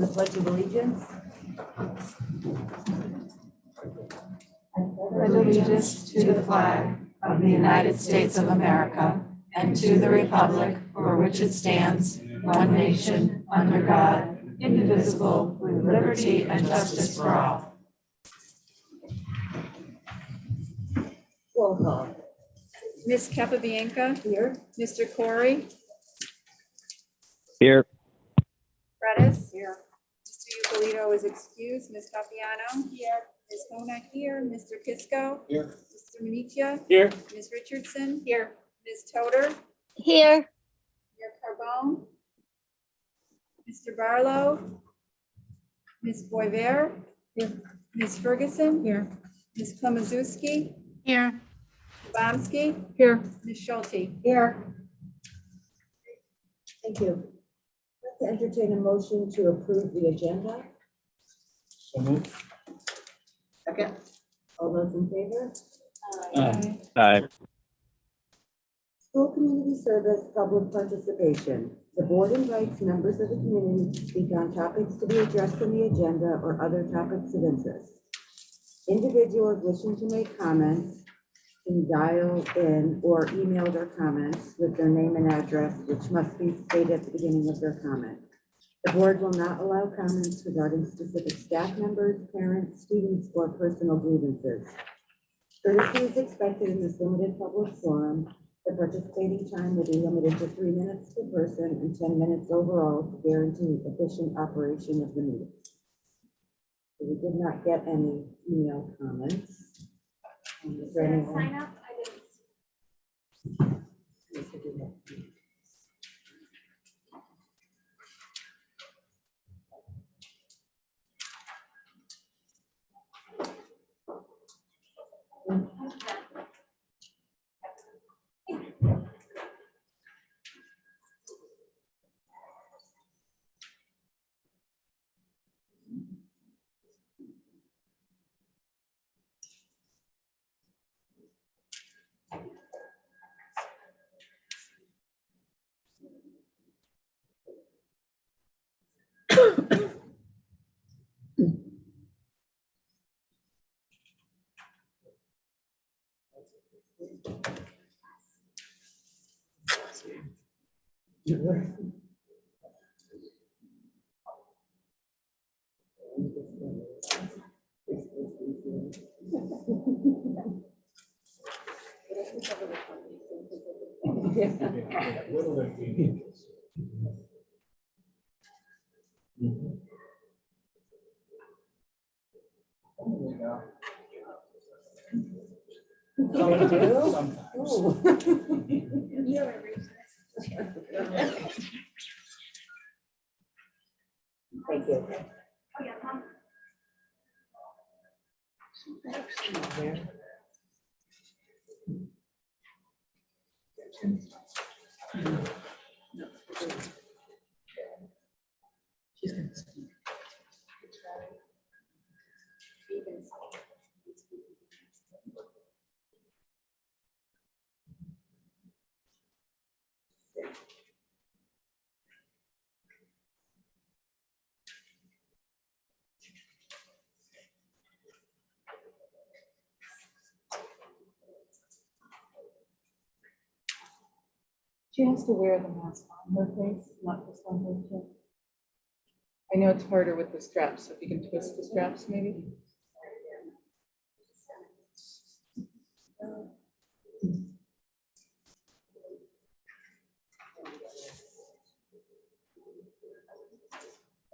the Pledge of Allegiance. Pledge allegiance to the flag of the United States of America and to the republic for which it stands, one nation, under God, indivisible, with liberty and justice for all. Roll call. Ms. Capabianca, Here. Mr. Corey, Here. Redis. Here. Mr. Upolito is excused. Ms. Papiano. Here. Ms. Hona here. Mr. Kisco. Here. Mr. Minichia. Here. Ms. Richardson. Here. Ms. Toder. Here. Mayor Carbone. Mr. Barlow. Ms. Boisvert. Here. Ms. Ferguson. Here. Ms. Klamazewski. Here. Bomsky. Here. Ms. Schulte. Here. Thank you. I'd like to entertain a motion to approve the agenda. So moved. Second. All those in favor? Aye. School community service, public participation. The board invites members of the community to speak on topics to be addressed on the agenda or other topics of interest. Individuals wishing to make comments can dial in or email their comments with their name and address, which must be stated at the beginning of their comment. The board will not allow comments regarding specific staff members, parents, students, or personal grievances. Courtesy is expected in this limited public forum. The participating time will be limited to 3 minutes per person and 10 minutes overall to guarantee efficient operation of the meeting. So we did not get any email comments. Is there anyone? Sign up? I didn't. Thank you. She has to wear the mask on her face, not just on her chin. I know it's harder with the straps, so if you can twist the straps maybe.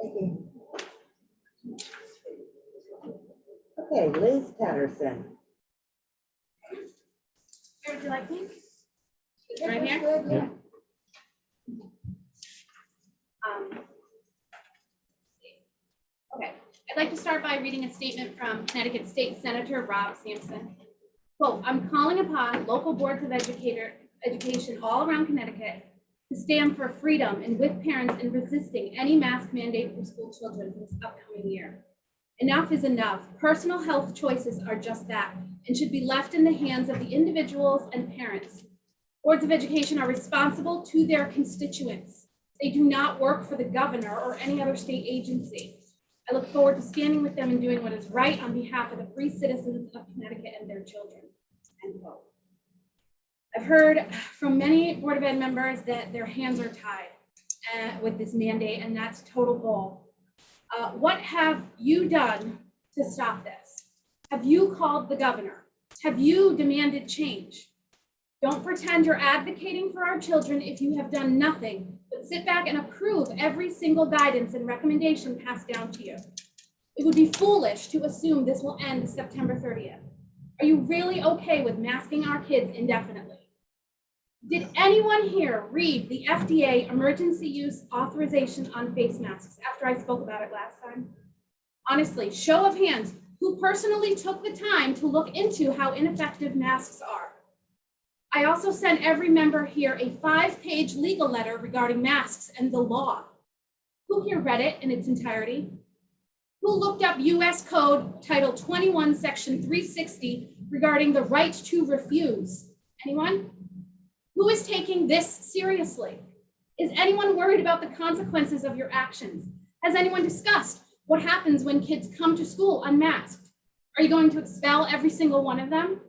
Thank you. Okay, Liz Patterson. Where would you like me? Right here? Good, yeah. Okay, I'd like to start by reading a statement from Connecticut State Senator Rob Sampson. Quote, I'm calling upon local boards of education all around Connecticut to stand for freedom and with parents in resisting any mask mandate for school children this upcoming year. Enough is enough. Personal health choices are just that and should be left in the hands of the individuals and parents. Boards of education are responsible to their constituents. They do not work for the governor or any other state agency. I look forward to standing with them and doing what is right on behalf of the free citizens of Connecticut and their children." End quote. I've heard from many Board of Ed members that their hands are tied with this mandate, and that's total bull. What have you done to stop this? Have you called the governor? Have you demanded change? Don't pretend you're advocating for our children if you have done nothing, but sit back and approve every single guidance and recommendation passed down to you. It would be foolish to assume this will end September 30th. Are you really okay with masking our kids indefinitely? Did anyone here read the FDA emergency use authorization on face masks after I spoke about it last time? Honestly, show of hands, who personally took the time to look into how ineffective masks are? I also sent every member here a 5-page legal letter regarding masks and the law. Who here read it in its entirety? Who looked up US Code Title 21, Section 360 regarding the right to refuse? Anyone? Who is taking this seriously? Is anyone worried about the consequences of your actions? Has anyone discussed what happens when kids come to school unmasked? Are you going to expel every single one of them?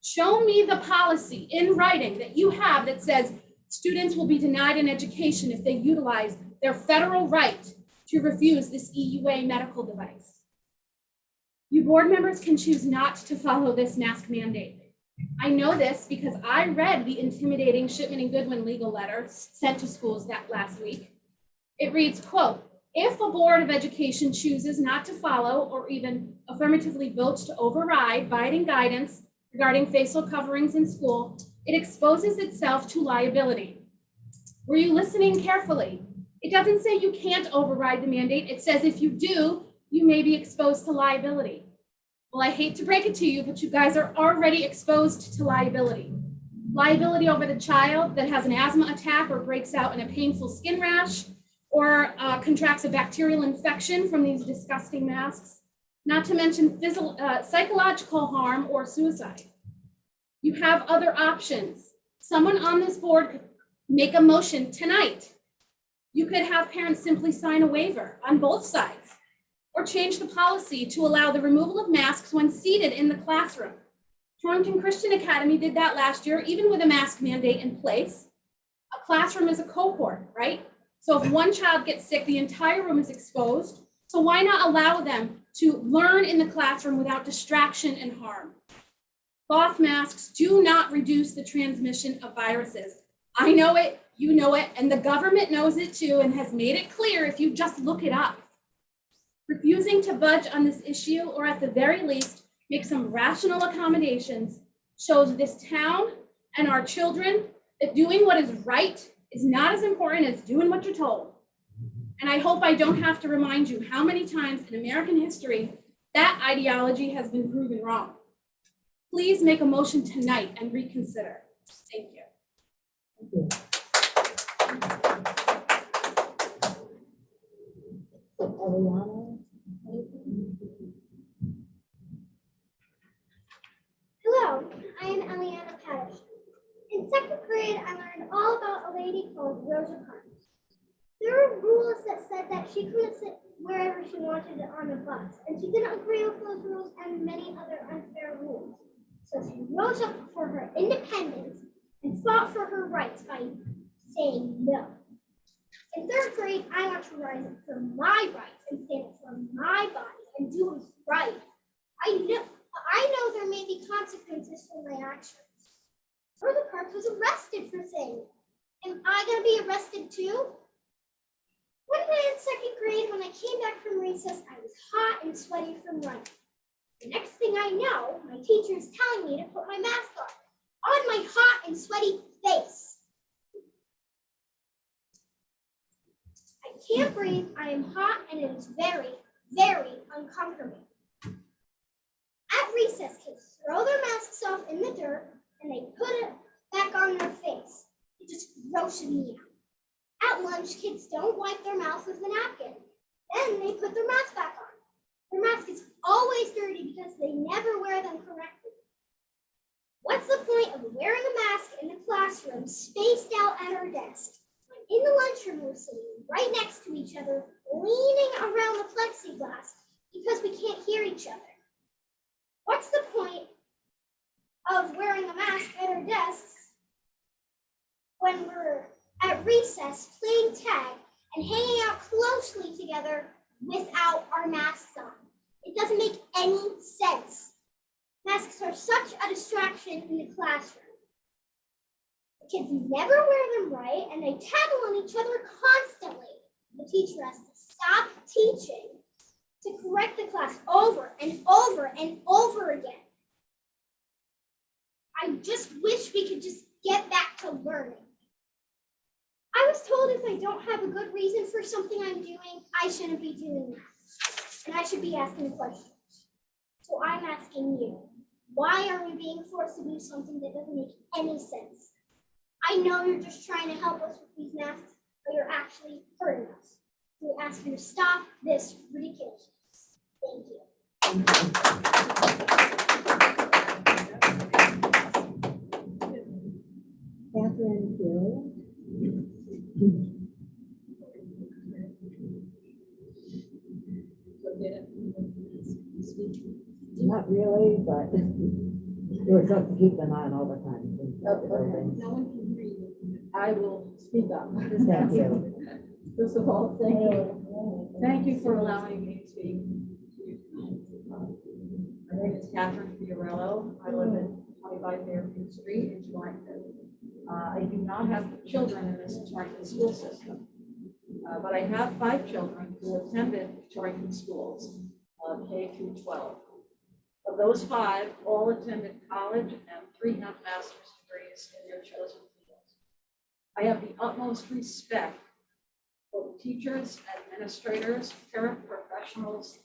Show me the policy in writing that you have that says students will be denied an education if they utilize their federal right to refuse this EUA medical device. You board members can choose not to follow this mask mandate. I know this because I read the intimidating Shipman and Goodwin legal letter sent to schools that last week. It reads, quote, "If a Board of Education chooses not to follow or even affirmatively votes to override binding guidance regarding facial coverings in school, it exposes itself to liability." Were you listening carefully? It doesn't say you can't override the mandate. It says if you do, you may be exposed to liability. Well, I hate to break it to you, but you guys are already exposed to liability. Liability over the child that has an asthma attack or breaks out in a painful skin rash or contracts a bacterial infection from these disgusting masks, not to mention psychological harm or suicide. You have other options. Someone on this board could make a motion tonight. You could have parents simply sign a waiver on both sides or change the policy to allow the removal of masks when seated in the classroom. Torrington Christian Academy did that last year, even with a mask mandate in place. A classroom is a cohort, right? So if one child gets sick, the entire room is exposed. So why not allow them to learn in the classroom without distraction and harm? Cloth masks do not reduce the transmission of viruses. I know it, you know it, and the government knows it too and has made it clear if you just look it up. Refusing to budge on this issue, or at the very least, make some rational accommodations, shows this town and our children that doing what is right is not as important as doing what you're told. And I hope I don't have to remind you how many times in American history that ideology has been proven wrong. Please make a motion tonight and reconsider. Thank you. Thank you. So, Eliana? Hello, I am Eliana Patterson. In second grade, I learned all about a lady called Rosa Parks. There were rules that said that she couldn't sit wherever she wanted on a bus, and she didn't agree with those rules and many other unfair rules. So she rose up for her independence and fought for her rights by saying no. In third grade, I want to rise up for my rights and stand up for my body and do what's right. I know there may be consequences for my actions. Rosa Parks was arrested for saying, am I going to be arrested too? One day in second grade, when I came back from recess, I was hot and sweaty from running. The next thing I know, my teacher is telling me to put my mask on my hot and sweaty face. I can't breathe, I am hot, and it is very, very uncomfortable. At recess, kids throw their masks off in the dirt and they put it back on their face. It just grosses me out. At lunch, kids don't wipe their mouth with a napkin. Then they put their mask back on. Their mask is always dirty because they never wear them correctly. What's the point of wearing a mask in the classroom spaced out at our desk when In the lunchroom, we're sitting right next to each other, leaning around the plexiglass because we can't hear each other. What's the point of wearing a mask at our desks when we're at recess playing tag and hanging out closely together without our masks on? It doesn't make any sense. Masks are such a distraction in the classroom. The kids never wear them right, and they tattle on each other constantly. The teacher has to stop teaching to correct the class over and over and over again. I just wish we could just get back to learning. I was told if I don't have a good reason for something I'm doing, I shouldn't be doing that. And I should be asking questions. So I'm asking you, why are we being forced to do something that doesn't make any sense? I know you're just trying to help us with these masks, but you're actually hurting us. We ask you to stop this ridiculousness. Thank you. Catherine Hill. Not really, but it was up to keep them on all the time. No one can hear you. I will speak up. Thank you. First of all, thank you. Thank you for allowing me to speak. My name is Catherine Fiorello. I live at 25 Fairfield Street in Torrington. I do not have children in this Torrington school system, but I have 5 children who attended Torrington schools, K through 12. Of those 5, all attended college and 3 have master's degrees in their chosen fields. I have the utmost respect for the teachers, administrators, paraprofessionals,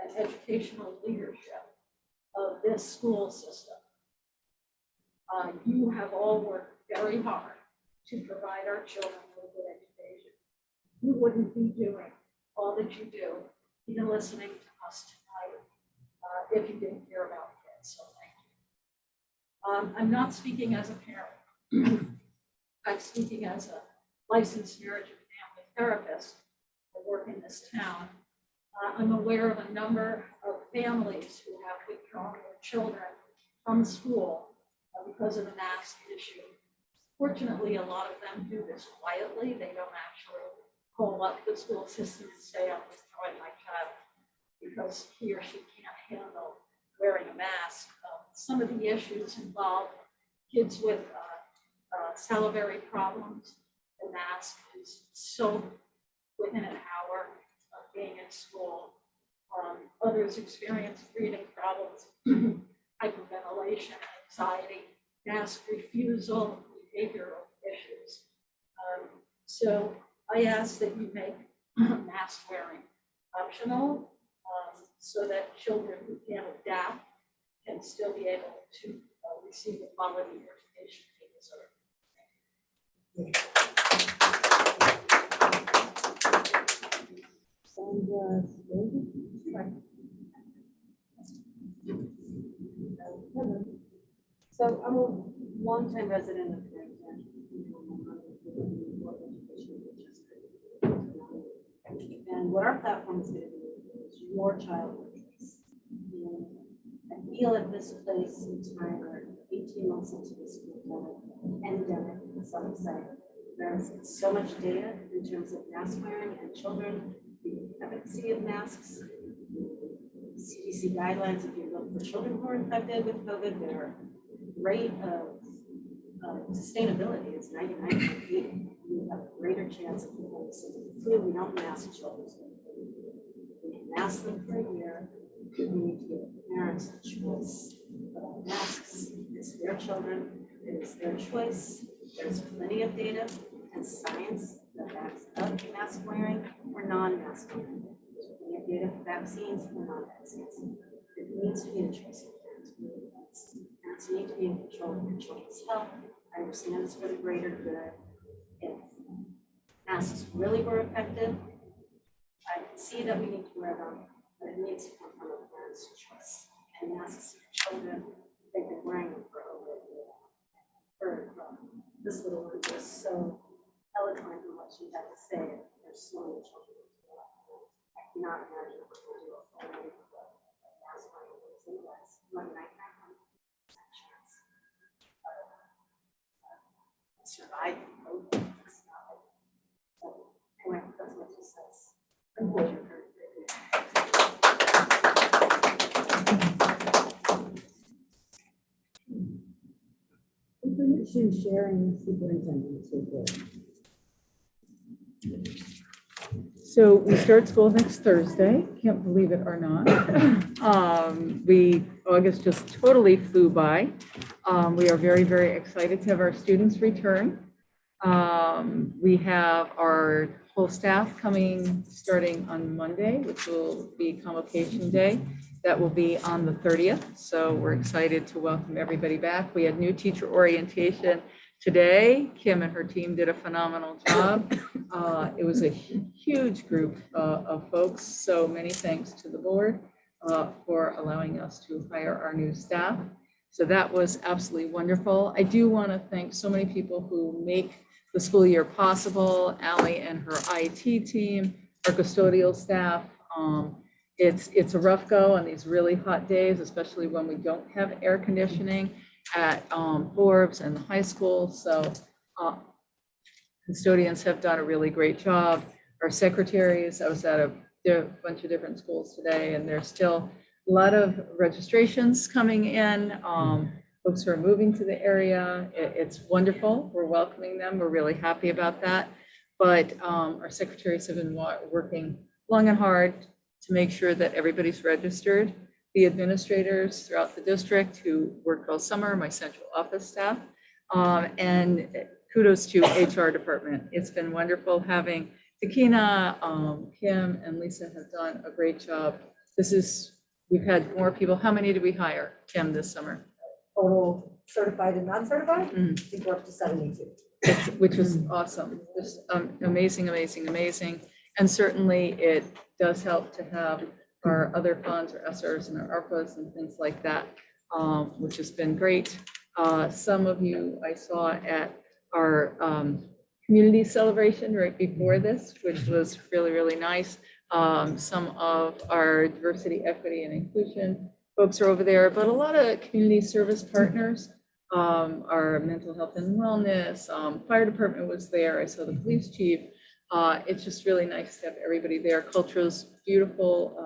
and educational leadership of this school system. You have all worked very hard to provide our children with a good education. You wouldn't be doing all that you do, even listening to us tonight, if you didn't care about kids, so thank you. I'm not speaking as a parent. I'm speaking as a licensed marriage and family therapist. I work in this town. I'm aware of a number of families who have withdrawn their children from school because of the mask issue. Fortunately, a lot of them do this quietly. They don't actually call up the school system and say, I'm withdrawing my child because he or she can't handle wearing a mask. Some of the issues involve kids with salivary problems. The mask is so within an hour of being in school. Others experience breathing problems, hyperventilation, anxiety, mask refusal, behavioral issues. So I ask that you make mask wearing optional so that children who can adapt can still be able to receive the quality education they deserve. So I'm a longtime resident of Torrington. And what our platform is going to do is your childhood choice. And I feel at this place in time, we're 18 months into this endemic, some would say, there's so much data in terms of mask wearing and children, the efficacy of masks. CDC guidelines, if you look for children who are infected with COVID, their rate of sustainability is 99.8. We have a greater chance of people with symptoms of flu. We don't mask children. We mask them for a year. We need to give parents the choice about masks. It's their children. It is their choice. There's plenty of data and science that backs up mask wearing or non-mask wearing. There's plenty of data for vaccines or non-vaccines. It needs to be a choice of parents. Parents need to be in control of their children's health. I understand it's for the greater good. If masks really were effective, I can see that we need to wear them, but it needs to come from a parent's choice. And masks for children, they've been wearing them for over a year. For this little one just so eloquent in what she had to say. There's so many children. I cannot imagine what to do with so many people. That's why it was in that's one night. Survive. It's not like, so, anyway, that's what she says. Information sharing superintendent's report. So we start school next Thursday, can't believe it or not. August just totally flew by. We are very, very excited to have our students return. We have our whole staff coming starting on Monday, which will be convocation day. That will be on the 30th. So we're excited to welcome everybody back. We had new teacher orientation today. Kim and her team did a phenomenal job. It was a huge group of folks. So many thanks to the board for allowing us to hire our new staff. So that was absolutely wonderful. I do want to thank so many people who make the school year possible. Allie and her IT team, our custodial staff. It's a rough go on these really hot days, especially when we don't have air conditioning at Forbes and the high school. So custodians have done a really great job. Our secretaries, I was at a bunch of different schools today, and there's still a lot of registrations coming in. Folks who are moving to the area. It's wonderful. We're welcoming them. We're really happy about that. But our secretaries have been working long and hard to make sure that everybody's registered. The administrators throughout the district who worked all summer, my central office staff, and kudos to HR department. It's been wonderful having Takina, Kim, and Lisa have done a great job. We've had more people. How many did we hire, Kim, this summer? Total certified and non-certified, Mm. I think we're up to 72. Which was awesome. Just amazing, amazing, amazing. And certainly it does help to have our other funds or SRs and our ARPAs and things like that, which has been great. Some of you I saw at our community celebration right before this, which was really, really nice. Some of our diversity, equity, and inclusion folks are over there, but a lot of community service partners, our mental health and wellness, fire department was there. I saw the police chief. It's just really nice to have everybody there. Culture's beautiful.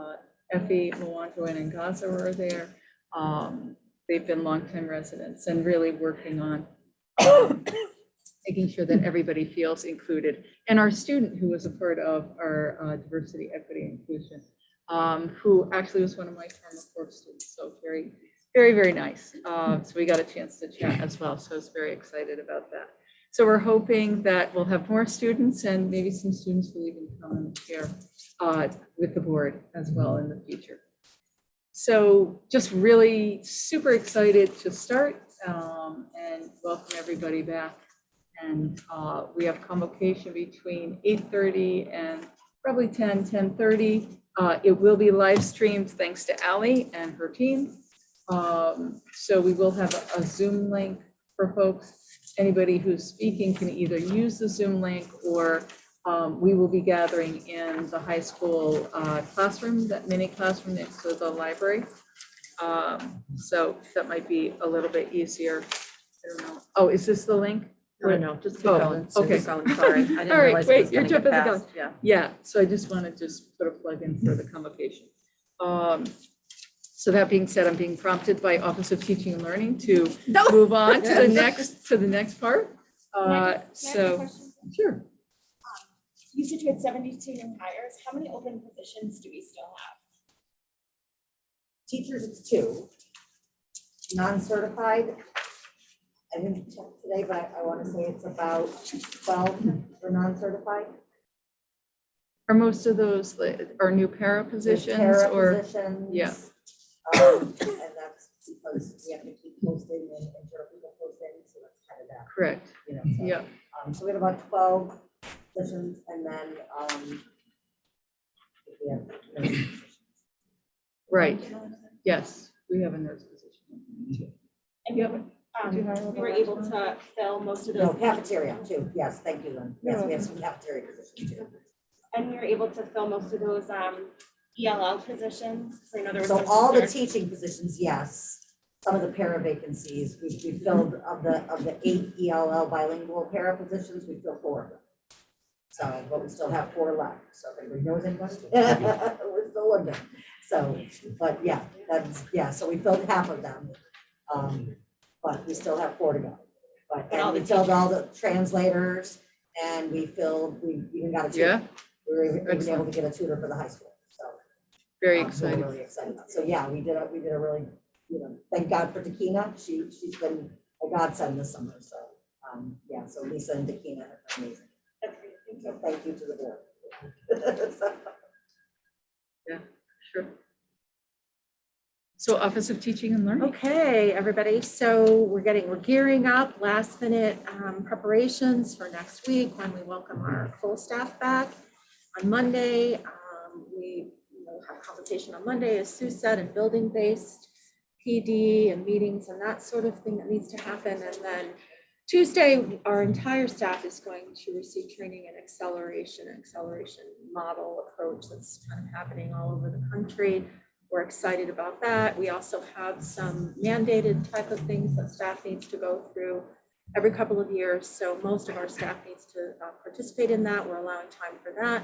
Effie, Mwanto, and Ngaza were there. They've been longtime residents and really working on making sure that everybody feels included. And our student who was a part of our diversity, equity, and inclusion, who actually was one of my former Forbes students. So very, very, very nice. So we got a chance to chat as well. So I was very excited about that. So we're hoping that we'll have more students and maybe some students will even come and share with the board as well in the future. So just really super excited to start and welcome everybody back. And we have convocation between 8:30 and probably 10:30. It will be live streamed thanks to Allie and her team. So we will have a Zoom link for folks. Anybody who's speaking can either use the Zoom link or we will be gathering in the high school classroom, that mini classroom next to the library. So that might be a little bit easier. I don't know. Oh, is this the link? No, just keep Oh, going. okay. Sorry, I didn't All right, realize it wait, was you're gonna get jumping the gun. passed. Yeah. Yeah, so I just want to put a plug in for the convocation. So that being said, I'm being prompted by Office of Teaching and Learning to move on to the next part. Can I ask a So, question? sure. You said you had 72 new hires. How many open positions do we still have? Teachers, it's 2. Non-certified, I didn't check today, but I want to say it's about 12 for non-certified. Are most of those are new para There's positions para or? positions. Yeah. And that's because we have to keep posting and ensure people posting, so that's kind of that, Correct, you know. So, yeah, so we have about 12 positions and then we have nurse positions. right. Yes, we have a nurse position. And Yep. Did you hire we the were able restaurant? to fill most of No, those. cafeteria too. Yes, thank you, Lynn. Yes, we have some cafeteria positions too. And we were able to fill most of those ELL positions. So I know there was So some all the concern. teaching positions, yes. Some of the para vacancies, we filled of the 8 ELL bilingual para positions, we filled 4 of them. So, but we still have 4 left. So if anybody knows anybody, we're still looking. So, but yeah, so we filled half of them. But we still have 4 to go. But, all and we the filled all the translators and we even got a tutor. Yeah, We were even able Excellent. to get a tutor for the high school, so. very We're exciting. really excited about. So yeah, we did a really, thank God for Dakina. She's been a godsend this summer. So, yeah, so Lisa and Dakina have been amazing. So thank you to the board. Sure. So Office of Teaching and Learning. Okay, everybody, so we're gearing up, last minute preparations for next week when we welcome our full staff back on Monday. We have consultation on Monday, as Sue said, and building-based PD and meetings and that sort of thing that needs to happen. And then Tuesday, our entire staff is going to receive training in acceleration model approach that's kind of happening all over the country. We're excited about that. We also have some mandated type of things that staff needs to go through every couple of years. So most of our staff needs to participate in that. We're allowing time for that.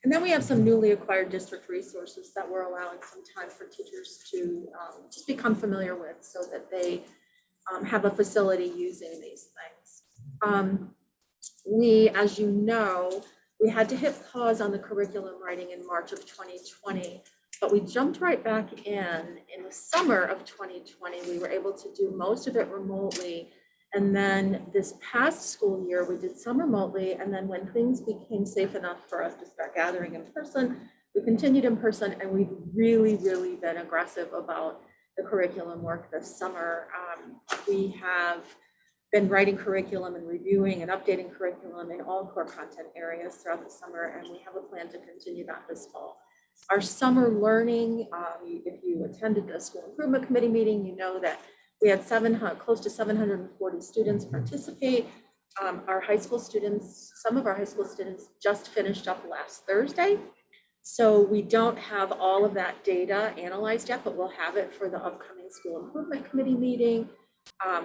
And then we have some newly acquired district resources that we're allowing some time for teachers to just become familiar with so that they have a facility using these things. We, as you know, we had to hit pause on the curriculum writing in March of 2020. But we jumped right back in the summer of 2020. We were able to do most of it remotely. And then this past school year, we did some remotely. And then when things became safe enough for us to start gathering in person, we continued in person. And we've really, really been aggressive about the curriculum work this summer. We have been writing curriculum and reviewing and updating curriculum in all core content areas throughout the summer. And we have a plan to continue that this fall. Our summer learning, if you attended the school improvement committee meeting, you know that we had close to 740 students participate. Our high school students, some of our high school students just finished up last Thursday. So we don't have all of that data analyzed yet, but we'll have it for the upcoming school improvement committee meeting.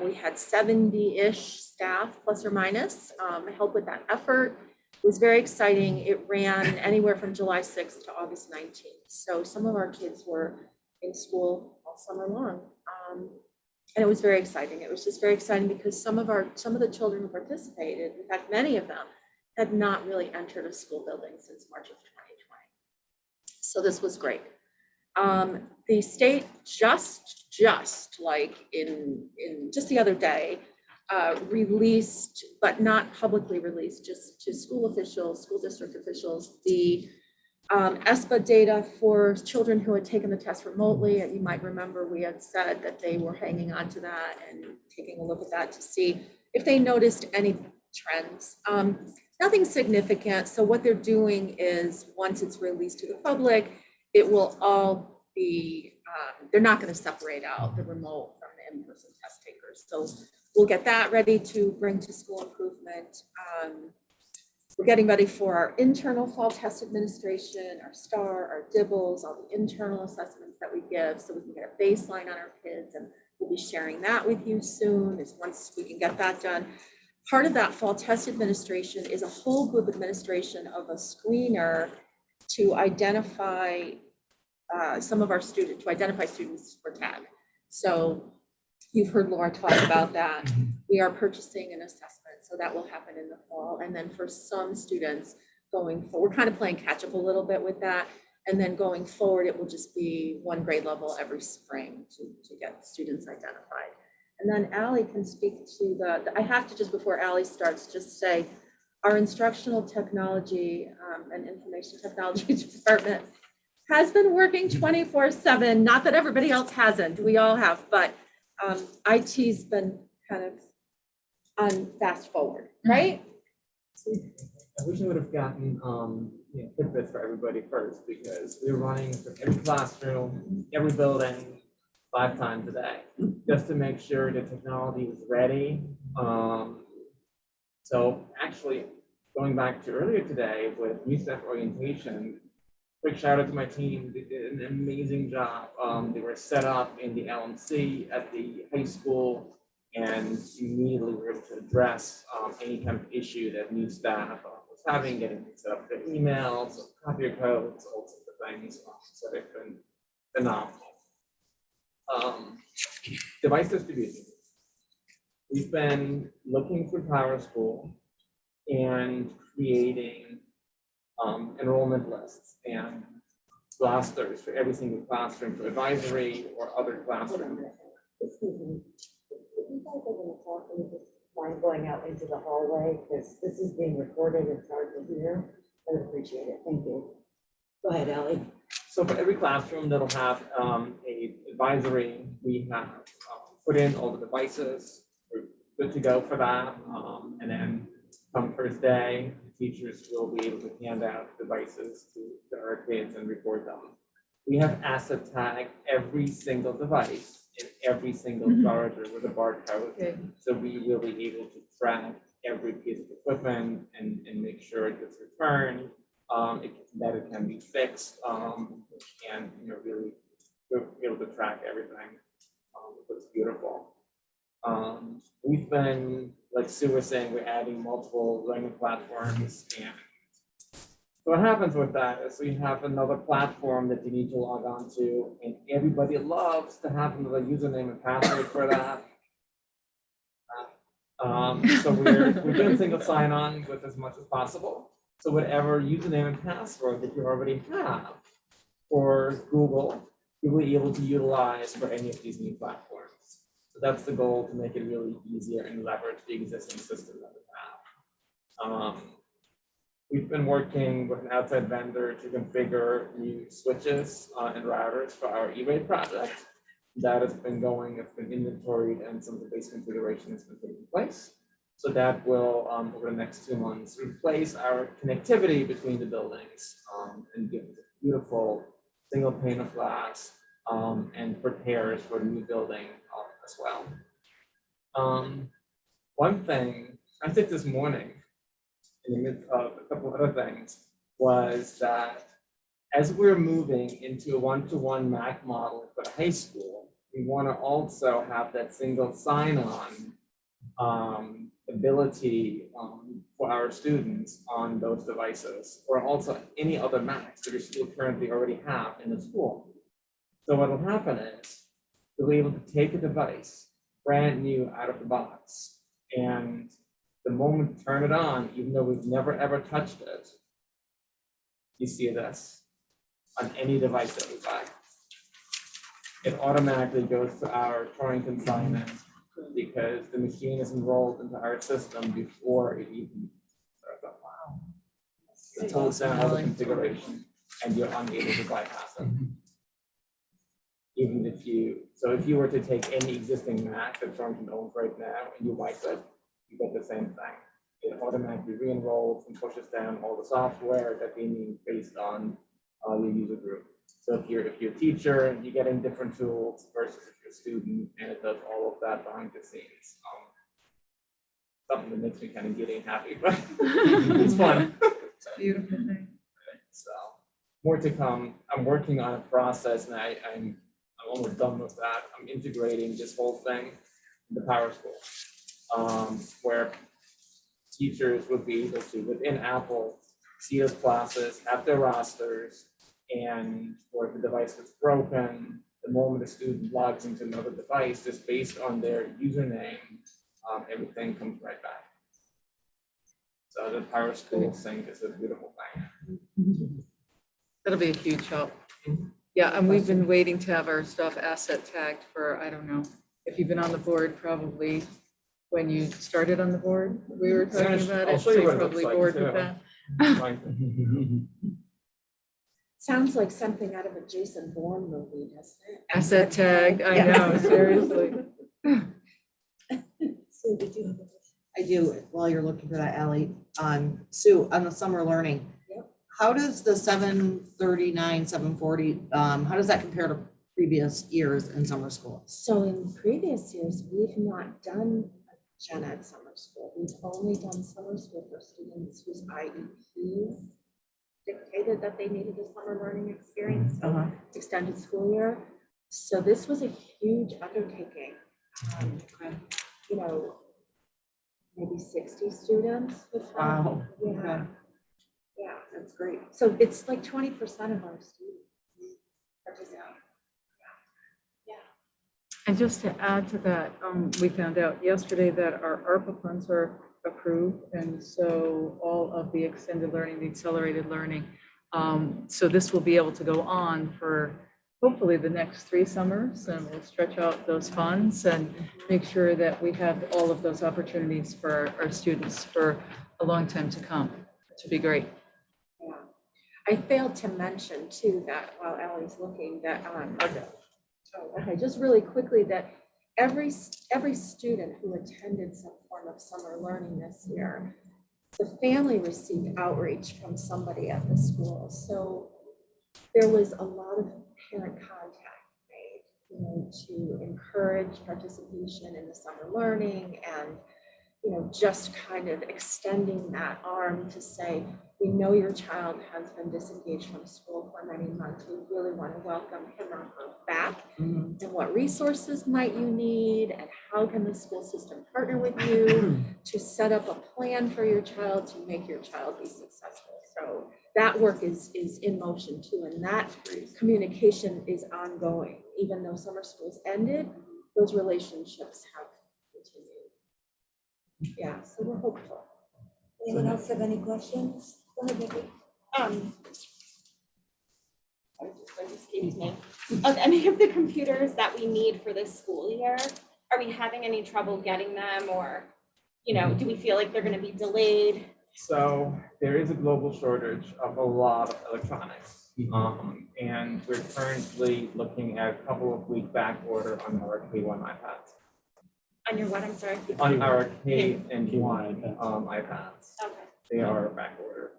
We had 70-ish staff, plus or minus, help with that effort. It was very exciting. It ran anywhere from July 6th to August 19th. So some of our kids were in school all summer long. And it was very exciting. It was just very exciting because some of the children who participated, in fact, many of them had not really entered a school building since March of 2020. So this was great. The state just like in just the other day, released, but not publicly released, just to school officials, school district officials, the ESPA data for children who had taken the test remotely. And you might remember we had said that they were hanging on to that and taking a look at that to see if they noticed any trends. Nothing significant. So what they're doing is once it's released to the public, it will all be, they're not going to separate out the remote from the in-person test takers. So we'll get that ready to bring to school improvement. We're getting ready for our internal fall test administration, our STAR, our DIBELS, all the internal assessments that we give so we can get a baseline on our kids, and we'll be sharing that with you soon once we can get that done. Part of that fall test administration is a whole group administration of a screener to identify some of our students, to identify students for tag. So you've heard Laura talk about that. We are purchasing an assessment, so that will happen in the fall. And then for some students going forward, we're kind of playing catch up a little bit with that. And then going forward, it will just be one grade level every spring to get students identified. And then Allie can speak to I have to just before Allie starts, just say our instructional technology and information technology department has been working 24/7. Not that everybody else hasn't, we all have, but IT's been kind of on fast forward, right? I wish I would have gotten Fitbits for everybody first, because we were running from every classroom, every building, 5 times a day, just to make sure the technology is ready. So actually, going back to earlier today with new staff orientation, quick shout out to my team. They did an amazing job. They were set up in the LMC at the high school and immediately were able to address any kind of issue that new staff was having, getting set up their emails, copier codes, all sorts of things. So they've been phenomenal. Device distribution. We've been looking for Power School and creating enrollment lists and rosters for every single classroom, for advisory or other classrooms. Excuse me. If you guys are gonna talk, can you just mind going out into the hallway, because this is being recorded, it's hard to hear. I would appreciate it, thank you. Go ahead, Ally. So for every classroom that'll have a advisory, we have put in all the devices. We're good to go for that. And then come first day, teachers will be able to hand out devices to our kids and report them. We have asset tag every single device in every single charger with a barcode. Okay. So we will be able to track every piece of equipment and make sure it gets returned. That it can be fixed, and really be able to track everything. It's beautiful. We've been, like Sue was saying, we're adding multiple learning platforms, and so what happens with that is we have another platform that you need to log on to, and everybody loves to have another username and password for that. So we're doing single sign-on with as much as possible. So whatever username and password that you already have for Google, you'll be able to utilize for any of these new platforms. So that's the goal, to make it really easier and leverage the existing system that we have. We've been working with an outside vendor to configure new switches and routers for our E-rate project. That has been going, it's been inventoried, and some of the base configuration has been put in place. So that will, over the next 2 months, replace our connectivity between the buildings and give us a beautiful single pane of glass and prepares for the new building as well. One thing I did this morning, in the midst of a couple of other things, was that as we're moving into a one-to-one Mac model for the high school, we want to also have that single sign-on ability for our students on those devices, or also any other Macs that your school currently already have in the school. So what will happen is you'll be able to take a device brand new out of the box, and the moment you turn it on, even though we've never ever touched it, you see this on any device that we buy. It automatically goes to our Torrington sign-in, because the machine is enrolled into our system before it even starts up. Wow. It holds down all the configuration, and you're unable to bypass it. Even if you were to take any existing Mac that Torrington owns right now and you wipe it, you get the same thing. It automatically re-enrolls and pushes down all the software that they need based on your user group. So if you're a teacher, you're getting different tools versus if you're a student, and it does all of that behind the scenes. Something that makes me kind of giddy and happy, but it's fun. Beautiful thing. So more to come. I'm working on a process, and I'm almost done with that. I'm integrating this whole thing in the Power School, where teachers would be able to, within Apple, see those classes, have their rosters, and or if the device gets broken, the moment a student logs into another device, just based on their username, everything comes right back. So the Power School sync is a beautiful thing. That'll be a huge help. Yeah, and we've been waiting to have our stuff asset tagged for, I don't know, if you've been on the board, probably when you started on the board, we were talking about I'll it, show so you you're what it probably looks like, bored too. with that. Sounds like something out of a Jason Bourne movie, doesn't it? Asset tag, I know, seriously. Sue, did you have a question? I do, while you're looking for that, Ally. Sue, on the summer learning. Yep. How does the 739, 740, how does that compare to previous years in summer school? So in previous years, we've not done a gen ed summer school. We've only done summer school for students whose IEPs dictated that they needed a summer learning experience, so extended school year. So this was a huge undertaking. You know, maybe 60 students with help. Wow. Yeah, Okay. yeah, that's great. So it's like 20% of our students participate. And just to add to that, we found out yesterday that our ARPA funds are approved. And so all of the extended learning, the accelerated learning. So this will be able to go on for hopefully the next 3 summers, and we'll stretch out those funds and make sure that we have all of those opportunities for our students for a long time to come. It should be great. Yeah. I failed to mention too that while Allie's looking that, okay, just really quickly that every student who attended some form of summer learning this year, the family received outreach from somebody at the school. So there was a lot of parent contact made, you know, to encourage participation in the summer learning and, you know, just kind of extending that arm to say, we know your child has been disengaged from school for many months. We really want to welcome him or her back. And what resources might you need, and how can the school system partner with you to set up a plan for your child to make your child be successful. So that work is in motion too, and that communication is ongoing. Even though summer school's ended, those relationships have continued. Yeah, so we're hopeful. Anyone else have any questions? Go ahead, Vicki. Excuse me. Of any of the computers that we need for this school year, are we having any trouble getting them, or, you know, do we feel like they're going to be delayed? So there is a global shortage of a lot of electronics. And we're currently looking at a couple of week back order on our K1 iPads. On your what, I'm sorry? On our K and K1 iPads. Okay. They are back order.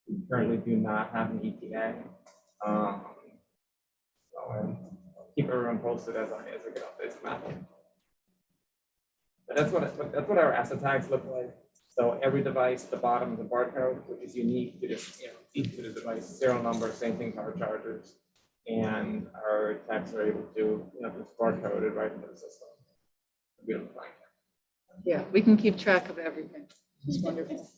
We currently do not have an ETA. So I'll keep everyone posted as I get updates from Apple. But that's what our asset tags look like. So every device, the bottom is a barcode, which is unique to this, each of the device, serial number, same thing for our chargers. And our tags are able to, just barcode it right into the system. Beautiful. Yeah, we can keep track of everything. It's wonderful.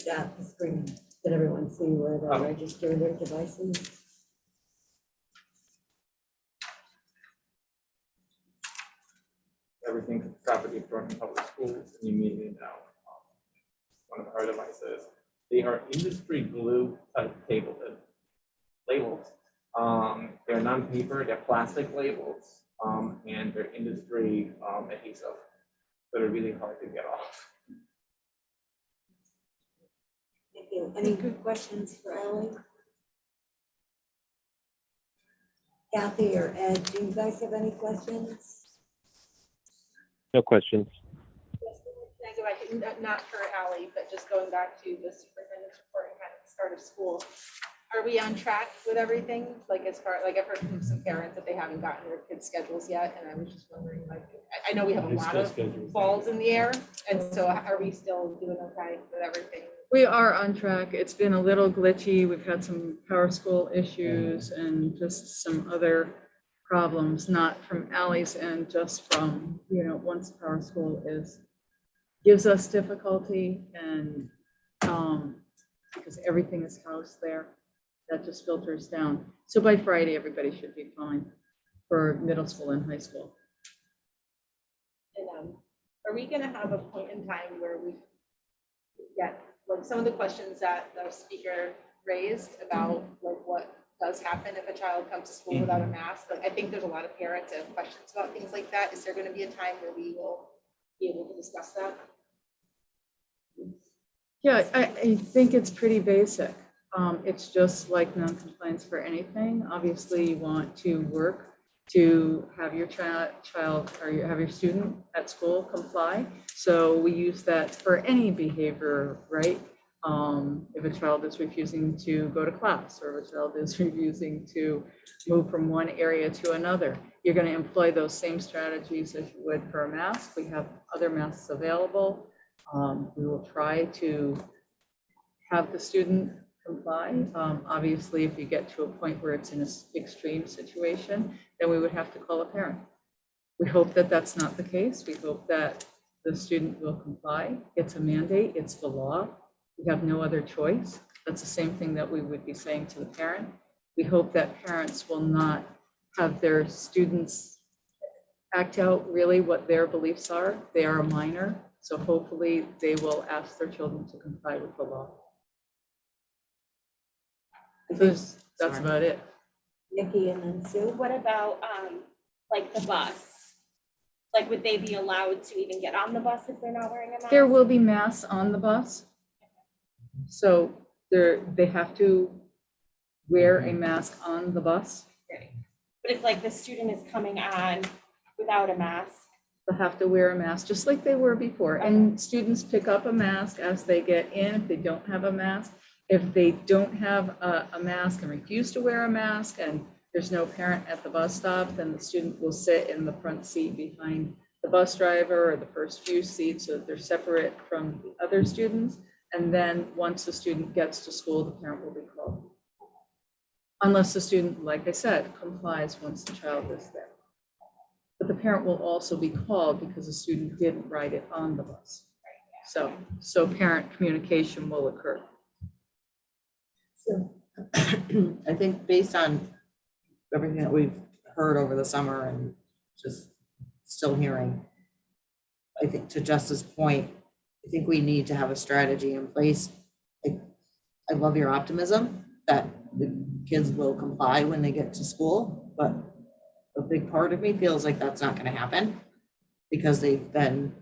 Yeah, the screen. Did everyone see where they register their devices? Everything's property of Torrington Public Schools, and you immediately know one of our devices. They are industry glue type labels. They're non-paper, they're plastic labels, and they're industry adhesive. So they're really hard to get off. Thank you. Any good questions for Ellie? Kathy or Ed, do you guys have any questions? No questions. Can I go back, not for Ally, but just going back to the superintendent's report and kind of the start of school. Are we on track with everything? Like as far, like I've heard from some parents that they haven't gotten their kids' schedules yet, and I was just wondering, like, I know we have a lot of balls in the air, and so are we still doing okay with everything? We are on track. It's been a little glitchy. We've had some power school issues and just some other problems, not from Allie's end, just from, once power school gives us difficulty, and because everything is housed there, that just filters down. So by Friday, everybody should be fine for middle school and high school. And are we going to have a point in time where we get like some of the questions that the speaker raised about like what does happen if a child comes to school without a mask? Like I think there's a lot of parents that have questions about things like that. Is there going to be a time where we will be able to discuss that? Yeah, I think it's pretty basic. It's just like non-compliance for anything. Obviously, you want to work to have your child or have your student at school comply. So we use that for any behavior, right? If a child is refusing to go to class, or if a child is refusing to move from one area to another, you're going to employ those same strategies as you would for a mask. We have other masks available. We will try to have the student comply. Obviously, if you get to a point where it's in an extreme situation, then we would have to call a parent. We hope that that's not the case. We hope that the student will comply. It's a mandate, it's the law. We have no other choice. That's the same thing that we would be saying to the parent. We hope that parents will not have their students act out really what their beliefs are. They are a minor, so hopefully they will ask their children to comply with the law. That's about it. Nikki and then Sue. What about, like the bus? Like, would they be allowed to even get on the bus if they're not wearing a mask? There will be masks on the bus. So they have to wear a mask on the bus. Right. But if like the student is coming on without a mask, They'll have to wear a mask, just like they were before. And students pick up a mask as they get in if they don't have a mask. If they don't have a mask and refuse to wear a mask and there's no parent at the bus stop, then the student will sit in the front seat behind the bus driver or the first few seats so that they're separate from the other students. And then once the student gets to school, the parent will be called. Unless the student, like I said, complies once the child is there. But the parent will also be called because the student didn't ride it on the bus. So parent communication will occur. So I think based on everything that we've heard over the summer and just still hearing, I think to Jess's point, I think we need to have a strategy in place. I love your optimism that the kids will comply when they get to school, but a big part of me feels like that's not going to happen because they've been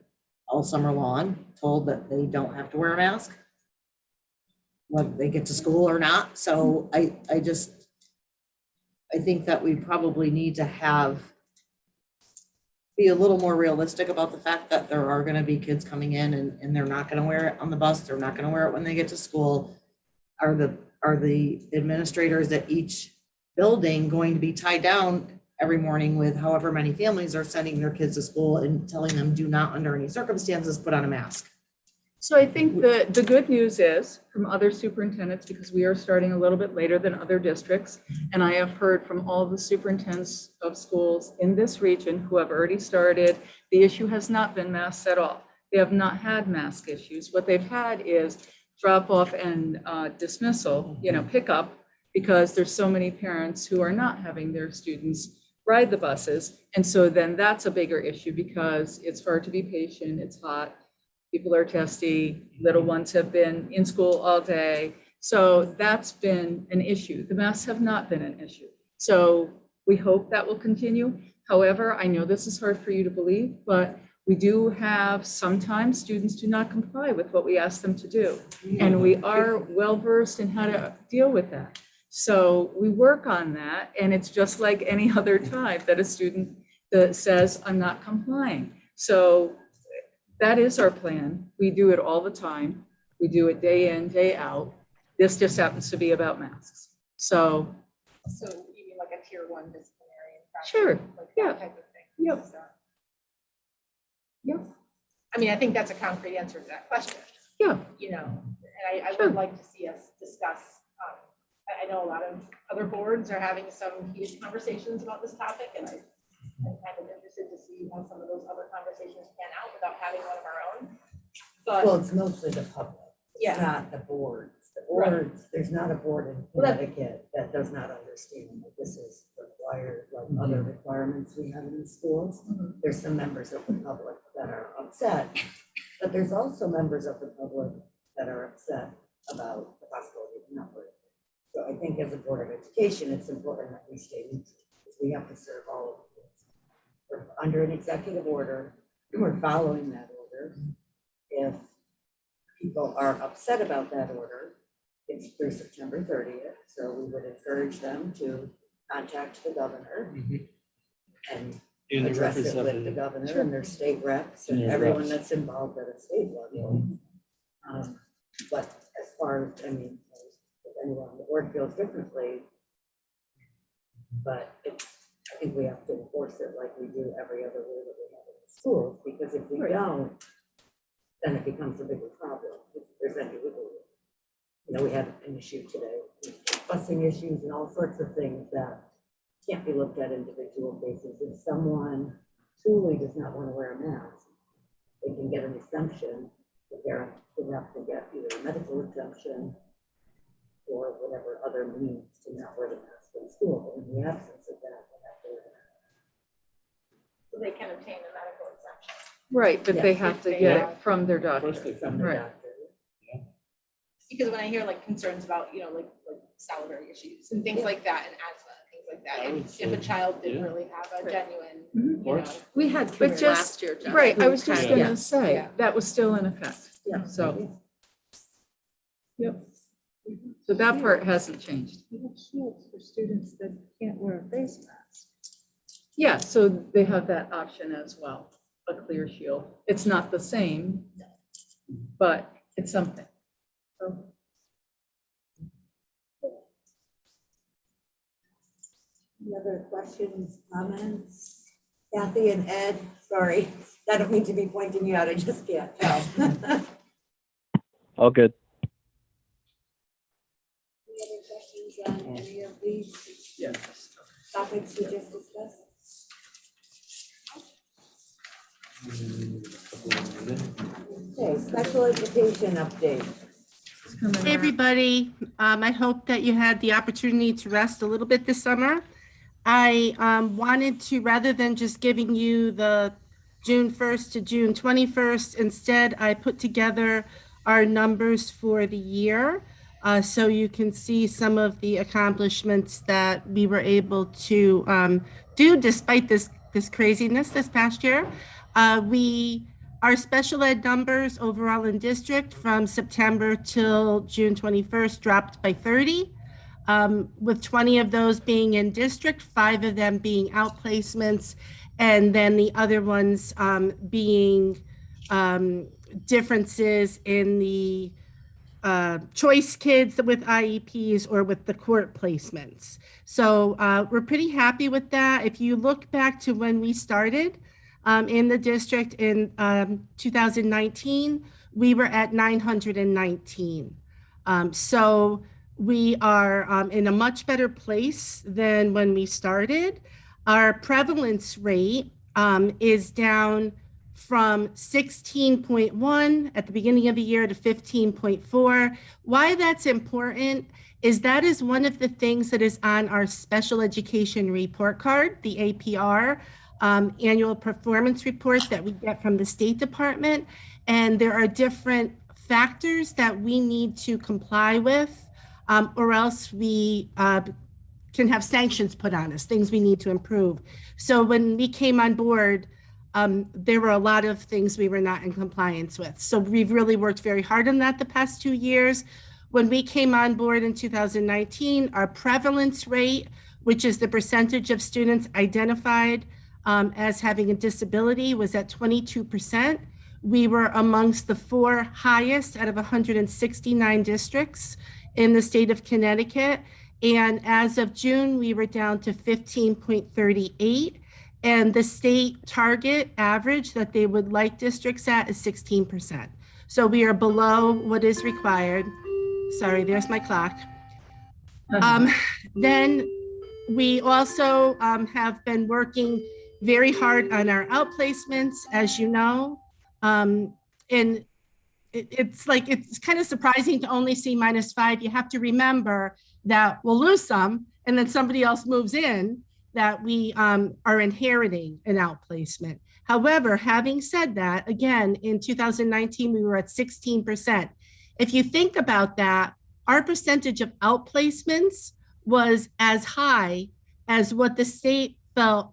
all summer long told that they don't have to wear a mask whether they get to school or not. So I think that we probably need to be a little more realistic about the fact that there are going to be kids coming in and they're not going to wear it on the bus. They're not going to wear it when they get to school. Are the administrators at each building going to be tied down every morning with however many families are sending their kids to school and telling them do not under any circumstances put on a mask? So I think the good news is from other superintendents, because we are starting a little bit later than other districts, and I have heard from all the superintendents of schools in this region who have already started, the issue has not been masks at all. They have not had mask issues. What they've had is drop off and dismissal, pickup, because there's so many parents who are not having their students ride the buses. And so then that's a bigger issue because it's hard to be patient, it's hot. People are testy, little ones have been in school all day. So that's been an issue. The masks have not been an issue. So we hope that will continue. However, I know this is hard for you to believe, but we do have sometimes students do not comply with what we ask them to do. And we are well versed in how to deal with that. So we work on that, and it's just like any other time that a student that says, I'm not complying. So that is our plan. We do it all the time. We do it day in, day out. This just happens to be about masks. So you mean like a tier 1 disciplinary infraction? Sure, Like yeah. that type of thing? Yep. So, Yep. I mean, I think that's a concrete answer to that question. Yeah. And I Sure. would like to see us discuss, I know a lot of other boards are having some heated conversations about this topic, and I'm kind of interested to see how some of those other conversations pan out without having one of our own. Well, But it's mostly the public. It's Yeah. not the boards. The Right. boards, there's not a board in Well, that- Connecticut that does not understand that this is required, like other requirements we have in the schools. Mhm. There's some members of the public that are upset, but there's also members of the public that are upset about the possibility of not working. So I think as a Board of Education, it's important that we stay neutral, because we have to serve all of the kids. We're under an executive order, and we're following that order. If people are upset about that order, it's through September 30th, so we would encourage them to contact the governor and And the address it with the representative. governor and their state reps and Yeah, everyone reps. that's involved at a state level. But as far as, I mean, if anyone on the board feels differently, but it's, I think we have to enforce it like we do every other rule that we have in the schools, because if we don't, then it becomes a bigger problem if there's any wiggle room. You know, we had an issue today, busing issues and all sorts of things that can't be looked at individual cases. If someone truly does not want to wear a mask, they can get an exemption. The parent would have to get either a medical exemption or whatever other means to not wear the mask in school. In the absence of that, they have to wear the mask. So they can obtain a medical exemption. Right, but they Yeah. have to They get have- it from their doctor. First, From the Right. doctor. Because when I hear like concerns about, like salivary issues and things like that and asthma, things like that, if a child didn't really have a genuine, Mhm. you know. We had But kids just- last year, Jeff, Right, I who was just had- gonna yeah. say, Yeah. that was still in effect. Yeah. So, yep. So that part hasn't changed. We have shields for students that can't wear a face mask. Yeah, so they have that option as well, a clear shield. It's not the same, but it's something. So, Any other questions, comments? Kathy and Ed, sorry, I don't mean to be pointing you out, I just can't tell. All good. Any other questions on any of these yes. topics we just discussed? Okay, special education update. It's coming Hey, out. everybody. I hope that you had the opportunity to rest a little bit this summer. I wanted to, rather than just giving you the June 1st to June 21st, instead, I put together our numbers for the year. So you can see some of the accomplishments that we were able to do despite this craziness this past year. Our special ed numbers overall in district from September till June 21st dropped by 30, with 20 of those being in district, 5 of them being outplacements, and then the other ones being differences in the choice kids with IEPs or with the court placements. So we're pretty happy with that. If you look back to when we started, in the district in 2019, we were at 919. So we are in a much better place than when we started. Our prevalence rate is down from 16.1 at the beginning of the year to 15.4. Why that's important is that is one of the things that is on our special education report card, the APR, annual performance report that we get from the State Department. And there are different factors that we need to comply with, or else we can have sanctions put on us, things we need to improve. So when we came on board, there were a lot of things we were not in compliance with. So we've really worked very hard on that the past 2 years. When we came on board in 2019, our prevalence rate, which is the percentage of students identified as having a disability, was at 22%. We were amongst the 4 highest out of 169 districts in the state of Connecticut. And as of June, we were down to 15.38. And the state target average that they would like districts at is 16%. So we are below what is required. Sorry, there's my clock. Then we also have been working very hard on our outplacements, as you know. And it's kind of surprising to only see -5. You have to remember that we'll lose some and then somebody else moves in, that we are inheriting an outplacement. However, having said that, again, in 2019, we were at 16%. If you think about that, our percentage of outplacements was as high as what the state felt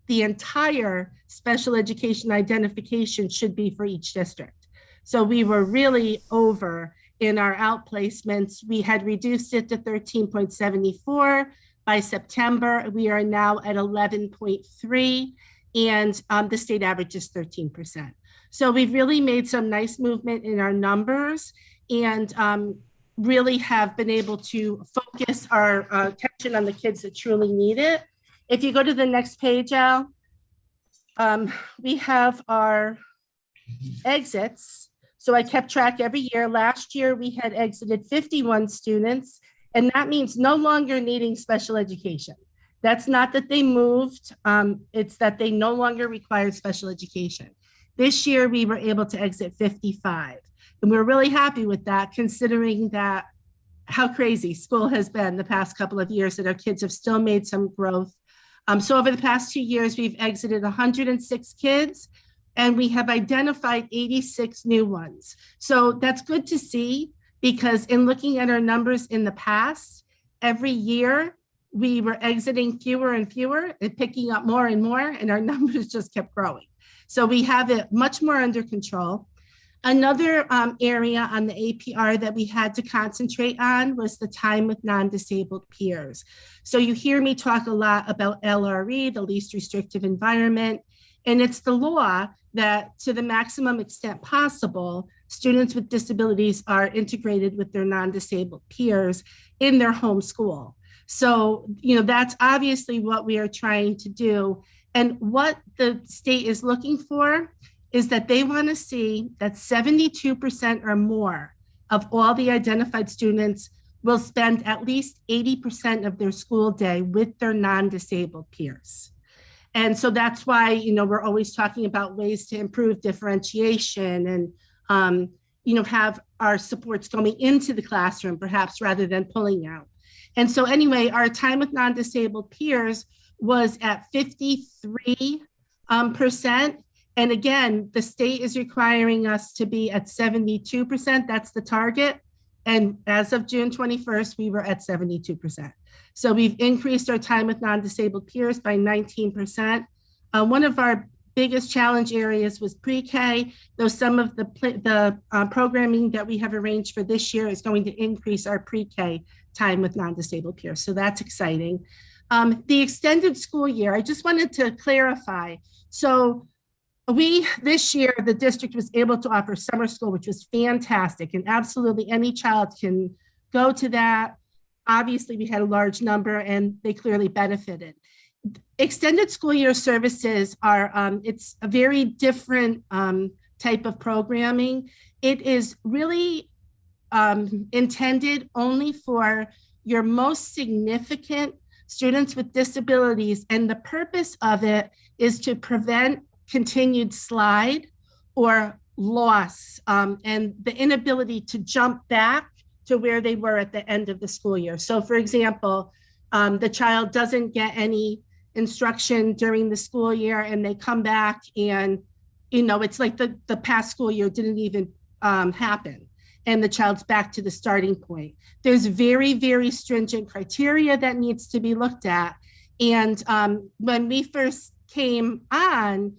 the entire special education identification should be for each district. So we were really over in our outplacements. We had reduced it to 13.74. By September, we are now at 11.3, and the state average is 13%. So we've really made some nice movement in our numbers. And really have been able to focus our attention on the kids that truly need it. If you go to the next page, Al, we have our exits. So I kept track every year. Last year, we had exited 51 students, and that means no longer needing special education. That's not that they moved, it's that they no longer required special education. This year, we were able to exit 55. And we're really happy with that, considering that how crazy school has been the past couple of years, that our kids have still made some growth. So over the past 2 years, we've exited 106 kids, and we have identified 86 new ones. So that's good to see, because in looking at our numbers in the past, every year we were exiting fewer and fewer and picking up more and more, and our numbers just kept growing. So we have it much more under control. Another area on the APR that we had to concentrate on was the time with non-disabled peers. So you hear me talk a lot about LRE, the least restrictive environment, and it's the law that to the maximum extent possible, students with disabilities are integrated with their non-disabled peers in their home school. So, that's obviously what we are trying to do. And what the state is looking for is that they want to see that 72% or more of all the identified students will spend at least 80% of their school day with their non-disabled peers. And so that's why, we're always talking about ways to improve differentiation and, have our supports going into the classroom, perhaps rather than pulling out. And so anyway, our time with non-disabled peers was at 53%. And again, the state is requiring us to be at 72%. That's the target. And as of June 21st, we were at 72%. So we've increased our time with non-disabled peers by 19%. One of our biggest challenge areas was pre-K, though some of the programming that we have arranged for this year is going to increase our pre-K time with non-disabled peers. So that's exciting. The extended school year, I just wanted to clarify. So this year, the district was able to offer summer school, which was fantastic, and absolutely any child can go to that. Obviously, we had a large number and they clearly benefited. Extended school year services are, it's a very different type of programming. It is really intended only for your most significant students with disabilities, and the purpose of it is to prevent continued slide or loss and the inability to jump back to where they were at the end of the school year. So for example, the child doesn't get any instruction during the school year and they come back and, it's like the past school year didn't even happen and the child's back to the starting point. There's very, very stringent criteria that needs to be looked at. And when we first came on,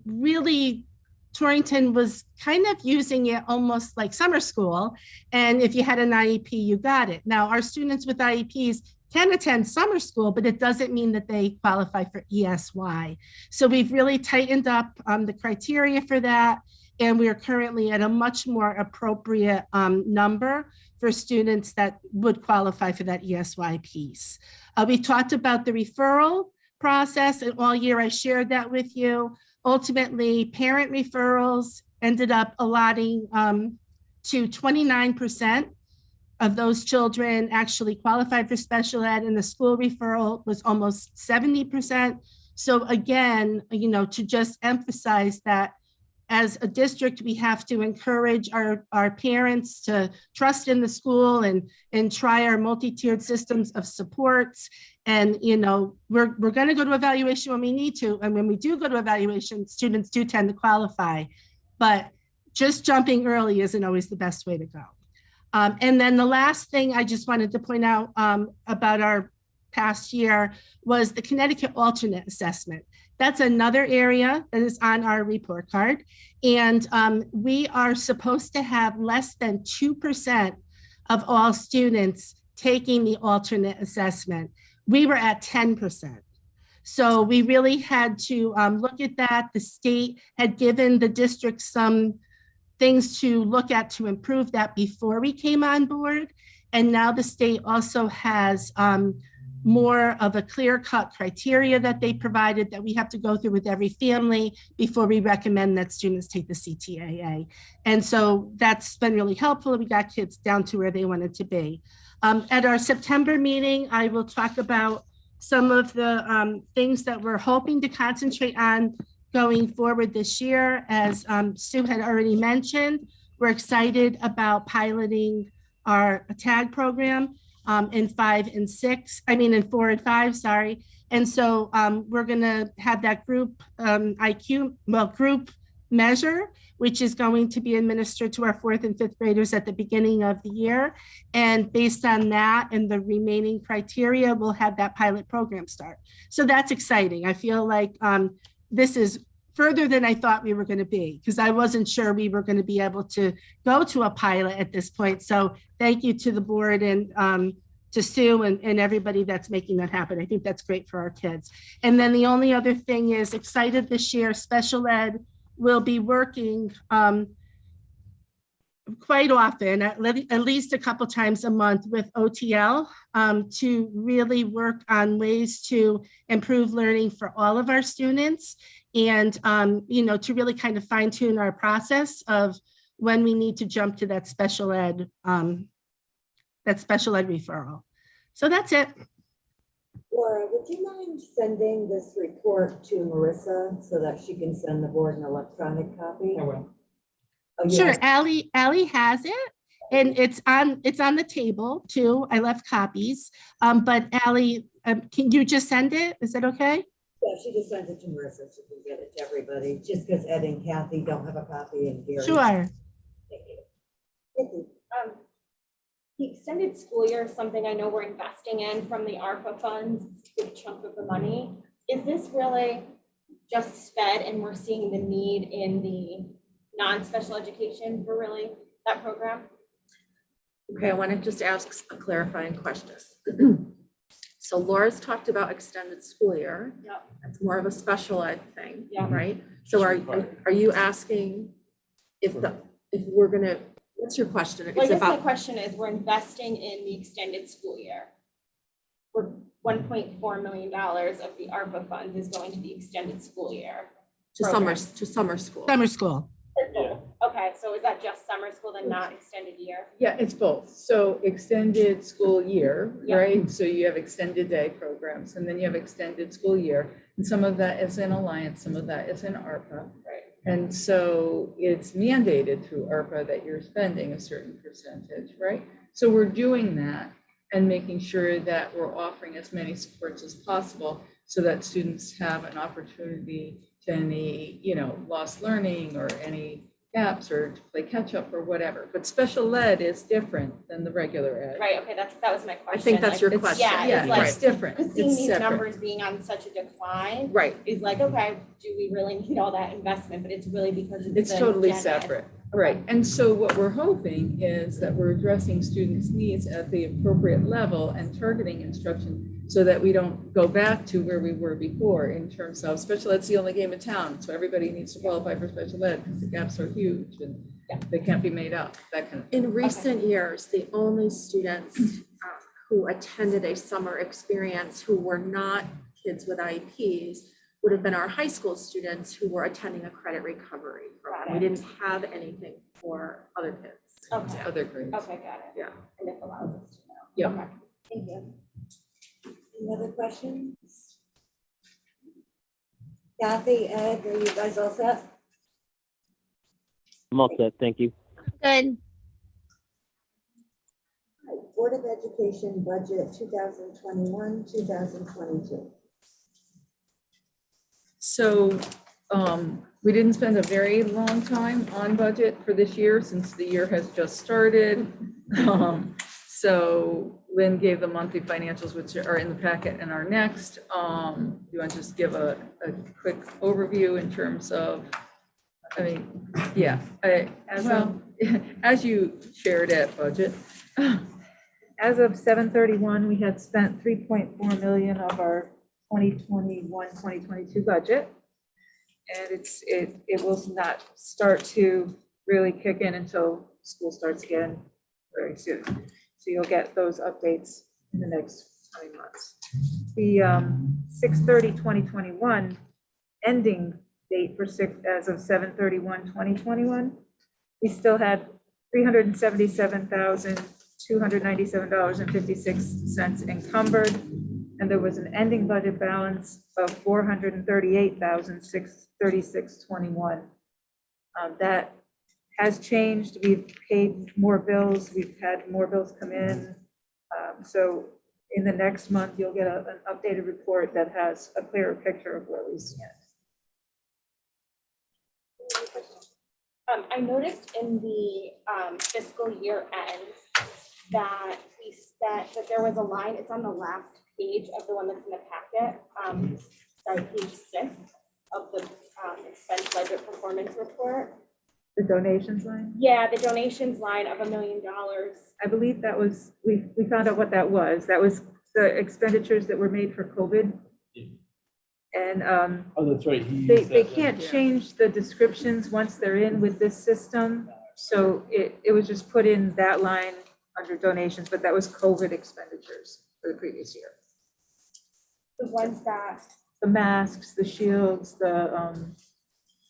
really Torrington was kind of using it almost like summer school. And if you had an IEP, you got it. Now, our students with IEPs can attend summer school, but it doesn't mean that they qualify for ESY. So we've really tightened up the criteria for that. And we are currently at a much more appropriate number for students that would qualify for that ESY piece. We talked about the referral process, and all year I shared that with you. Ultimately, parent referrals ended up allotting to 29% of those children actually qualified for special ed, and the school referral was almost 70%. So again, to just emphasize that as a district, we have to encourage our parents to trust in the school and try our multi-tiered systems of supports. And, we're going to go to evaluation when we need to. And when we do go to evaluation, students do tend to qualify. But just jumping early isn't always the best way to go. And then the last thing I just wanted to point out about our past year was the Connecticut alternate assessment. That's another area that is on our report card. And we are supposed to have less than 2% of all students taking the alternate assessment. We were at 10%. So we really had to look at that. The state had given the district some things to look at to improve that before we came on board. And now the state also has more of a clear-cut criteria that they provided that we have to go through with every family before we recommend that students take the CTAA. And so that's been really helpful. We got kids down to where they wanted to be. At our September meeting, I will talk about some of the things that we're hoping to concentrate on going forward this year. As Sue had already mentioned, we're excited about piloting our tag program in 4 and 5, sorry. And so we're gonna have that group group measure, which is going to be administered to our 4th and 5th graders at the beginning of the year. And based on that and the remaining criteria, we'll have that pilot program start. So that's exciting. I feel like this is further than I thought we were going to be, because I wasn't sure we were going to be able to go to a pilot at this point. So thank you to the board and to Sue and everybody that's making that happen. I think that's great for our kids. And then the only other thing is, excited this year, special ed will be working quite often, at least a couple times a month with OTL to really work on ways to improve learning for all of our students, and to really kind of fine tune our process of when we need to jump to that special ed referral. So that's it. Laura, would you mind sending this report to Marissa so that she can send the board an electronic copy? I will. Oh, Sure, yes. Allie has it, and it's on the table too. I left copies, but Allie, can you just send it? Is that okay? Yeah, she just sent it to Marissa so we can get it to everybody, just because Ed and Kathy don't have a copy and Gary. Sure. Thank you. The extended school year is something I know we're investing in from the ARPA funds, it's a good chunk of the money. Is this really just sped and we're seeing the need in the non-special education for really that program? Okay, I want to just ask a clarifying question. So Laura's talked about extended school year. Yep. That's more of a special ed thing, Yeah. right? So are you asking if we're gonna, what's your question? Well, I It's guess my about, question is, we're investing in the extended school year. We're $1.4 million of the ARPA funds is going to the extended school year. to program. summer school. Summer school. Okay, so is that just summer school then not extended year? Yeah, it's both. So extended school year, Yeah. right? So you have extended day programs and then you have extended school year. And some of that is in Alliance, some of that is in ARPA. Right. And so it's mandated through ARPA that you're spending a certain percentage, right? So we're doing that and making sure that we're offering as many supports as possible so that students have an opportunity to any, lost learning or any gaps or to play catch up or whatever. But special ed is different than the regular ed. Right, okay, that was my question. I think that's your It's- question. Yeah, Yeah, it's like, it's different. because seeing It's these separate. numbers being on such a decline Right. is like, okay, do we really need all that investment? But it's really because It's the totally gen ed. separate. Right. And so what we're hoping is that we're addressing students' needs at the appropriate level and targeting instruction so that we don't go back to where we were before in terms of special ed's the only game in town. So everybody needs to qualify for special ed because the gaps are huge and they can't be made up, that kind of thing. In recent years, the only students who attended a summer experience who were not kids with IEPs would have been our high school students who were attending a credit recovery program. We didn't have anything for other kids. Okay, Other grades. okay, got it. Yeah. And this allows us to know. Yeah. Okay, thank you. Any other questions? Kathy, Ed, are you guys all set? I'm all set. Thank you. Good. Board of Education budget 2021, 2022. So we didn't spend a very long time on budget for this year since the year has just started. So Lynn gave the monthly financials, which are in the packet and are next. You want to just give a quick overview in terms of, as you shared at budget. As of 7/31, we had spent 3.4 million of our 2021-2022 budget. And it will not start to really kick in until school starts again very soon. So you'll get those updates in the next coming months. The 6/30/2021 ending date for as of 7/31/2021, we still had $377,297.56 encumbered, and there was an ending budget balance of $438,636.21. That has changed. We've paid more bills. We've had more bills come in. So in the next month, you'll get an updated report that has a clearer picture of where we stand. I noticed in the fiscal year ends that that there was a line, it's on the last page of the one that's in the packet. Sorry, page 6 of the expense budget performance report. The donations line? Yeah, the donations line of $1 million. I believe that was, we found out what that was. That was the expenditures that were made for COVID. And Oh, that's right. they can't change the descriptions once they're in with this system. So it was just put in that line under donations, but that was COVID expenditures for the previous year. The ones that, The masks, the shields, the,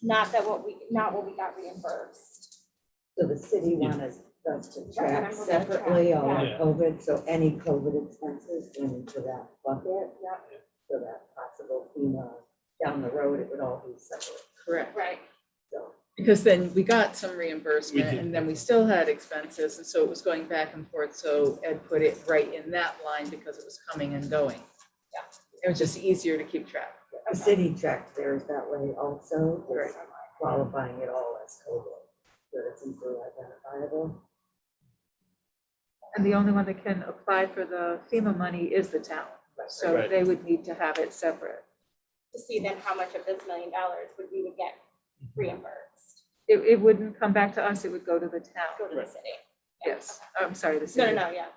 not what we got reimbursed. So the city wanted us to track remember that separately track, all our yeah. COVID, so any COVID expenses went into that bucket. Yeah. So that possible FEMA down the road, it would all be separate, correct. Right. so. Because then we got some reimbursement We did. and then we still had expenses. And so it was going back and forth. So Ed put it right in that line because it was coming and going. Yeah. It was just easier to keep track. The city tracked theirs that way also, Right. just qualifying it all as COVID, so it's easily identifiable. And the only one that can apply for the FEMA money is the town. So Right. they would need to have it separate. To see then how much of this $1 million would get reimbursed. It wouldn't come back to us, it would go to the Go town. to the city. Yes, I'm sorry, the No, city. no, yeah.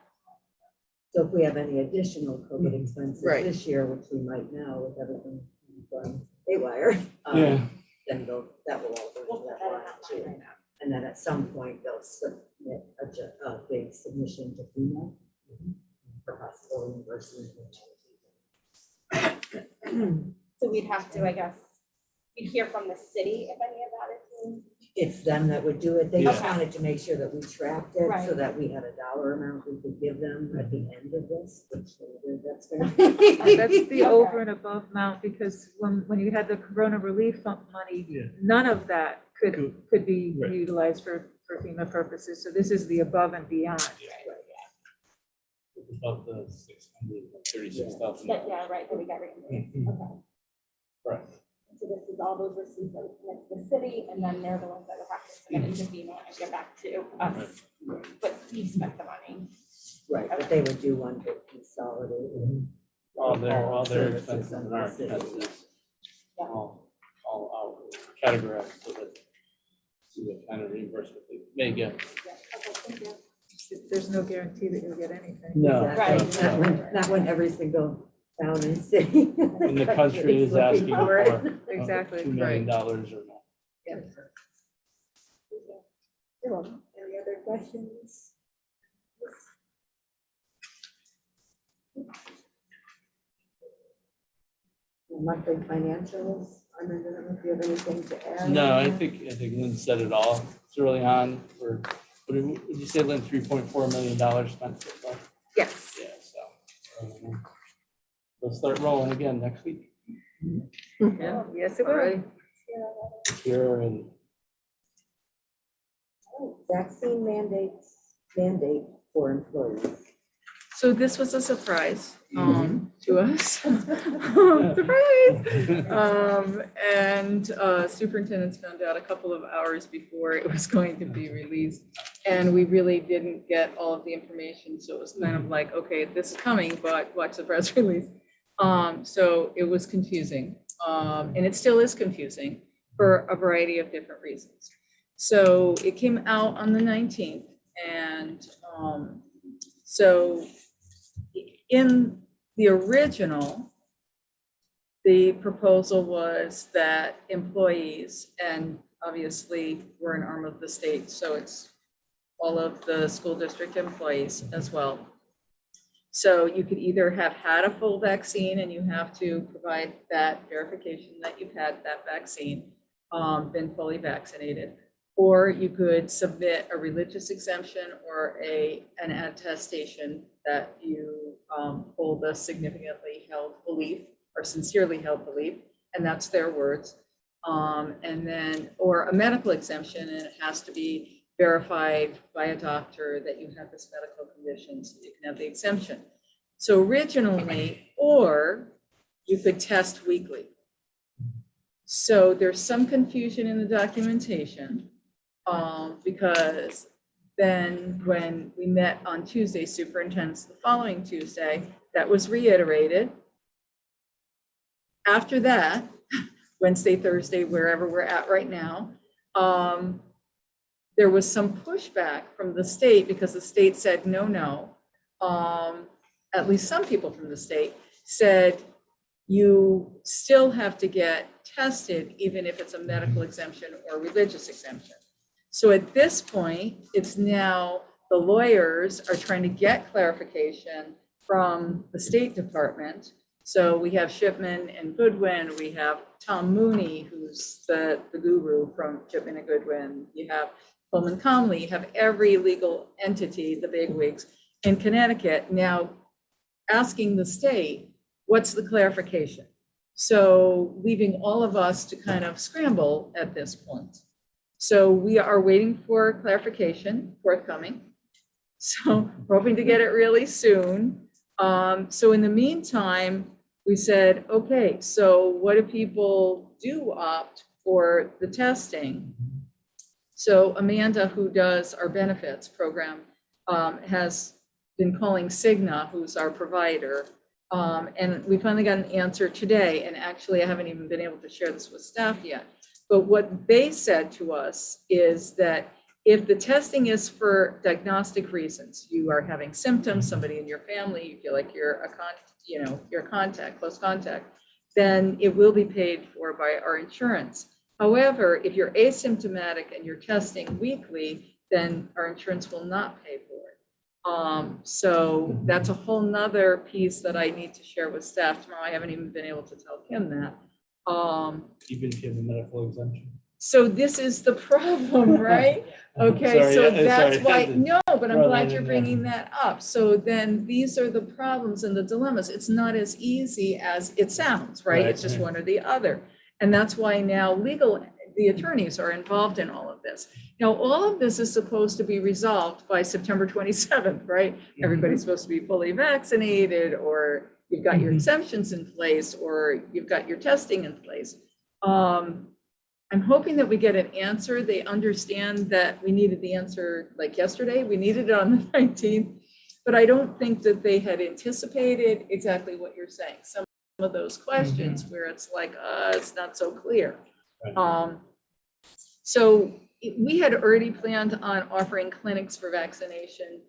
So if we have any additional COVID expenses Right. this year, which we might now with everything going haywire, Yeah. then that will all go We'll into put that that in line that too. line right now. And then at some point, they'll submit a big submission to FEMA for possible reimbursement. So we'd have to, I guess, we'd hear from the city if any of that is. It's them that would do it. They just Yeah. wanted to make sure that we tracked it so Right. that we had a dollar amount we could give them at the end of this, which that's gonna And be. that's the over and above amount, because when you had the Corona relief money, Yeah. none of that could be Right. utilized for FEMA purposes. So this is the above and beyond. Above the 636,000. Yeah, right, that we got reimbursed. Okay. Right. So this is all those receipts that went to the city, and then they're the ones that will have to submit it to FEMA and get back to us. But we spent the money. Right, but they would do one big consolidated. All their services expenses under and our the city. expenses. All out categorized so that see what kind of reimbursement they may get. Yeah, okay, thank you. There's no guarantee that you'll get anything. No. Exactly. Not when every single town and city. And the country is asking for Exactly, $2 million right. or more. Yes. You're welcome. Any other questions? Monthly financials, I don't know if you have anything to add. No, I think Lynn said it all. It's early on. What did you say, Lynn, $3.4 million spent so far? Yes. Yeah, so. We'll start rolling again next week Yeah, yes, it will. here and Vaccine mandate for employees. So this was a surprise to us. Surprise! And superintendents found out a couple of hours before it was going to be released. And we really didn't get all of the information. So it was kind of like, okay, this is coming, but watch the press release. So it was confusing. And it still is confusing for a variety of different reasons. So it came out on the 19th. And so in the original, the proposal was that employees and obviously, we're an arm of the state, so it's all of the school district employees as well. So you could either have had a full vaccine and you have to provide that verification that you've had that vaccine, been fully vaccinated, or you could submit a religious exemption or an attestation that you hold a significantly held belief or sincerely held belief, and that's their words. And then, or a medical exemption, and it has to be verified by a doctor that you have this medical condition, so you can have the exemption. So originally, or you could test weekly. So there's some confusion in the documentation, because then when we met on Tuesday, superintendents the following Tuesday, that was reiterated. After that, Wednesday, Thursday, wherever we're at right now, there was some pushback from the state because the state said, no. At least some people from the state said, you still have to get tested, even if it's a medical exemption or religious exemption. So at this point, it's now the lawyers are trying to get clarification from the State Department. So we have Shipman and Goodwin, we have Tom Mooney, who's the guru from Shipman and Goodwin. You have Pullman Comley, you have every legal entity, the bigwigs in Connecticut now asking the state, what's the clarification? So leaving all of us to kind of scramble at this point. So we are waiting for clarification forthcoming. So we're hoping to get it really soon. So in the meantime, we said, okay, so what if people do opt for the testing? So Amanda, who does our benefits program, has been calling Cigna, who's our provider. And we finally got an answer today. And actually, I haven't even been able to share this with staff yet. But what they said to us is that if the testing is for diagnostic reasons, you are having symptoms, somebody in your family, you feel like you're a contact, close contact, then it will be paid for by our insurance. However, if you're asymptomatic and you're testing weekly, then our insurance will not pay for it. So that's a whole nother piece that I need to share with staff tomorrow. I haven't even been able to tell Kim that. Even if you have a medical exemption. So this is the problem, right? Okay, Sorry, so yeah, that's sorry. why, no, but I'm Throw glad that you're in there. bringing that up. So then these are the problems and the dilemmas. It's not as easy as it sounds, right? Right, It's just right. one or the other. And that's why now the attorneys are involved in all of this. Now, all of this is supposed to be resolved by September 27th, right? Everybody's supposed to be fully vaccinated, or you've got your exemptions in place, or you've got your testing in place. I'm hoping that we get an answer. They understand that we needed the answer like yesterday. We needed it on the 19th, but I don't think that they had anticipated exactly what you're saying. Some of those questions where it's like, it's not so clear. So we had already planned on offering clinics for vaccination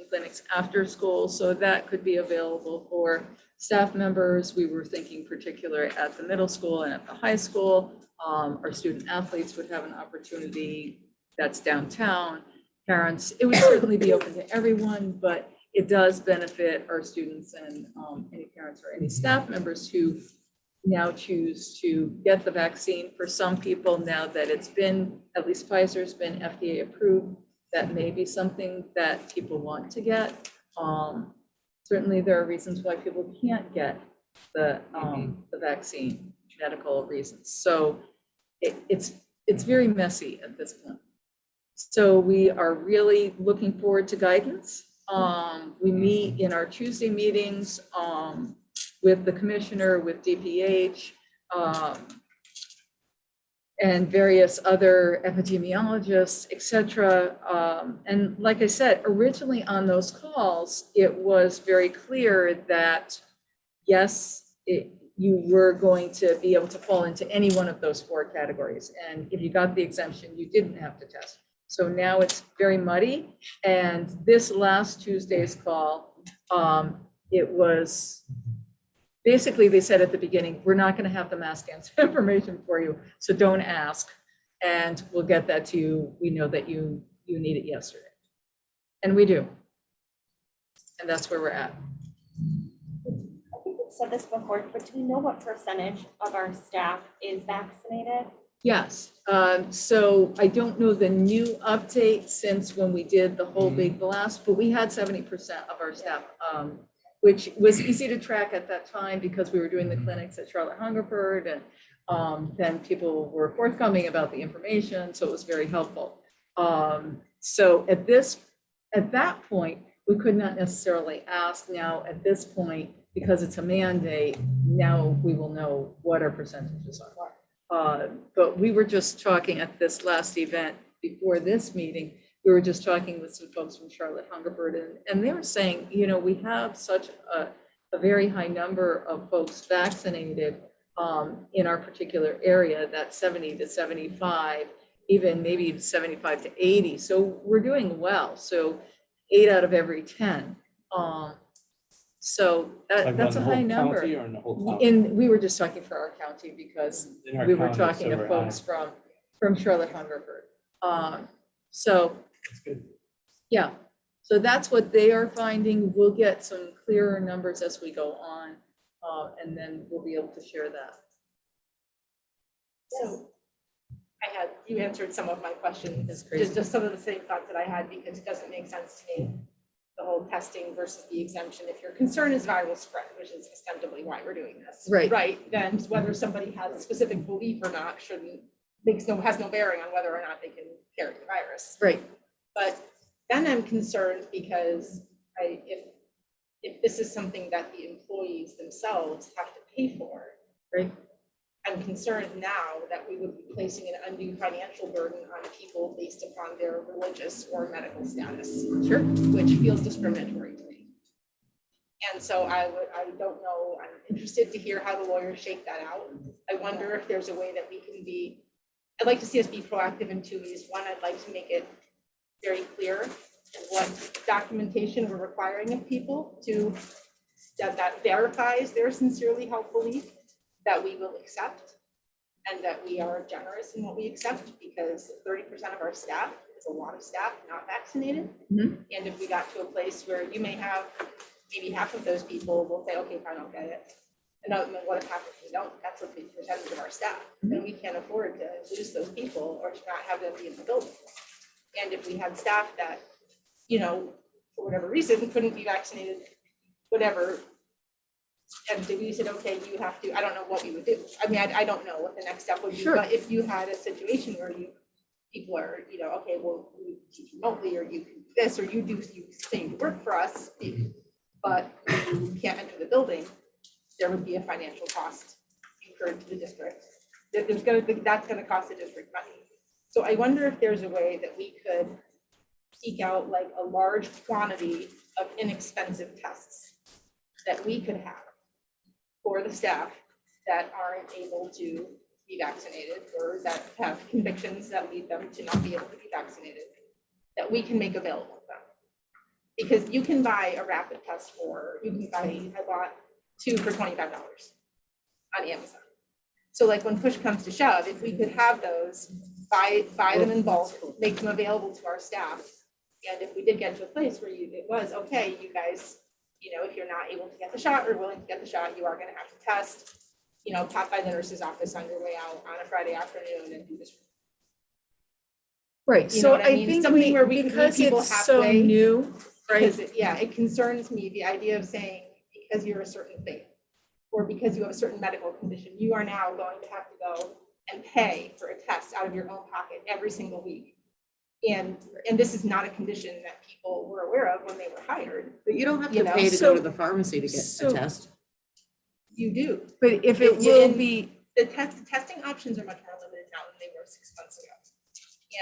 clinics after school, so that could be available for staff members. We were thinking particular at the middle school and at the high school. Our student athletes would have an opportunity that's downtown. Parents, it would certainly be open to everyone, but it does benefit our students and any parents or any staff members who now choose to get the vaccine. For some people, now that it's been, at least Pfizer's been FDA approved, that may be something that people want to get. Certainly there are reasons why people can't get the vaccine, medical reasons. So it's very messy at this point. So we are really looking forward to guidance. We meet in our Tuesday meetings with the commissioner, with DPH, and various other epidemiologists, et cetera. And like I said, originally on those calls, it was very clear that, yes, you were going to be able to fall into any one of those 4 categories. And if you got the exemption, you didn't have to test. So now it's very muddy. And this last Tuesday's call, it was, basically they said at the beginning, we're not going to have the mass answer information for you, so don't ask. And we'll get that to you. We know that you need it yesterday. And we do. And that's where we're at. I think we've said this before, but do we know what percentage of our staff is vaccinated? Yes, so I don't know the new update since when we did the whole big blast, but we had 70% of our staff, which was easy to track at that time because we were doing the clinics at Charlotte Hungerford, and then people were forthcoming about the information, so it was very helpful. So at that point, we could not necessarily ask. Now at this point, because it's a mandate, now we will know what our percentages are. But we were just talking at this last event before this meeting, we were just talking with some folks from Charlotte Hungerford, and they were saying, you know, we have such a very high number of folks vaccinated in our particular area, that 70 to 75, even maybe 75 to 80. So we're doing well. So 8 out of every 10. So Like that's a on the high whole number. county or in the whole county? We were just talking for our county because In our we were county, talking so to we're folks high. from Charlotte Hungerford. So That's good. yeah, so that's what they are finding. We'll get some clearer numbers as we go on, and then we'll be able to share that. So you answered some of my questions. That's crazy. Just some of the same thoughts that I had, because it doesn't make sense to me, the whole testing versus the exemption. If your concern is viral spread, which is ostensibly why we're doing this. Right. Then whether somebody has a specific belief or not has no bearing on whether or not they can carry the virus. Right. But then I'm concerned because if this is something that the employees themselves have to pay for. Right. I'm concerned now that we would be placing an undue financial burden on people based upon their religious or medical status. Sure. Which feels discriminatory to me. And so I don't know, I'm interested to hear how the lawyers shake that out. I wonder if there's a way that we can I'd like to see us be proactive in 2 ways. One, I'd like to make it very clear what documentation we're requiring of people that verifies their sincerely held belief that we will accept, and that we are generous in what we accept, because 30% of our staff is a lot of staff not vaccinated. Mhm. And if we got to a place where you may have maybe half of those people will say, okay, fine, I'll get it. And what if half of them don't? That's a big percentage of our staff. Then we can't afford to lose those people or to not have them be in the building. And if we had staff that, you know, for whatever reason, couldn't be vaccinated, whatever, and we said, okay, you have to, I don't know what we would do. I mean, I don't know what the next step would be, Sure. but if you had a situation where people are, you know, okay, well, we teach remotely, or you can do this, or you say you work for us, but you can't enter the building, there would be a financial cost incurred to the district. That's gonna cost the district money. So I wonder if there's a way that we could seek out like a large quantity of inexpensive tests that we could have for the staff that aren't able to be vaccinated, or that have convictions that lead them to not be able to be vaccinated, that we can make available to them. Because you can buy a rapid test I bought 2 for $25 on Amazon. So like when push comes to shove, if we could have those, buy them in bulk, make them available to our staff. And if we did get to a place where it was, okay, you guys, you know, if you're not able to get the shot or willing to get the shot, you are gonna have to test, you know, pop by the nurse's office on your way out on a Friday afternoon and do this. Right. You So know what I I mean? think Something where we can meet because people it's so halfway, new, right? Because it concerns me, the idea of saying, because you're a certain faith, or because you have a certain medical condition, you are now going to have to go and pay for a test out of your own pocket every single week. And this is not a condition that people were aware of when they were hired. But you don't have You to know, pay to so- go to the pharmacy to get so- a test. You do. But if it It's will in- be, The testing options are much more limited now than they were 6 months ago.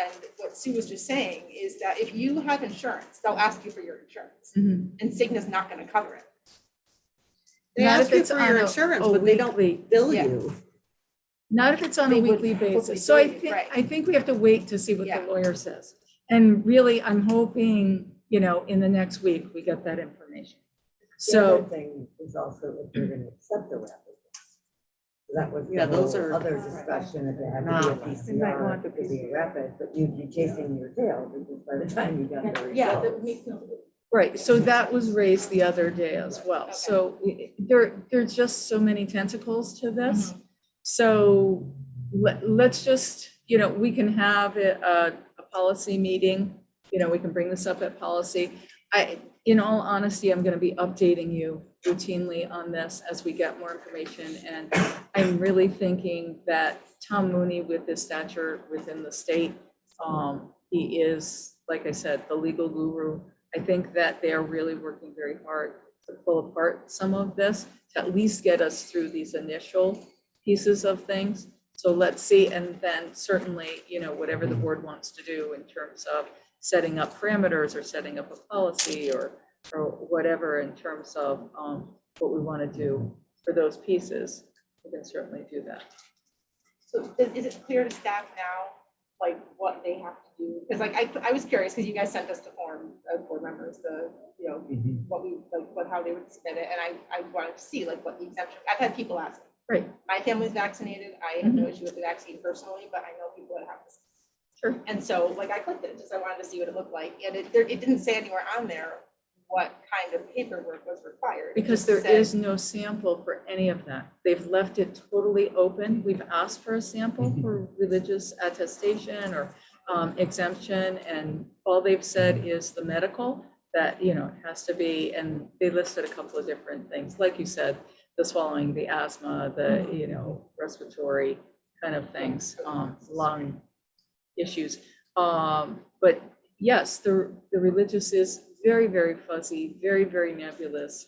And what Sue was just saying is that if you have insurance, they'll ask you for your insurance, Mhm. and Cigna's not gonna cover it. They Not ask if you it's for on your a insurance, weekly- but they don't bill Yeah. you. Not if it's on a They would weekly hopefully basis. So I do it, think, right. I think we have to wait to see what the Yeah. lawyer says. And really, I'm hoping, you know, in the next week, we get that information. The other So, thing is also if you're gonna accept the rapid test. That was the Yeah, those whole are- other discussion, if it had Nah. to be a PCR, it could be a rapid, but you'd be chasing your tail because by the time you got the Yeah, results. Right, so that was raised the other day as well. So there's just so many tentacles to this. So let's just, we can have a policy meeting, we can bring this up at policy. In all honesty, I'm gonna be updating you routinely on this as we get more information. And I'm really thinking that Tom Mooney, with his stature within the state, he is, like I said, the legal guru. I think that they are really working very hard to pull apart some of this, to at least get us through these initial pieces of things. So let's see, and then certainly, whatever the board wants to do in terms of setting up parameters or setting up a policy or whatever in terms of what we want to do for those pieces, we can certainly do that. So is it clear to staff now, like what they have to do? Because like, I was curious, because you guys sent us the form of board members, how they would submit it, and I wanted to see like what the exemption, I've had people ask. Right. My family's vaccinated, I have no issue with the vaccine personally, but I know people that have this. Sure. And so like I clicked it, just I wanted to see what it looked like, and it didn't say anywhere on there what kind of paperwork was required. It Because just there said- is no sample for any of that. They've left it totally open. We've asked for a sample for religious attestation or exemption, and all they've said is the medical, that, it has to be, and they listed a couple of different things, like you said, the swallowing, the asthma, the, respiratory kind of things, lung issues. But yes, the religious is very, very fuzzy, very, very nebulous.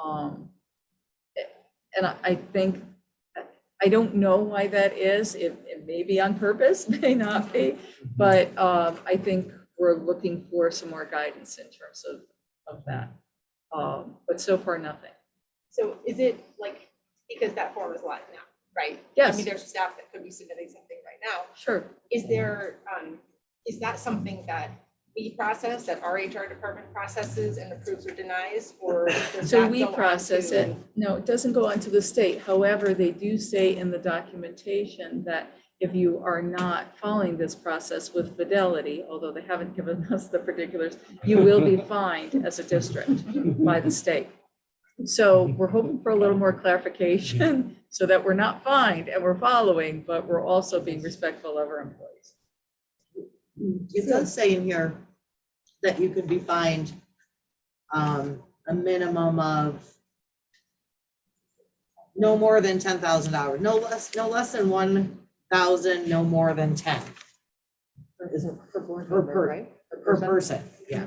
And I think, I don't know why that is. It may be on purpose, may not be, but I think we're looking for some more guidance in terms of that. But so far, nothing. So is it like, because that form is live now, right? I Yes. mean, there's staff that could be submitting something right now. Sure. Is there, is that something that we process, that our HR department processes and approves or denies, or does So that we go on process to- it. No, it doesn't go on to the state. However, they do say in the documentation that if you are not following this process with fidelity, although they haven't given us the particulars, you will be fined as a district by the state. So we're hoping for a little more clarification so that we're not fined and we're following, but we're also being respectful of our employees. It does say in here that you could be fined a minimum of no more than $10,000, no less than 1,000, no more than 10 Is it per board per member, right? per person. Yeah.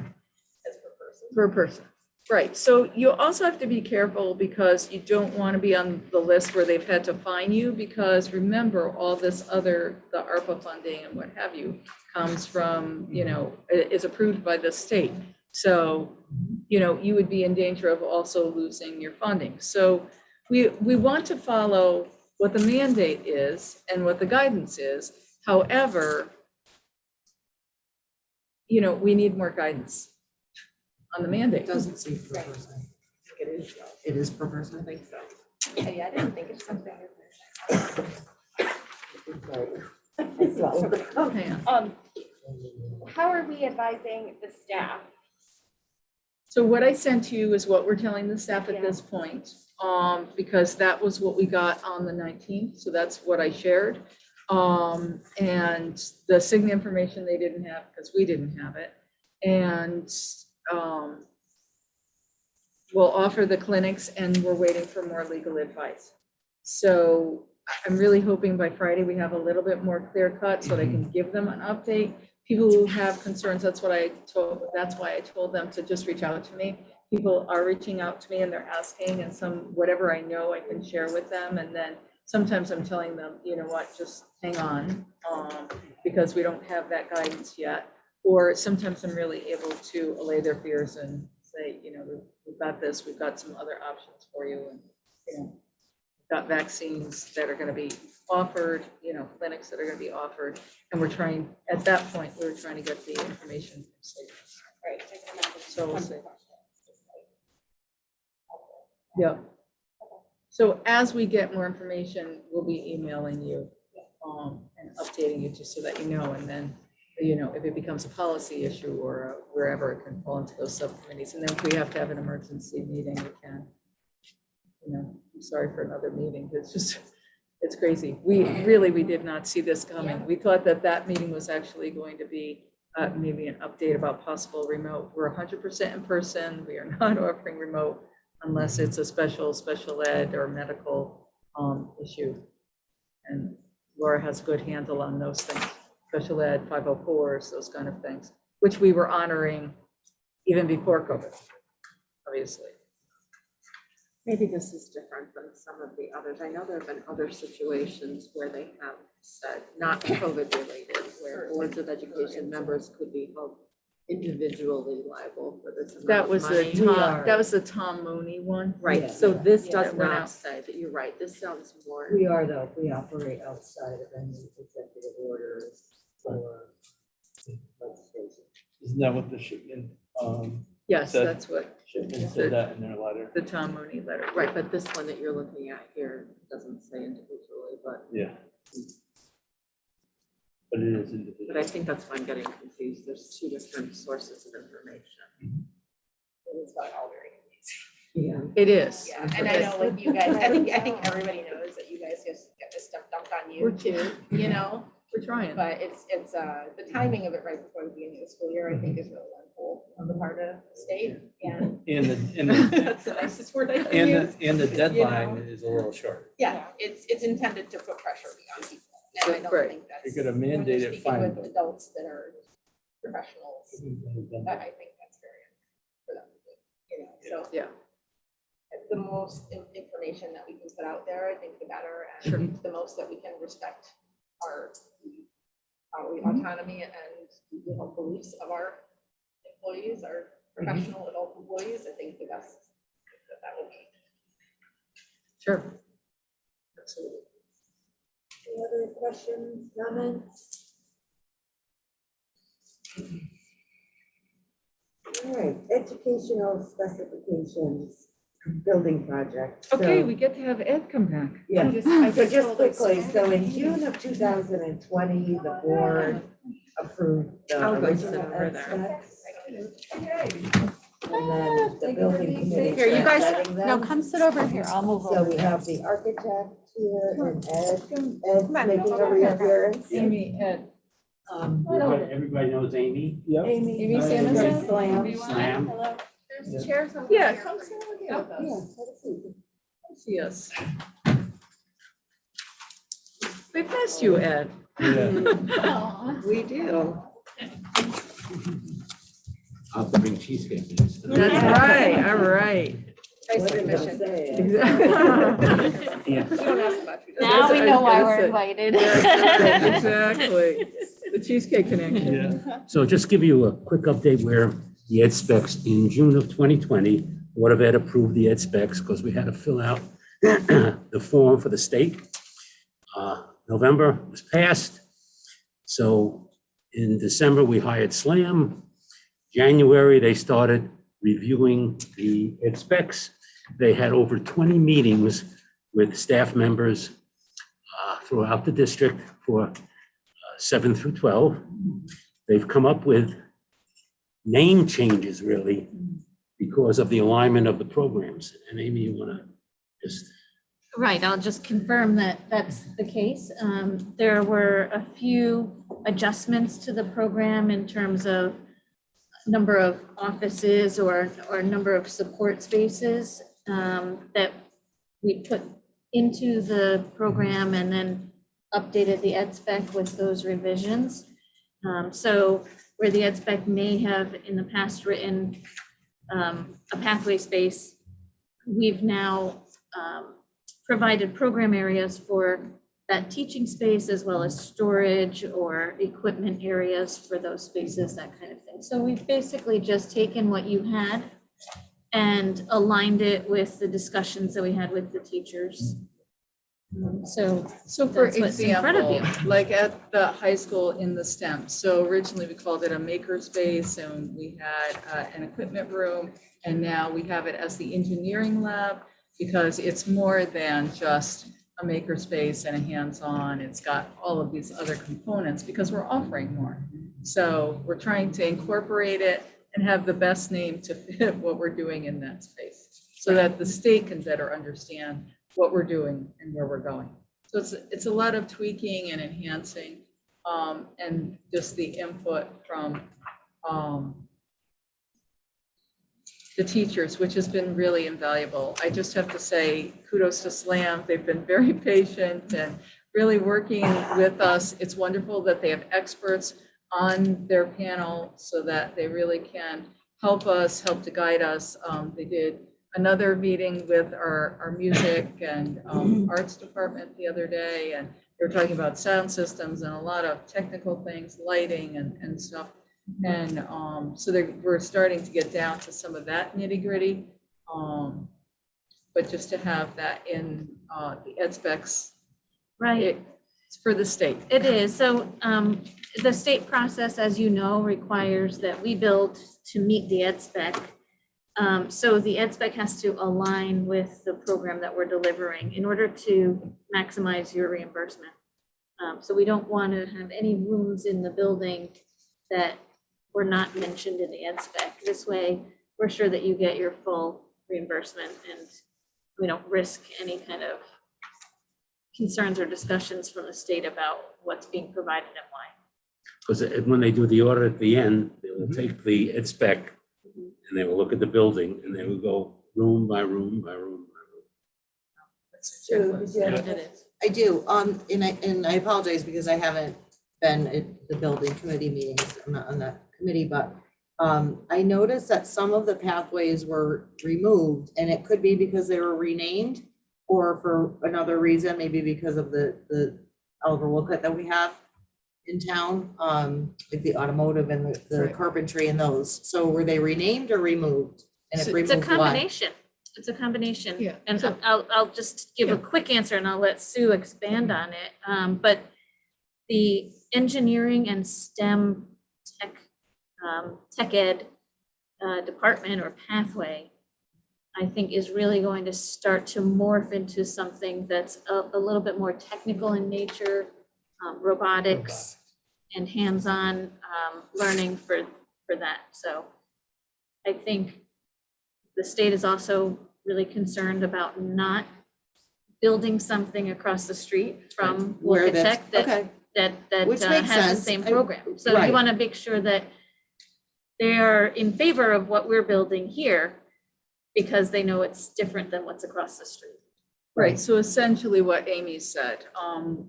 Per person. Right, so you also have to be careful because you don't want to be on the list where they've had to fine you, because remember, all this other, the ARPA funding and what have you, comes from, is approved by the state. So, you would be in danger of also losing your funding. So we want to follow what the mandate is and what the guidance is. However, we need more guidance on the mandate. It doesn't say per person. It is. It is per person. I think so. Yeah, I didn't think it's something. Hang on. How are we advising the staff? So what I sent to you is what we're telling the staff at this point, because that was what we got on the 19th. So that's what I shared. And the Cigna information they didn't have because we didn't have it. And we'll offer the clinics, and we're waiting for more legal advice. So I'm really hoping by Friday we have a little bit more clear cut so they can give them an update. People who have concerns, that's why I told them to just reach out to me. People are reaching out to me and they're asking, and whatever I know I can share with them. And then sometimes I'm telling them, you know what, just hang on, because we don't have that guidance yet. Or sometimes I'm really able to allay their fears and say, we've got this, we've got some other options for you. And, we've got vaccines that are going to be offered, clinics that are going to be offered. And we're trying, at that point, we were trying to get the information from state. Right. So we'll see. Yeah. So as we get more information, we'll be emailing you and updating you just so that you know. And then, you know, if it becomes a policy issue or wherever, it can fall into those subcommittees. And then if we have to have an emergency meeting, we can. You know, I'm sorry for another meeting. It's just, it's crazy. We did not see this coming. We thought that meeting was actually going to be maybe an update about possible remote. We're 100% in person. We are not offering remote unless it's a special ed or medical issue. And Laura has a good handle on those things, special ed, 504s, those kind of things, which we were honoring even before COVID, obviously. Maybe this is different than some of the others. I know there have been other situations where they have said, not COVID related, where boards of education members could be held individually liable for this amount That of was the money. Tom Mooney one. Right, Yeah. so this does That went not out. say that. You're right, this sounds more. We are though, we operate outside of any executive orders or legislation. Isn't that what the shipment, Yes, Said- that's what shipment said that in their letter? the Tom Mooney letter. Right, but this one that you're looking at here doesn't say individually, but Yeah. But it is I individual. think that's why I'm getting confused. There's two different sources of information. It's not all very Yeah. It is. Yeah, and I know like you guys, I think everybody knows that you guys just get this stuff dumped on you too, you know? We're trying. But it's the timing of it right before the beginning of the school year, I think is really wonderful on the part of the state and And the, that's the nicest word I can use. and the deadline is a little short. Yeah, it's intended to put pressure on people. And I don't Right. think that's. You're gonna when you're mandate it, speaking fine, with but- adults that are professionals, that I think that's very important for them to do, you know, so. Yeah. The most information that we can put out there, I think the better, Sure. and the most that we can respect our autonomy and beliefs of our employees, our professional adult employees, I think the best that will be. Sure. Absolutely. Any other questions, comments? All right, educational specifications, building project. Okay, So- we get to have Ed come back. Yeah, I so just just told us. quickly, so in June of 2020, the board approved the I'll go sit original over ed there. specs. And then the building committee. Here, you guys, setting no, them. come sit over here. I'll move So over. we have the architect here and Ed's making a reappearance. Amy, Ed. Everybody knows Amy. Yep. Amy Samuelson. Samuelson? Slam. There's chairs on. Yeah, come sit over here with Yeah, us. have a seat. See us. We missed you, Ed. Yeah. We do. I'll have to bring cheesecake. That's right, all right. Nice What are you gonna admission. say? Exactly. Yeah. You don't ask much. Now we I was know why gonna we're say. invited. Exactly. The Cheesecake Connection. Yeah. So just give you a quick update where the ed specs in June of 2020, Board of Ed approved the ed specs because we had to fill out the form for the state. November was passed. So in December, we hired SLAM. January, they started reviewing the ed specs. They had over 20 meetings with staff members throughout the district for 7 through 12. They've come up with name changes really because of the alignment of the programs. And Amy, you want to just. Right, I'll just confirm that that's the case. There were a few adjustments to the program in terms of number of offices or number of support spaces that we put into the program and then updated the ed spec with those revisions. So where the ed spec may have in the past written a pathway space, we've now provided program areas for that teaching space as well as storage or equipment areas for those spaces, that kind of thing. So we've basically just taken what you had and aligned it with the discussions that we had with the teachers. So So for That's what's in front of example, you. like at the high school in the STEM, so originally we called it a maker space and we had an equipment room, and now we have it as the engineering lab. because it's more than just a makerspace and a hands-on. It's got all of these other components because we're offering more. So we're trying to incorporate it and have the best name to fit what we're doing in that space so that the state can better understand what we're doing and where we're going. So it's a lot of tweaking and enhancing, and just the input from the teachers, which has been really invaluable. I just have to say kudos to SLAM. They've been very patient and really working with us. It's wonderful that they have experts on their panel so that they really can help us, help to guide us. They did another meeting with our music and arts department the other day, and they were talking about sound systems and a lot of technical things, lighting and stuff. And so we're starting to get down to some of that nitty gritty. But just to have that in the ed specs, Right. It's for the state. It is. So the state process, as you know, requires that we build to meet the ed spec. So the ed spec has to align with the program that we're delivering in order to maximize your reimbursement. So we don't want to have any rooms in the building that were not mentioned in the ed spec. This way, we're sure that you get your full reimbursement and we don't risk any kind of concerns or discussions from the state about what's being provided and why. Because when they do the audit at the end, they will take the ed spec and they will look at the building and they will go room by room by room by room. So, did you have It is. I do, and I apologize because I haven't been at the building committee meetings, I'm not on that committee, but I noticed that some of the pathways were removed, and it could be because they were renamed or for another reason, maybe because of the Oliver Wolcott that we have in town, like the automotive and the Right. carpentry and those. So were they renamed or removed? And if So It's a removed, why? combination. It's a combination. Yeah. And So- I'll just give a quick answer and I'll let Sue expand on it. But the engineering and STEM tech ed department or pathway, I think is really going to start to morph into something that's a little bit more technical in nature, robotics and hands-on learning for that. So I think the state is also really concerned about not building something across the street from Where Wolcott that's, Tech that okay, Which makes has the sense. same I- program. So right. you want to make sure that they are in favor of what we're building here because they know it's different than what's across the street. Right, so essentially what Amy said,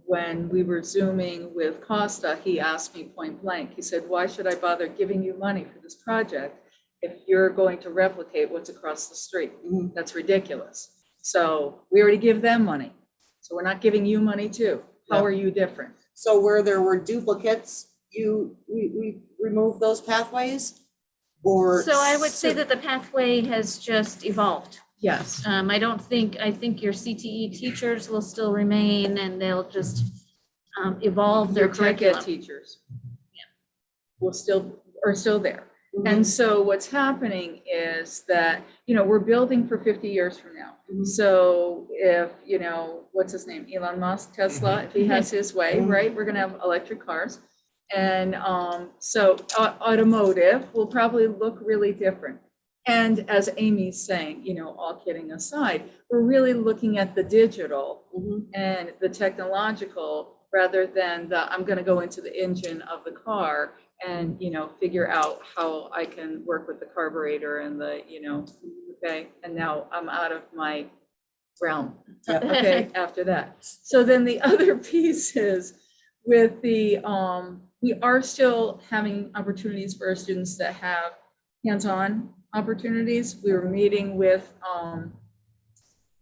when we were Zooming with Costa, he asked me point blank, he said, why should I bother giving you money for this project if you're going to replicate what's across the street? Mhm. That's ridiculous. So we already give them money, so we're not giving you money too. How Yeah. are you different? So where there were duplicates, we removed those pathways? Or? So I would say that the pathway has just evolved. Yes, I think your CTE teachers will still remain and they'll just evolve their their tech ed curriculum. teachers are still there. And so what's happening is that, we're building for 50 years from now. So if, what's his name, Elon Musk, Tesla, if he has his way, right, we're gonna have electric cars. And so automotive will probably look really different. And as Amy's saying, all kidding aside, we're really looking at the digital and the technological rather than I'm gonna go into the engine of the car and, figure out how I can work with the carburetor and the, okay, and now I'm out of my realm, okay, after that. So then the other piece is with the, we are still having opportunities for our students that have hands-on opportunities. We were meeting with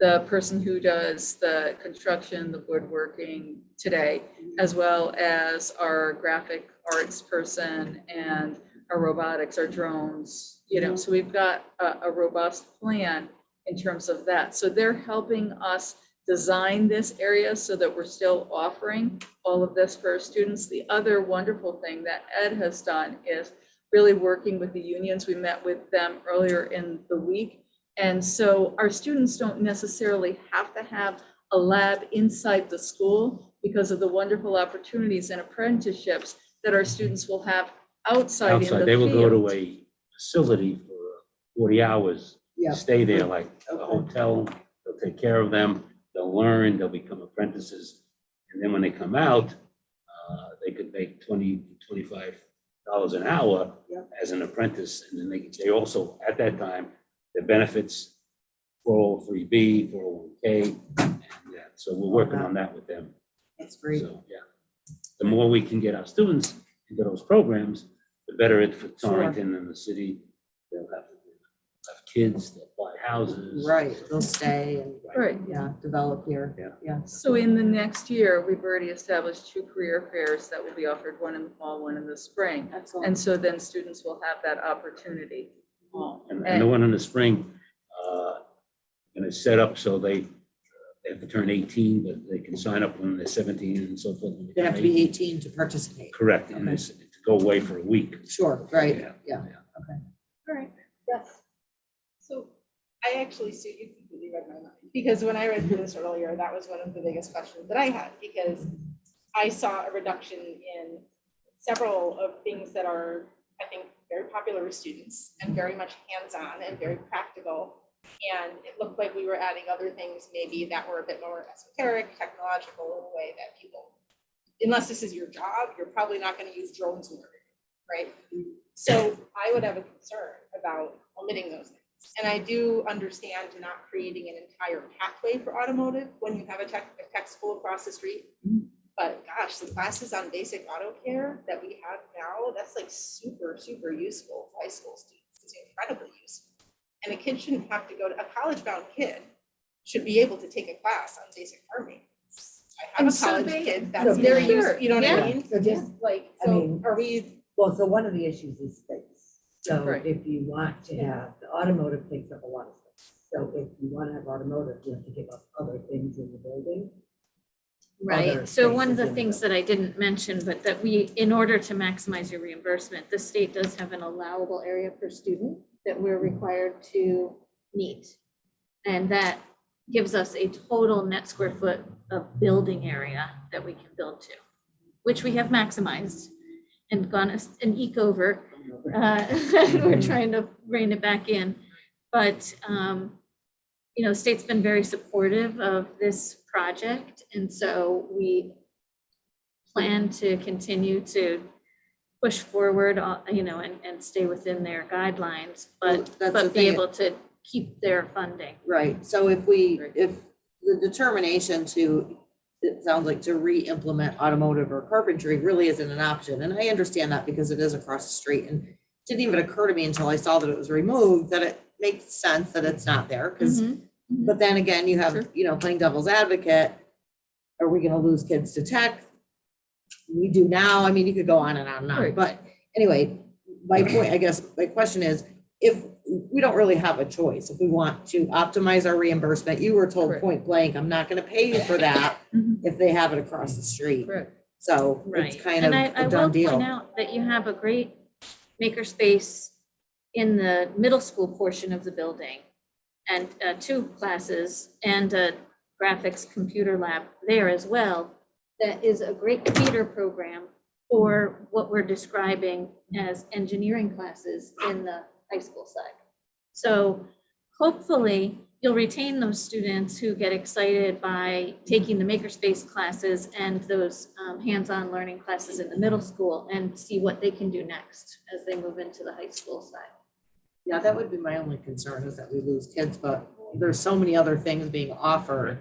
the person who does the construction, the woodworking today, as well as our graphic arts person and our robotics, our drones, so we've got a robust plan in terms of that. So they're helping us design this area so that we're still offering all of this for our students. The other wonderful thing that Ed has done is really working with the unions. We met with them earlier in the week And so our students don't necessarily have to have a lab inside the school because of the wonderful opportunities and apprenticeships that our students will have outside in the Outside, they will go to field. a facility for 40 hours, Yeah. stay there like a Okay. hotel. They'll take care of them, they'll learn, they'll become apprentices. And then when they come out, they could make $20 to $25 an hour Yeah. as an apprentice. And then they also, at that time, their benefits, 403B, 401K. And yeah, so we're working on that with them. That's great. So, yeah, the more we can get our students into those programs, the better it for Torrington and the city. They'll have kids, they'll buy houses. Right, they'll stay and, Right. yeah, develop here. Yeah. Yeah. So in the next year, we've already established 2 career fairs that will be offered, one in the fall, one in the spring. Excellent. And so then students will have that opportunity. And the one in the spring, and it's set up so they have to turn 18, but they can sign up when they're 17 and so forth. They have to be 18 to participate. Correct, and it's to go away for a week. Sure, right, Yeah. yeah. All right, yes. So I actually, Sue, you completely read my mind, because when I read through this earlier, that was one of the biggest questions that I had, because I saw a reduction in several of things that are, I think, very popular with students and very much hands-on and very practical. And it looked like we were adding other things maybe that were a bit more esoteric, technological, in a way that people, unless this is your job, you're probably not going to use drones in your area, right? So I would have a concern about omitting those things. And I do understand not creating an entire pathway for automotive when you have a tech school across the street. But gosh, the classes on basic auto care that we have now, that's like super, super useful for high school students. It's incredibly useful. And a kid shouldn't have to go to, a college-bound kid should be able to take a class on basic car maintenance. I have And a so college they- kid, that's so very sure. useful, you know what I Yeah. mean? So just, Like, I so mean- are we, well, so one of the issues is space. So Right. if you want to have, the automotive takes up a lot of space. So if you want to have automotive, you have to give up other things in the building. Other Right, so one of the spaces in things the- that I didn't mention, but that we, in order to maximize your reimbursement, the state does have an allowable area per student that we're required to meet. And that gives us a total net square foot of building area that we can build to, which we have maximized and gone an ecover. We're trying to rein it back in, but, you know, state's been very supportive of this project, and so we plan to continue to push forward, you know, and stay within their guidelines, Well, but, that's the but be thing. able to keep their funding. Right, so if the determination to, it sounds like to re-implement automotive or carpentry really isn't an option, and I understand that because it is across the street, and it didn't even occur to me until I saw that it was removed, that it makes sense that it's not there, because, but then again, you have, you know, playing devil's advocate, are we gonna lose kids to tech? We do now, I mean, you could go on and on and on, Right. but anyway, my point, I guess, my question is, if we don't really have a choice, if we want to optimize our reimbursement, you were told Correct. point blank, I'm not gonna pay you for that Mhm. if they have it across the street. Correct. So Right, it's kind of and I a will done point deal. out that you have a great makerspace in the middle school portion of the building, and 2 classes and a graphics computer lab there as well. That is a great feeder program for what we're describing as engineering classes in the high school side. So hopefully you'll retain those students who get excited by taking the makerspace classes and those hands-on learning classes in the middle school, and see what they can do next as they move into the high school side. Yeah, that would be my only concern, is that we lose kids, but there's so many other things being offered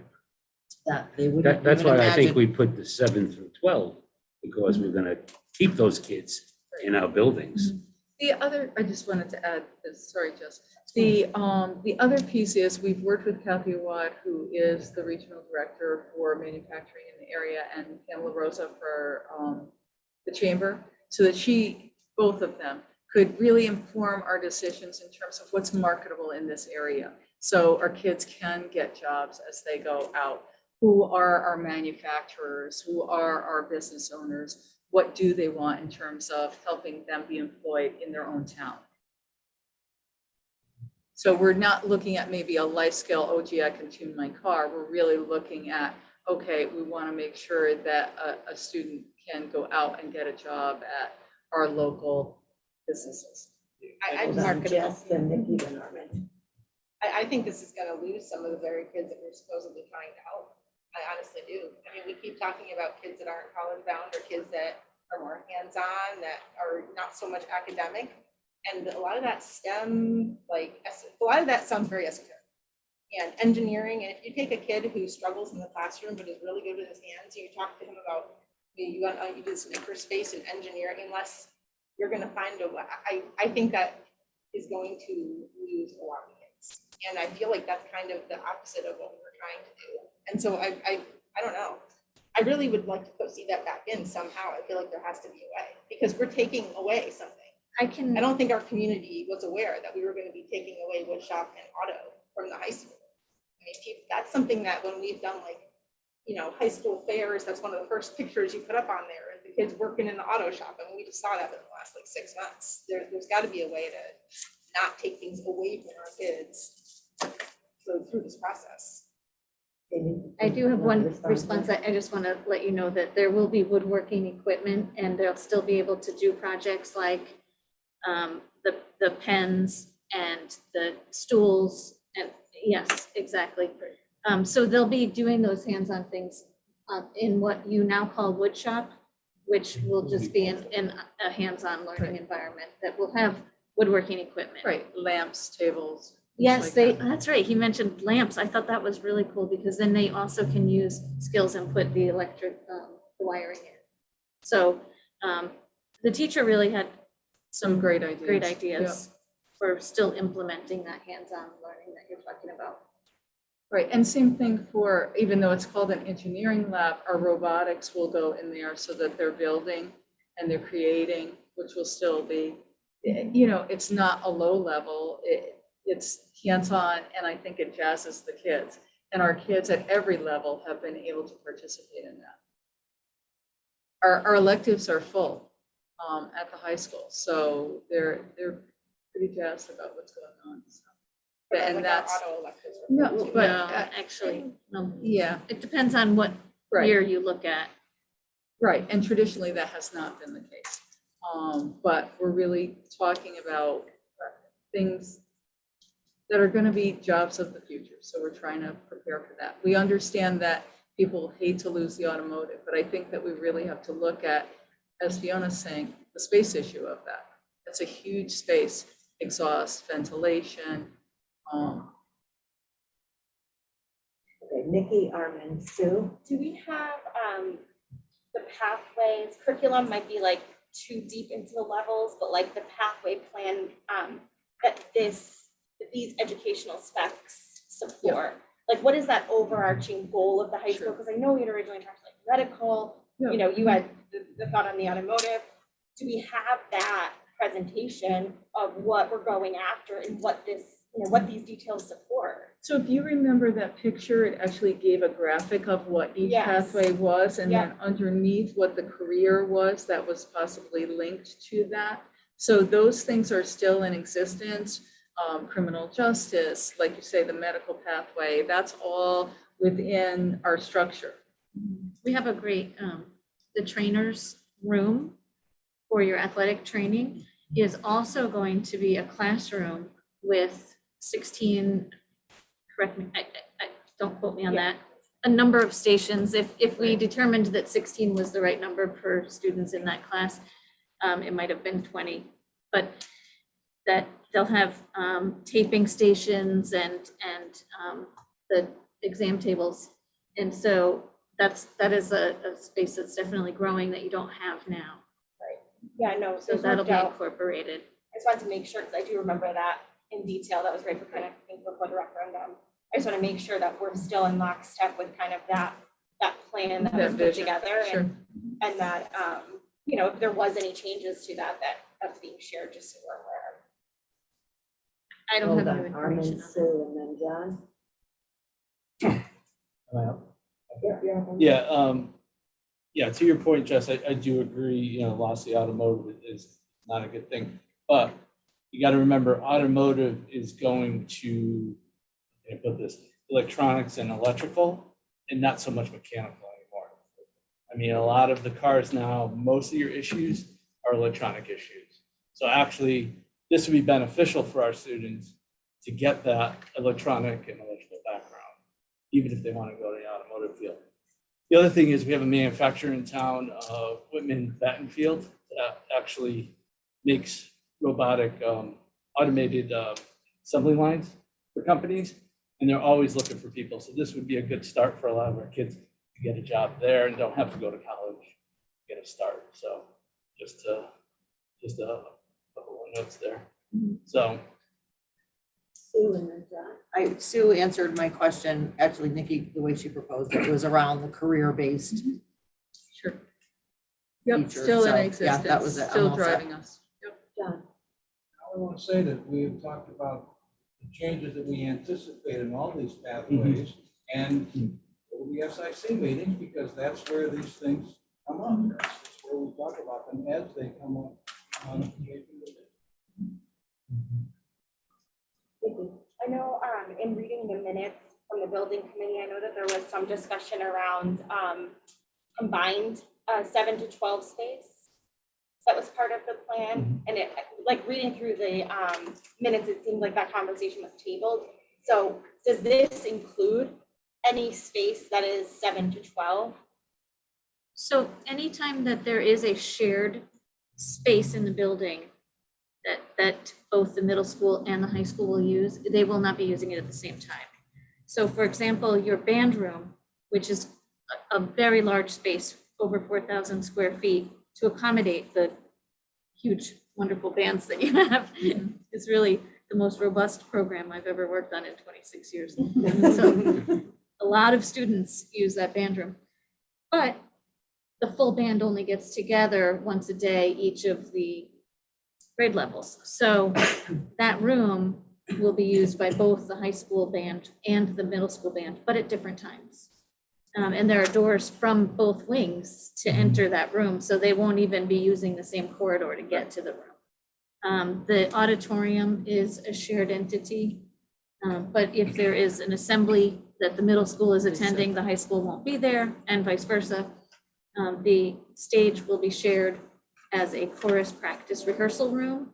that they wouldn't That's even why I think imagine. we put the 7 through 12, because we're gonna keep those kids in our buildings. The other, I just wanted to add this, sorry, Jess. The other piece is we've worked with Kathy Watt, who is the regional director for manufacturing in the area, and Pamela Rosa for the chamber, so that both of them could really inform our decisions in terms of what's marketable in this area. So our kids can get jobs as they go out. Who are our manufacturers? Who are our business owners? What do they want in terms of helping them be employed in their own town? So we're not looking at maybe a life skill, oh gee, I can tune my car. We're really looking at, okay, we want to make sure that a student can go out and get a job at our local businesses. I Hold just, on, Jess, then Nikki, then Armin. I think this is gonna lose some of the very kids that we're supposedly trying to help. I honestly do. I mean, we keep talking about kids that aren't college bound or kids that are more hands-on, that are not so much academic. And a lot of that STEM, like, a lot of that sounds very esoteric. And engineering, and if you take a kid who struggles in the classroom but is really good with his hands, and you talk to him about, you do this makerspace and engineering, unless you're gonna find a way, I think that is going to lose a lot of kids. And I feel like that's kind of the opposite of what we're trying to do. And so I don't know. I really would like to see that back in somehow. I feel like there has to be a way, because we're taking away something. I don't think our community was aware that we were going to be taking away wood shop and auto from the high school. I mean, that's something that when we've done, like, you know, high school fairs, that's one of the first pictures you put up on there, is the kids working in the auto shop. And we just saw that in the last like 6 months. There's got to be a way to not take things away from our kids through this process. I do have one response. I just want to let you know that there will be woodworking equipment, and they'll still be able to do projects like the pens and the stools, and yes, exactly. So they'll be doing those hands-on things in what you now call wood shop, which will just be in a hands-on learning environment that will have woodworking equipment. Right, lamps, tables. Yes, like that's right. He mentioned lamps. I thought that was really cool, because then they also can use skills and put the electric, the wiring in. So the teacher really had some great ideas. Great ideas for still implementing that hands-on learning that you're talking about. Right, and same thing for, even though it's called an engineering lab, our robotics will go in there so that they're building and they're creating, which will still be, you know, it's not a low level, it's hands-on, and I think it jazzes the kids. And our kids at every level have been able to participate in that. Our electives are full at the high school, so they're pretty jazzed about what's going on. So. And like that's our auto electives. no, but Actually, no. Yeah, It depends on what year you look at. right. And traditionally that has not been the case. But we're really talking about things that are going to be jobs of the future. So we're trying to prepare for that. We understand that people hate to lose the automotive, but I think that we really have to look at, as Fiona's saying, the space issue of that. That's a huge space, exhaust, ventilation. Okay, Nikki, Armin, Sue. Do we have the pathways, curriculum might be like too deep into the levels, but like the pathway plan that these educational specs support? Like, what is that overarching goal of the high school? Because I know we had originally talked like medical, you know, you had the thought on the automotive. Do we have that presentation of what we're going after and what this, you know, what these details support? So if you remember that picture, it actually gave a graphic of what each pathway was, and then underneath what the career was that was possibly linked to that. So those things are still in existence. Criminal justice, like you say, the medical pathway, that's all within our structure. We have a great, the trainer's room for your athletic training is also going to be a classroom with 16, correct me, I don't quote me on that, a number of stations. If we determined that 16 was the right number per students in that class, it might have been 20, but that they'll have taping stations and the exam tables. And so that is a space that's definitely growing that you don't have now. Right. Yeah, no. So that'll be incorporated. I just wanted to make sure, because I do remember that in detail. That was right for kind of, I think, before the referendum. I just want to make sure that we're still in lockstep with kind of that plan that was put vision. together, Sure. and that you know, if there was any changes to that's being shared, just so we're aware. I don't Hold have on, new Armin, information on Sue, and then John. Yeah, to your point, Jess, I do agree, you know, loss of the automotive is not a good thing. But you got to remember automotive is going to, I put this, electronics and electrical, and not so much mechanical anymore. I mean, a lot of the cars now, most of your issues are electronic issues. So actually, this would be beneficial for our students to get that electronic and electrical background, even if they want to go to the automotive field. The other thing is we have a manufacturer in town, Whitman Battenfield, that actually makes robotic automated assembly lines for companies, and they're always looking for people. So this would be a good start for a lot of our kids to get a job there and don't have to go to college to get a start. So just a couple of notes there. So Sue and then John. Sue answered my question, actually, Nikki, the way she proposed it was around the career-based. Sure. Yep, feature, still in so, yeah, existence, that was it. I'm still all set. driving us. Yep. John. I want to say that we have talked about the changes that we anticipate in all these pathways and the SIC meetings, because that's where these things come up. That's where we talk about them as they come up on occasion. I know, in reading the minutes from the building committee, I know that there was some discussion around, combined, 7 to 12 space. That was part of the plan, and it, like, reading through the, minutes, it seemed like that conversation was tabled. So does this include any space that is 7 to 12? So anytime that there is a shared space in the building that both the middle school and the high school will use, they will not be using it at the same time. So for example, your band room, which is a very large space, over 4,000 square feet, to accommodate the huge, wonderful bands that you have, is really the most robust program I've ever worked on in 26 years. So a lot of students use that band room, but the full band only gets together once a day, each of the grade levels. So that room will be used by both the high school band and the middle school band, but at different times. And there are doors from both wings to enter that room, so they won't even be using the same corridor to get to the room. The auditorium is a shared entity, but if there is an assembly that the middle school is attending, the high school won't be there, and vice versa. The stage will be shared as a chorus practice rehearsal room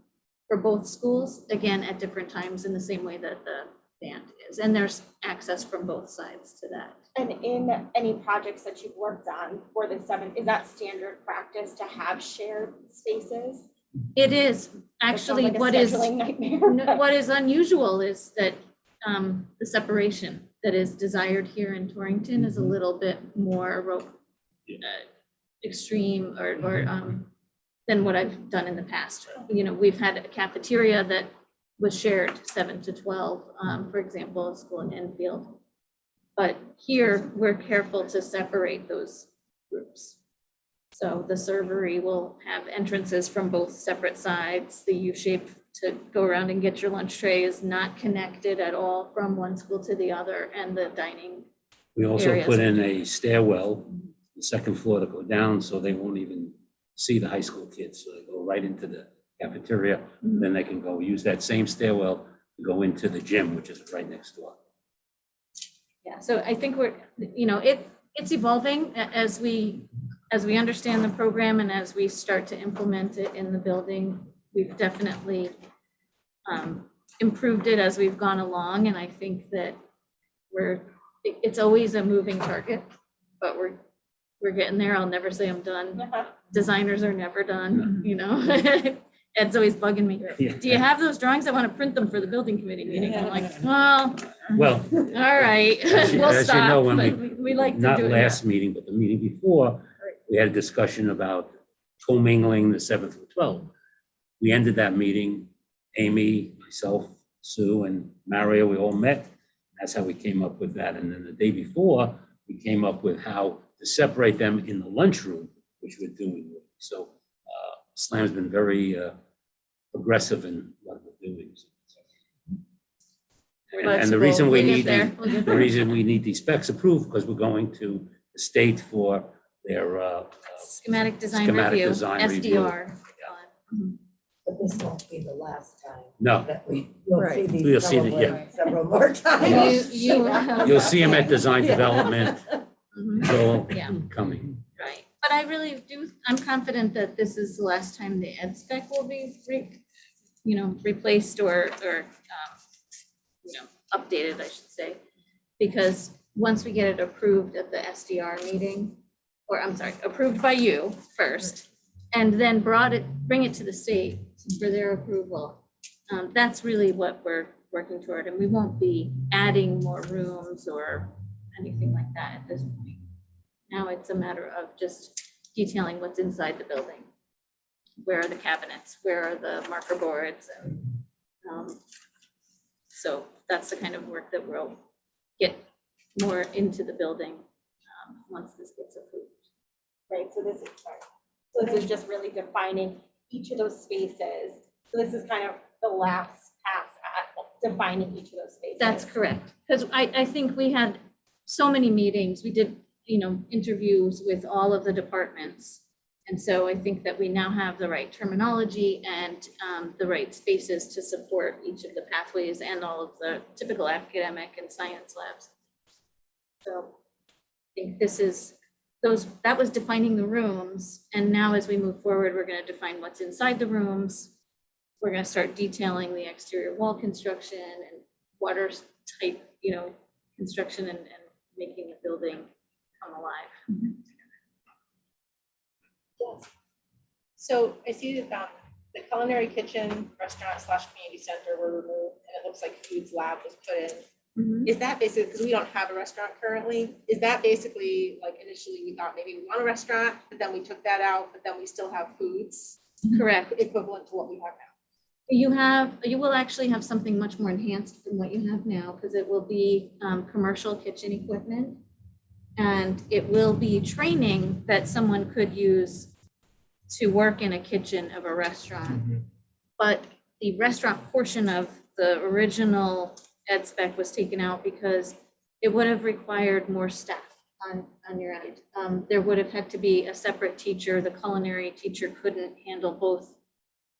for both schools, again, at different times in the same way that the band is. And there's access from both sides to that. And in any projects that you've worked on for the 7, is that standard practice to have shared spaces? It is actually Like a what is scheduling nightmare. what is unusual is that the separation that is desired here in Torrington is a little bit more extreme or than what I've done in the past. You know, we've had a cafeteria that was shared 7 to 12, for example, a school in Enfield. But here, we're careful to separate those groups. So the servery will have entrances from both separate sides. The U-shape to go around and get your lunch tray is not connected at all from one school to the other, and the dining. We also areas put are in a stairwell, the second floor to go down, so they won't even see the high school kids. So they go right into the cafeteria, then they can go use that same stairwell to go into the gym, which is right next door. Yeah, so I think we're, you know, it's evolving as we understand the program and as we start to implement it in the building. We've definitely improved it as we've gone along, and I think that it's always a moving target, but we're getting there. I'll never say I'm done. Designers are never done, you know. Ed's always bugging me. Yeah. Do you have those drawings? I want to print them for the building committee meeting. I'm like, well, Well, all right, as you we'll know, stop, when but we like to not do it. last meeting, but the meeting before, we had a discussion about commingling the 7th and 12th. We ended that meeting, Amy, myself, Sue, and Mario, we all met. That's how we came up with that. And then the day before, we came up with how to separate them in the lunchroom, which we're doing. So SLAM's been very progressive in what we're doing. And the reason we need the reason we need these specs approved, because we're going to the state for their Schematic design schematic review, design review. SDR. But this won't be the last time No, that you'll see Right. these We'll see the- probably yeah. several more times. you'll see them at design development. Mhm. It's all Yeah. coming. Right, but I really do, I'm confident that this is the last time the ed spec will be replaced or updated, I should say. Because once we get it approved at the SDR meeting, or I'm sorry, approved by you first, and then bring it to the state for their approval. That's really what we're working toward, and we won't be adding more rooms or anything like that at this point. Now it's a matter of just detailing what's inside the building. Where are the cabinets? Where are the marker boards? And so that's the kind of work that we'll get more into the building once this gets approved. Right, so this is, sorry. So this is just really defining each of those spaces. So this is kind of the last pass at defining each of those spaces. That's correct, because I think we had so many meetings, we did, interviews with all of the departments. And so I think that we now have the right terminology and the right spaces to support each of the pathways and all of the typical academic and science labs. So I think that was defining the rooms. And now as we move forward, we're going to define what's inside the rooms. We're going to start detailing the exterior wall construction and water type, construction and making the building come alive. Yes. So I see that the culinary kitchen, restaurant / community center were removed, and it looks like foods lab was put in. Is that basically, because we don't have a restaurant currently, is that basically like initially we thought maybe we want a restaurant, but then we took that out, but then we still have foods? Correct. Equivalent to what we have now? You will actually have something much more enhanced than what you have now, because it will be commercial kitchen equipment. And it will be training that someone could use to work in a kitchen of a restaurant. But the restaurant portion of the original ed spec was taken out because it would have required more staff on your end. There would have had to be a separate teacher. The culinary teacher couldn't handle both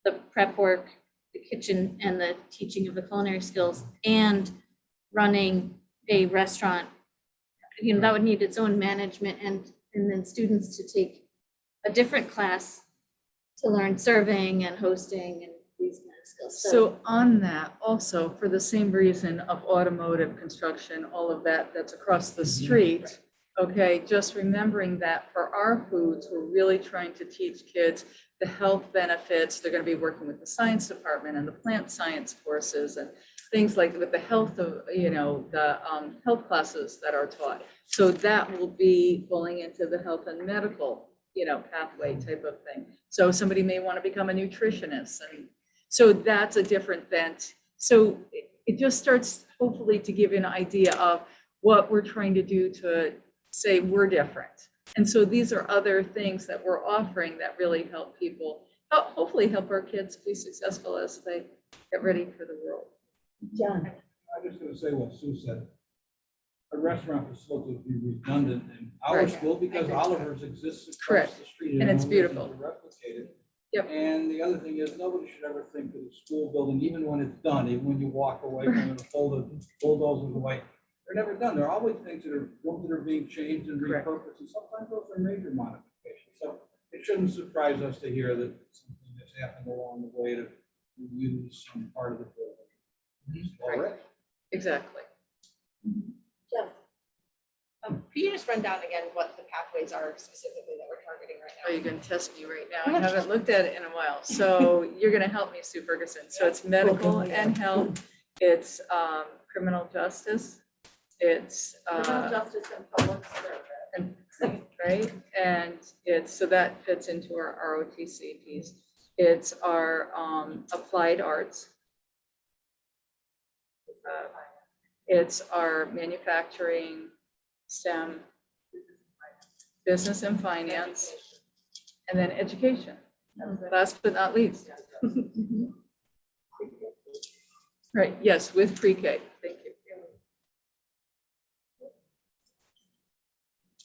the prep work, the kitchen, and the teaching of the culinary skills, and running a restaurant. That would need its own management and then students to take a different class to learn serving and hosting and these kind of skills. So on that, also for the same reason of automotive construction, all of that, that's across the street. Okay, just remembering that for our foods, we're really trying to teach kids the health benefits. They're going to be working with the science department and the plant science courses and things like with the health of, the health classes that are taught. So that will be falling into the health and medical, pathway type of thing. So somebody may want to become a nutritionist. And so that's a different bent. So it just starts hopefully to give you an idea of what we're trying to do to say we're different. And so these are other things that we're offering that really help people, hopefully help our kids be successful as they get ready for the world. John. I'm just gonna say what Sue said. A restaurant facility would be redundant in our Right. school because Oliver's exists Correct. across the street. And it's no reason beautiful. to replicate it. Yep. And the other thing is, nobody should ever think that a school building, even when it's done, even when you walk away from it, bulldozers away, they're never done. There are always things that are being changed and Correct. repurposed, and sometimes those are major modifications. So it shouldn't surprise us to hear that something has happened along the way to use some part of the building. All right. Exactly. Could you just run down again what the pathways are specifically that we're targeting right Are now? you going to test me right now? I haven't looked at it in a while. So you're going to help me, Sue Ferguson. So it's medical and health. It's criminal justice. It's Criminal justice and public service. right? And it's, so that fits into our ROTC piece. It's our applied arts. It's our manufacturing, STEM, business and finance, and then education. Last but not least. Right, yes, with pre-K. Thank you.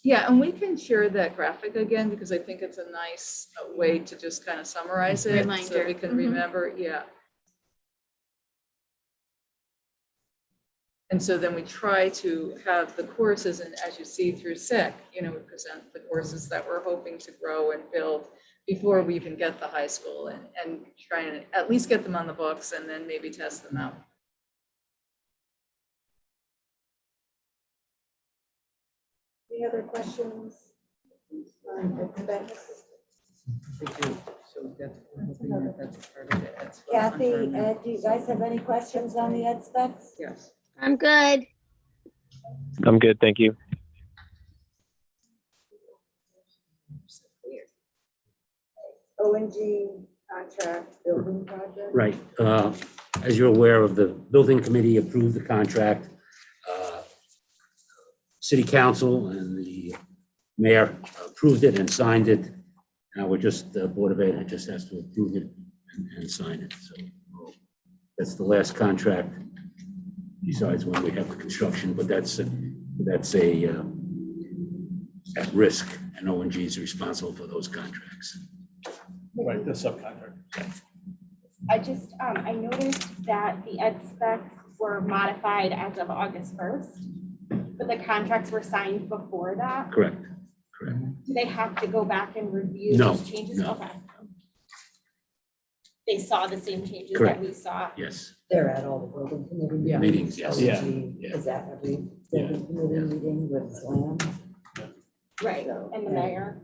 Yeah, and we can share that graphic again because I think it's a nice way to just kind of summarize it. So Reminder. we can Mhm. remember, yeah. And so then we try to have the courses, and as you see through SIC, you know, we present the courses that we're hoping to grow and build before we even get the high school and try and at least get them on the books and then maybe test them out. Any other questions? Expense? So that's, we're hoping that that's part of it. That's Kathy, confirmed. Ed, do you guys have any questions on the ed specs? Yes. I'm good. I'm good, thank you. ONG contract building project? Right. As you're aware of, the building committee approved the contract. City council and the mayor approved it and signed it. Now we're just, the Board of Ed just has to approve it and sign it. So that's the last contract besides when we have the construction, but that's a at risk, and ONG is responsible for those contracts. Right, the subcontractor. I just, I noticed that the ed specs were modified as of August 1st, but the contracts were signed before that. Correct. Do they have to go back and review No, those changes? no. Okay. They saw the same changes that Correct. we saw. Yes. They're at all the building committee Yeah. Meetings, yes. ONG, Yeah. Is that every building committee meeting with SLAM? Right, So, and the mayor,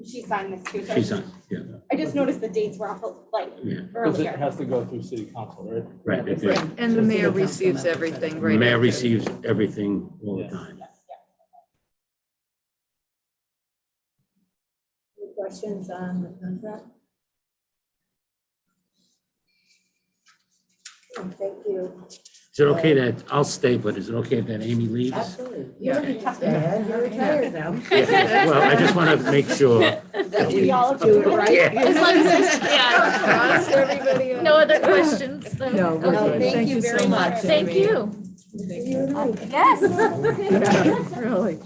she signed this too. So She's on, yeah, I just noticed the dates were off like yeah. Because it earlier. has to go through city council, right? Right. it did. And the mayor receives everything The right mayor after. receives everything all the time. Any questions on the contract? Thank you. Is it okay that, I'll stay, but is it okay that Amy leaves? Absolutely. Yeah. You don't need to stay, Ed. You're retired now. Yeah, well, I just want to make sure. That we we all do it right. Yeah. As long as Cross there's, everybody yeah, out. no other questions. then- No, we're No, good. thank you so very much, Thank Amy. you. Yes. Yes. Really.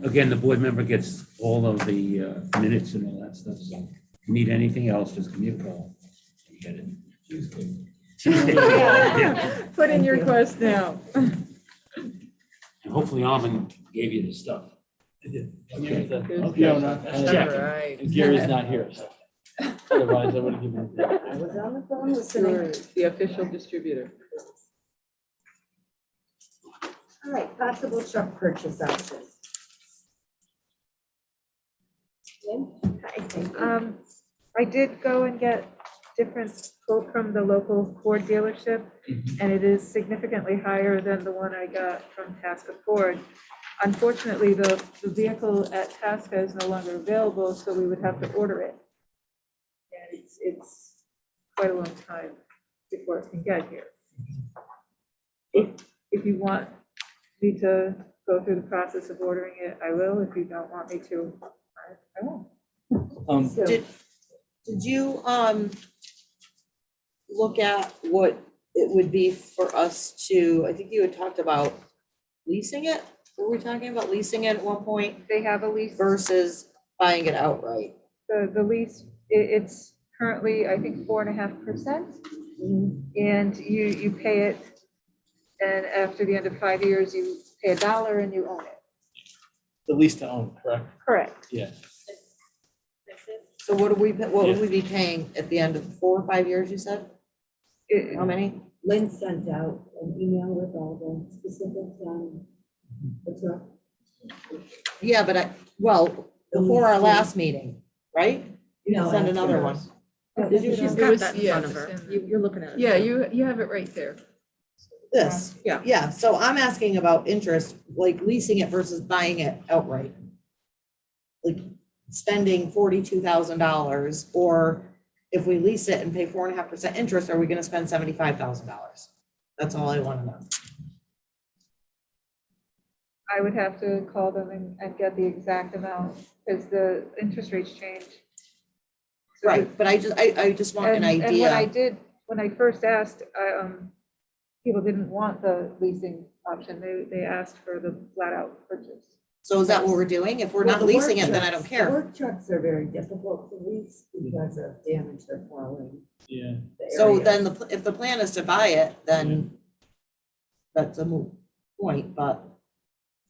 Again, the board member gets all of the minutes and all that stuff. So if you need anything else, just give me a call. You get it. Yeah. Put in your request now. And hopefully Alvin gave you the stuff. Okay. Fiona, Check. All right. and Gary's not here, so otherwise I would have given it. I was on the phone listening. Sure, the official distributor. All right, possible truck purchase options. Lynn? Hi, thank you. I did go and get different quote from the local Ford dealership, and it is significantly higher than the one I got from Tasca Ford. Unfortunately, the vehicle at Tasca is no longer available, so we would have to order it. And it's quite a long time before it can get here. If you want me to go through the process of ordering it, I will. If you don't want me to, I won't. So- Did you, look at what it would be for us to, I think you had talked about leasing it? Were we talking about leasing it at one point They have a lease. versus buying it outright? The lease, it's currently, I think, 4.5%. And you pay it, and after the end of 5 years, you pay $1 and you own it. The lease to own, correct? Correct. Yeah. So what would we be paying at the end of 4 or 5 years, you said? How many? Lynn sent out an email with all the specifics on the truck. Yeah, but before our last meeting, right? You No, didn't send another one. Did you? She's got that in front of her. You're looking at it. Yeah, you have it right there. This, yeah, so I'm asking about interest, like leasing it versus buying it outright. Like spending $42,000, or if we lease it and pay 4.5% interest, are we gonna spend $75,000? That's all I wanna know. I would have to call them and get the exact amount, because the interest rates change. So Right, but I just want an And when I idea. did, when I first asked, people didn't want the leasing option. They asked for the flat out purchase. So is that what we're doing? If we're Well, not the work leasing it, then I don't trucks- care. The work trucks are very difficult to lease because of damage they're following. Yeah. So then if the plan is to buy it, then that's a moot point, but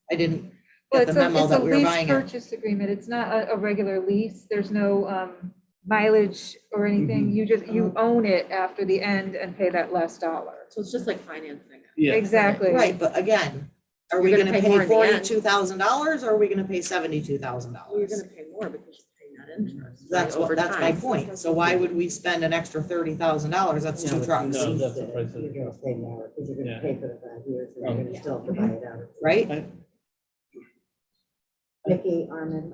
I didn't Well, get the memo that we were buying It's a it. lease purchase agreement. It's not a regular lease. There's no mileage or anything. You just, you own it after the end and pay that last dollar. So it's just like financing. Yeah. Exactly. Right, but again, are You're we gonna gonna pay more pay in the end. $42,000 or are we gonna pay $72,000? Well, you're gonna pay more because you're paying that interest. That's right, what, over that's my time. point. So why would we spend an extra $30,000? That's No, two if trucks, you No, lease that's the it, price of the You're gonna pay more, because you're Yeah. gonna pay for the 5 years, and you're gonna still have to buy it out. right? Vicky, Armin,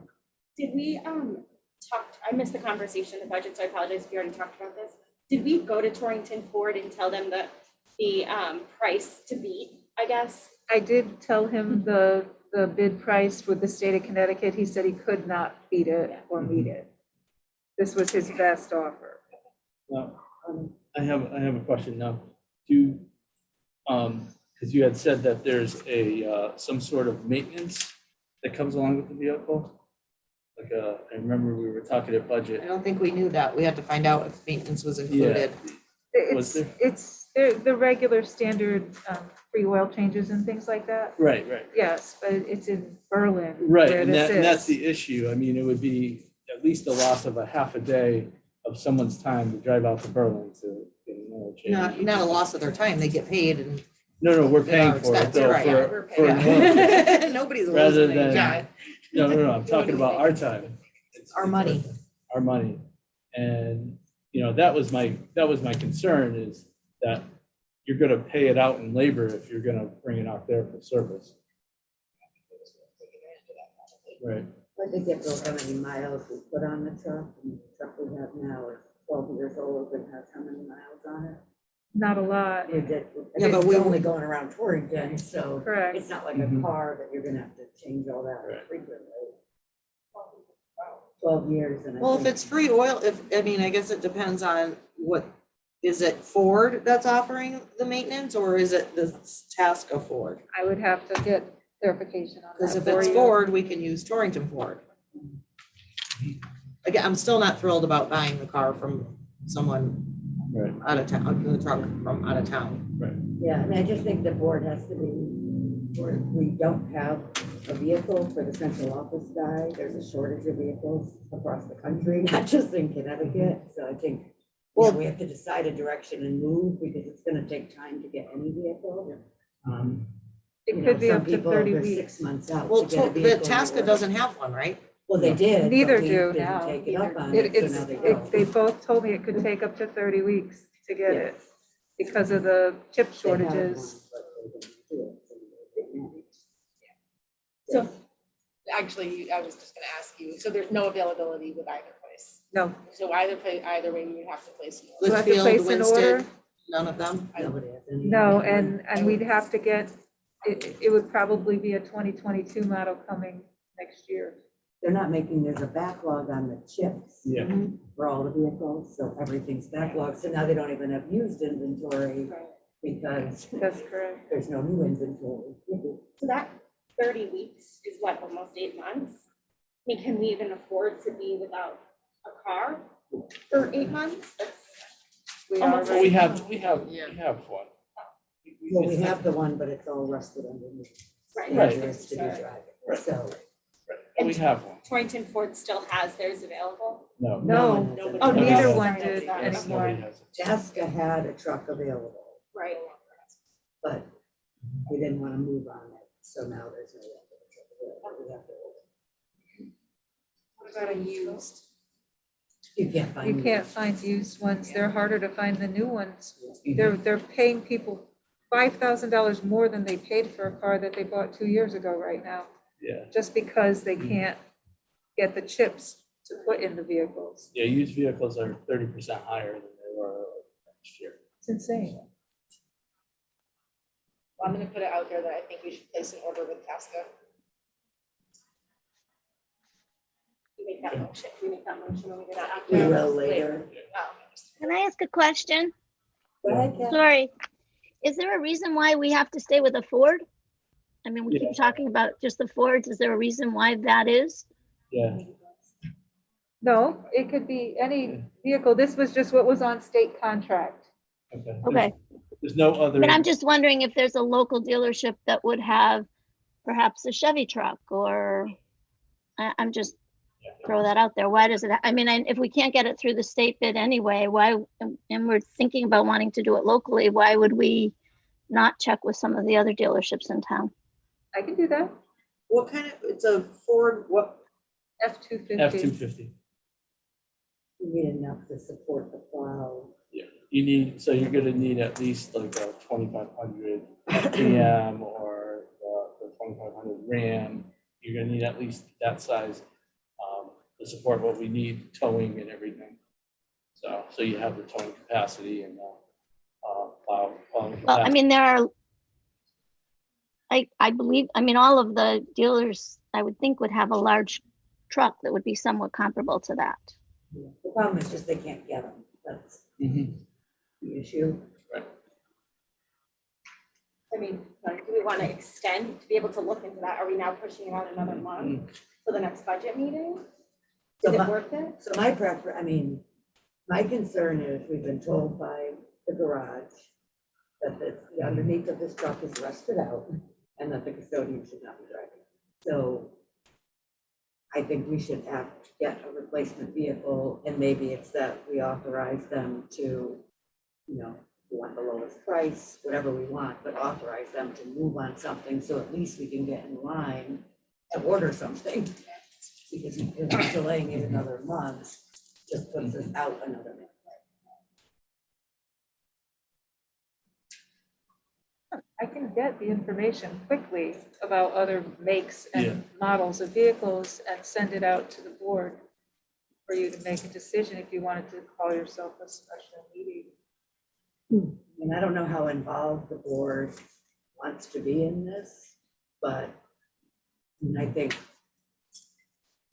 Did we, talk, I missed the conversation, the budget, so I apologize if you already talked about this. Did we go to Torrington Ford and tell them the price to beat, I guess? I did tell him the bid price with the state of Connecticut. He said he could not beat it or meet it. This was his best offer. Now, I have a question now. Because you had said that there's some sort of maintenance that comes along with the vehicle? Like, I remember we were talking at budget. I don't think we knew that. We had to find out if maintenance was included. Was there? It's the regular standard free oil changes and things like that. Right. Yes, but it's in Berlin. Right, where and this that's is. the issue. I mean, it would be at least a loss of a half a day of someone's time to drive out to Berlin to get an oil change. Not a loss of their time. They get paid and. No, we're paying our for it expense, though, right, for an oil change. Yeah. Nobody's Rather losing than, any time. no, I'm talking about our time. Our money. Our money. And, that was my concern is that you're gonna pay it out in labor if you're gonna bring it out there for service. Right. I think it knows how many miles we put on the truck, and the truck we have now is 12 years old and has how many miles on it? Not a lot. We did, Yeah, but it's we- only going around Torrington, so Correct. it's not like Mhm. a car that you're gonna have to change all that Right. frequently. 12 years and I Well, if think- it's free oil, I guess it depends on is it Ford that's offering the maintenance or is it the task of Ford? I would have to get clarification on Because that if for it's you. Ford, we can use Torrington Ford. Again, I'm still not thrilled about buying the car from someone Right. out of town, the truck from out of town. Yeah, and I just think the board has to be, we don't have a vehicle for the central office guy. There's a shortage of vehicles across the country, not just in Connecticut. So I think, well, we have to decide a direction and move because it's gonna take time to get any vehicle. It could be some up to people, 30 they're weeks. 6 months out Well, to get a the vehicle. Tasca doesn't have one, right? Well, they did. but Neither we do didn't now. Take it up on It- it, so now they don't. They both told me it could take up to 30 weeks to get it because of the chip They have shortages. one, but they didn't do it, so they didn't. So actually, I was just gonna ask you, so there's no availability with either place? No. So either way, you would have to place an order. You have to place Litchfield, an order? Winston, none of them? Nobody has any. No, and we'd have to get, it would probably be a 2022 model coming next year. They're not making, there's a backlog on the chips Yeah. for all the vehicles, so everything's backlogged. So now they don't even have used inventory because That's correct. there's no new inventory. So that 30 weeks is what, almost 8 months? I mean, can we even afford to be without a car for 8 months? That's We almost already- We have one. Well, we have the one, but it's all rusted underneath. Right. Dangerous to be driving, Right. so. We have one. Torrington Ford still has theirs available? No. No, one has Oh, it. neither No. one Sorry, did sorry. Yes, anymore. nobody has it. Tasca had a truck available, Right. but we didn't want to move on it, so now there's no other truck available. We have to order. What about a used? You can't find. You can't find used ones. They're harder to find than new ones. They're paying people $5,000 more than they paid for a car that they bought 2 years ago right now, Yeah. just because they can't get the chips to put in the vehicles. Yeah, used vehicles are 30% higher than they were last year. It's insane. Well, I'm gonna put it out there that I think we should place an order with Tasca. We make that motion, we make that motion when we get out. We will later. Can I ask a question? Go ahead, Kat. Sorry. Is there a reason why we have to stay with a Ford? I mean, we keep talking about just the Fords. Is there a reason why that is? Yeah. No, it could be any vehicle. This was just what was on state contract. Okay. Okay. There's no I other. mean, I'm just wondering if there's a local dealership that would have perhaps a Chevy truck, or I'm just throw that out there. Why does it, I mean, if we can't get it through the state bid anyway, why, and we're thinking about wanting to do it locally, why would we not check with some of the other dealerships in town? I can do that. What kind of, it's a Ford, what? F-250. F-250. You need enough to support the plow. Yeah, you need, so you're gonna need at least like a 2500 GM or the 2500 Ram. You're gonna need at least that size to support what we need, towing and everything. So you have the towing capacity and plowing capacity. Well, I mean, there are, I believe, I mean, all of the dealers, I would think, would have a large truck that would be somewhat comparable to that. The problem is just they can't get them. That's the issue. Right. I mean, do we want to extend to be able to look into that? Are we now pushing it out another month for the next budget meeting? Is it worth it? So my preference, I mean, my concern is we've been told by the garage that the underneath of this truck is rusted out and that the custodian should not be driving. So I think we should have to get a replacement vehicle, and maybe it's that we authorize them to, you know, we want the lowest price, whatever we want, but authorize them to move on something so at least we can get in line and order something. Because if we're delaying it another month, just puts us out another month. I can get the information quickly about other makes and models of vehicles and send it out to the board for you to make a decision if you wanted to call yourself a special meeting. And I don't know how involved the board wants to be in this, but I think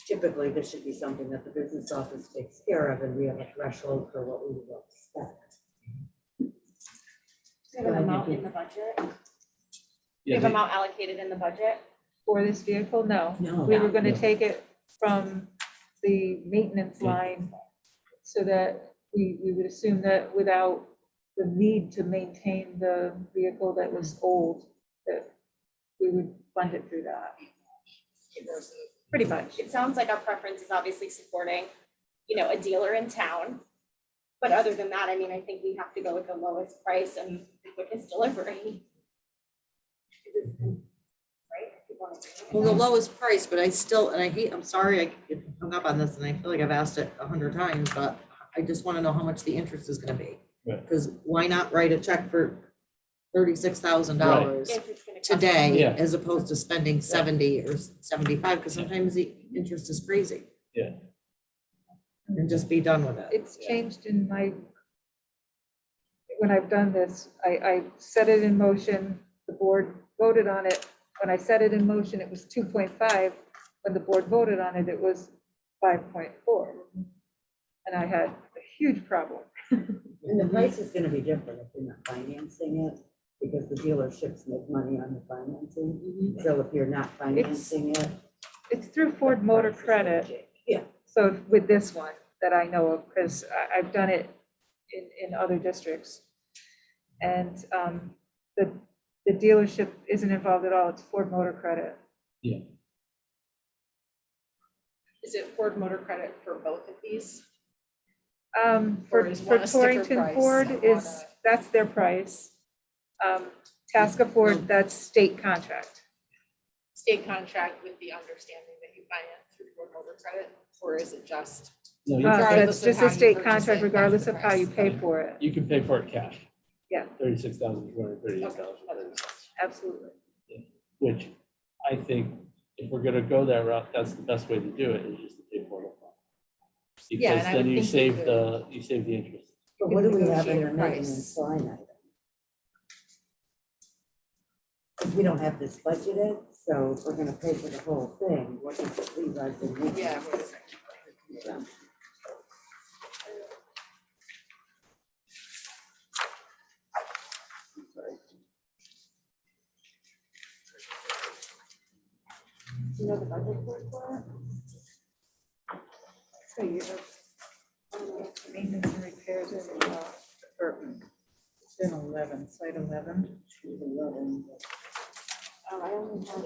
typically this should be something that the business office takes care of, and we have a threshold for what we will expect. Do you have an amount in the budget? Do you Yeah, have amount allocated in the budget? For this vehicle, no. No. We were gonna No. take it from the maintenance line so that we would assume that without the need to maintain the vehicle that was old, that we would fund it through that. Pretty much. It sounds like our preference is obviously supporting, you know, a dealer in town. But other than that, I mean, I think we have to go with the lowest price and the quickest delivery. Right? If we want to do it. Well, the lowest price, but I still, and I hate, I'm sorry, I get hung up on this, and I feel like I've asked it 100 times, but I just want to know how much the interest is gonna be. Right. Because why not write a check for $36,000 If it's gonna cost today Yeah. as opposed to spending 70 or 75, because sometimes the interest is crazy. Yeah. And just be done with it. It's changed in my, when I've done this, I set it in motion, the board voted on it. When I set it in motion, it was 2.5. When the board voted on it, it was 5.4. And I had a huge problem. And the price is gonna be different if you're not financing it, because the dealerships make money on the financing. So if you're not financing it. It's through Ford Motor Credit. Yeah. So with this one that I know of, because I've done it in other districts. And the dealership isn't involved at all. It's Ford Motor Credit. Yeah. Is it Ford Motor Credit for both of these? For Or is one a sticker Torrington price Ford and is, one a- that's their price. Tasca Ford, that's state contract. State contract with the understanding that you finance through Ford Motor Credit, or is it just? No, That's Regardless of just how a you state purchase contract it, regardless that's of the how you price. pay for it. You can pay for it cash. Yeah. $36,238. Absolutely. Which I think if we're gonna go that route, that's the best way to do it, is just to pay for it. Yeah, Because and I then would you think save we the interest. But what do we have in negotiate the a maintenance line item? Because we don't have this budgeted, so if we're gonna pay for the whole thing, what does it leave us in? maintenance? Yeah. what is it? Yeah. you know the budget for it? So you have maintenance and repairs in the department. It's in 11, site 11. I only have.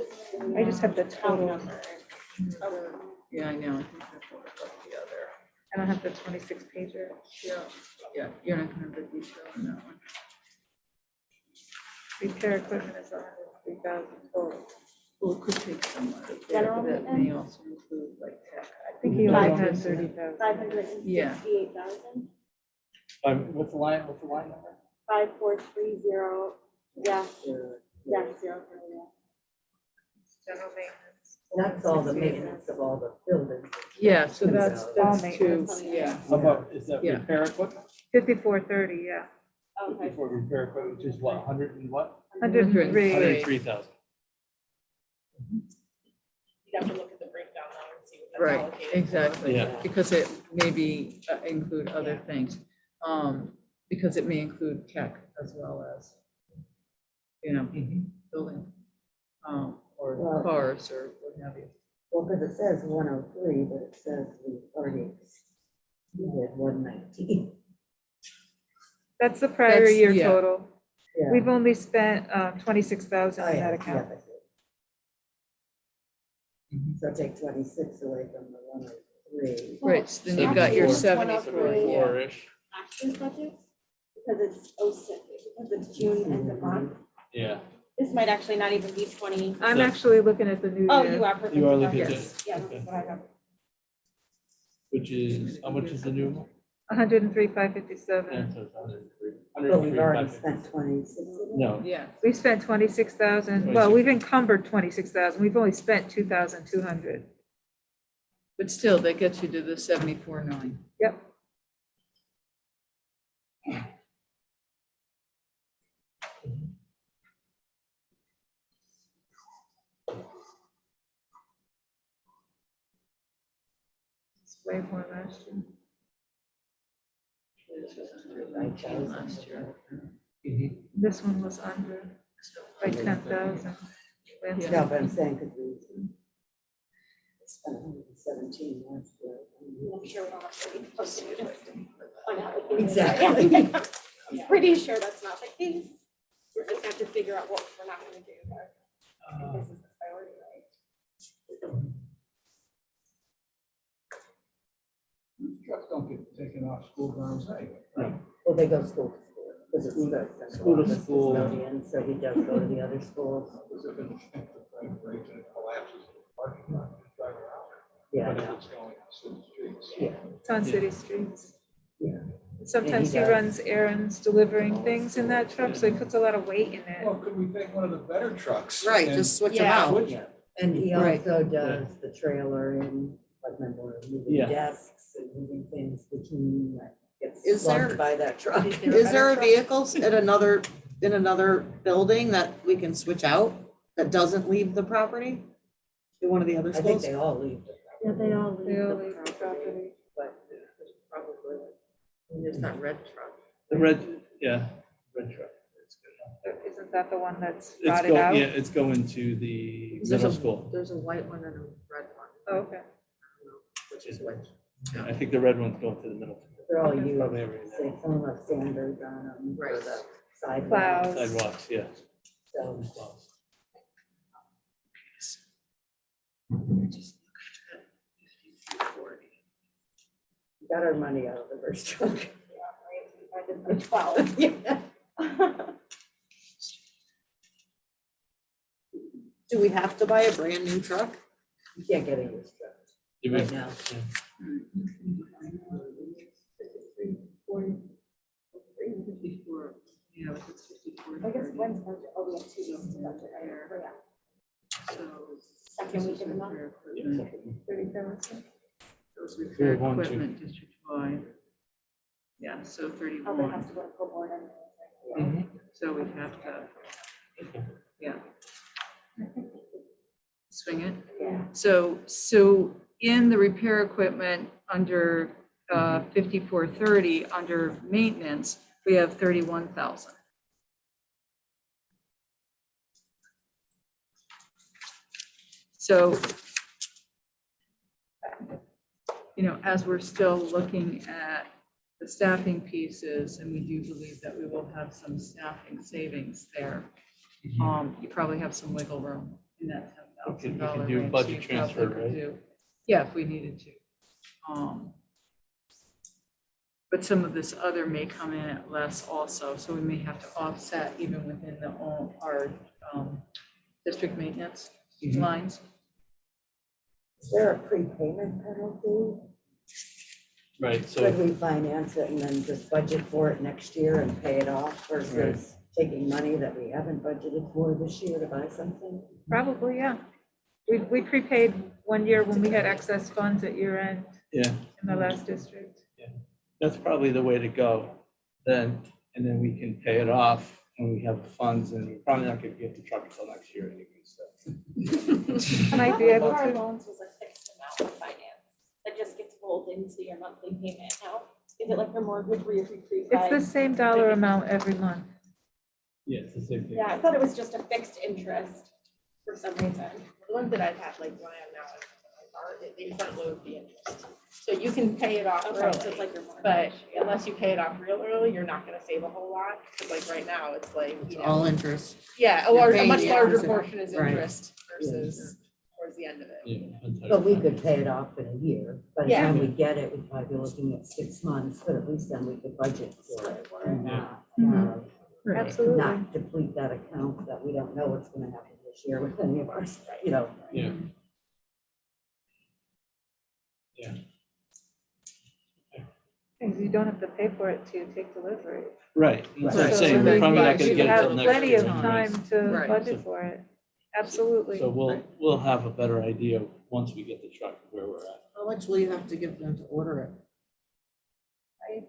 I just have the total. number. Yeah, I know. I think that's what the other. I don't have the 26 pager. Yeah, you're not gonna have the detail on that one. Repair equipment is 103,000 total. Well, it could take some out of there, General but that may maintenance? also include like tech. I think he only had 30,000. 568,000, What's the line number? 5430, dash, dash 0. General maintenance. That's all the maintenance of all the buildings. Yeah, so that's all two, yeah. How about, is that Yeah. repair equipment? 5430, yeah. Okay. For repair equipment, which is what, 100 and what? 103. 103,000. You'd have to look at the breakdown now and see what that's Right, allocated. exactly, Yeah. because it maybe include other things. Because it may include tech as well as, building, or Well- cars or what have you. Well, because it says 103, but it says we already exceeded 119. That's the prior That's- year yeah. total. Yeah. We've only spent 26,000 Oh, in yeah, that account. yeah, I see. So take 26 away from the 103. Right, so then you've got your Actually, 73. Yeah. 4-ish. Last year's budget, because it's 06, because it's June end of month. Yeah. This might actually not even be 20. I'm actually looking at the new year. Oh, you are perfect. You are looking Yes. at it. Yeah, Okay. that's what I have. Which is, how much is the new one? 103,557. Yeah, so it's 103. But we've already 103,550. spent 26 of it. No. Yeah, we spent 26,000. Well, 26. we've encumbered 26,000. We've only spent 2,200. But still, that gets you to the 74.9. Yep. It's way more last year. This was under 19 last year. This one was under by 10,000. No, but I'm saying because we spent 117 last year. I'm sure we don't have to be posted. Unallocated. Exactly. I'm pretty sure that's not the case. We're just have to figure out what we're not gonna do there. This is the priority, right? Trucks don't get taken off school grounds anyway. No. Well, they go school to school. Because it's School to school. custodian, so he does go to the other schools. Because if it breaks and it collapses in the parking lot, you drive around. Yeah, But I if know. it's going on city streets. Yeah. It's on city streets. Yeah. Sometimes he does. runs errands, delivering things in that truck, so he puts a lot of weight in it. Well, could we take one of the better trucks? Right, and just switch them Yeah. out. switch Yeah. it? And he Right. also does the trailer and, like, remember, moving Yeah. desks and moving things between, that gets Is there- slugged by that truck. Is there a vehicle at in another building that we can switch out that doesn't leave the property? To one of the other I think schools? they all leave. the property. Yeah, they all They all leave leave the the property. But there's probably, there's that red truck. The red, yeah, red truck. It's good. Isn't that the one that's It's rotted going, out? yeah, it's going to the There's middle a- school. There's a white one and a red one. Oh, okay. Which is which. Yeah, I think the red one's going to the middle. They're all It's used, probably everything there. say, some of sanders on them for Right. the sidewalks. Plows. Sidewalks, yeah. So, we got our money out of the first truck. I did the 12. Yeah. Do we have to buy a brand new truck? You can't get a used truck Do we- right now. Yeah, it's 54. I guess when's budget? Oh, we have 2 weeks to budget, right? Yeah. So. Second week of the month. 30,000. Those Yeah, repair 1, 2. equipment district-wide. Yeah, so Oh, that 31. has to go to full board anyway. So we have to, yeah. Swing it. Yeah. So in the repair equipment under 5430, under maintenance, we have 31,000. So you know, as we're still looking at the staffing pieces, and we do believe that we will have some staffing savings there. You probably have some wiggle room in that $10,000 do range. budget so you transfer, probably could right? do- Yeah, if we needed to. But some of this other may come in at less also, so we may have to offset even within our district maintenance lines. Is there a prepayment penalty? Right, so, Could we finance it and then just budget for it next year and pay it off versus taking money that we haven't budgeted for this year to buy something? Probably, yeah. We prepaid one year when we had excess funds at year end yeah, in the last district. that's probably the way to go then, and then we can pay it off when we have the funds, and we're probably not gonna get the truck until next year anyway, so. Might be able Our to. loans was a fixed amount of finance that just gets rolled into your monthly payment now. Is it like your mortgage where you prepay? It's the same dollar amount every month. Yeah, it's the same thing. Yeah, I thought it was just a fixed interest for some reason. The ones that I've had, like one I am now, they front load the interest. So you can pay it off Okay, so it's early, like your mortgage. but unless you pay it off real early, you're not gonna save a whole lot. Cause like right now, it's like, It's you know. all interest. Yeah, You're or a paying much the larger interest. portion is Right. interest versus towards the end of it. Yeah. But we could pay it off in a year. By the Yeah. time we get it, we'd probably be looking at 6 months, but at least then we could budget for it. And Absolutely. not deplete that account that we don't know what's gonna happen this year with any of ours, you know. Yeah. Yeah. Because you don't have to pay for it to take delivery. Right, that's what I'm Right. saying, we're probably not gonna You get it have till next year. plenty of anyways. time to Right. budget for it. Absolutely. So we'll have a better idea once we get the truck where we're at. How much will you have to give them to order it? I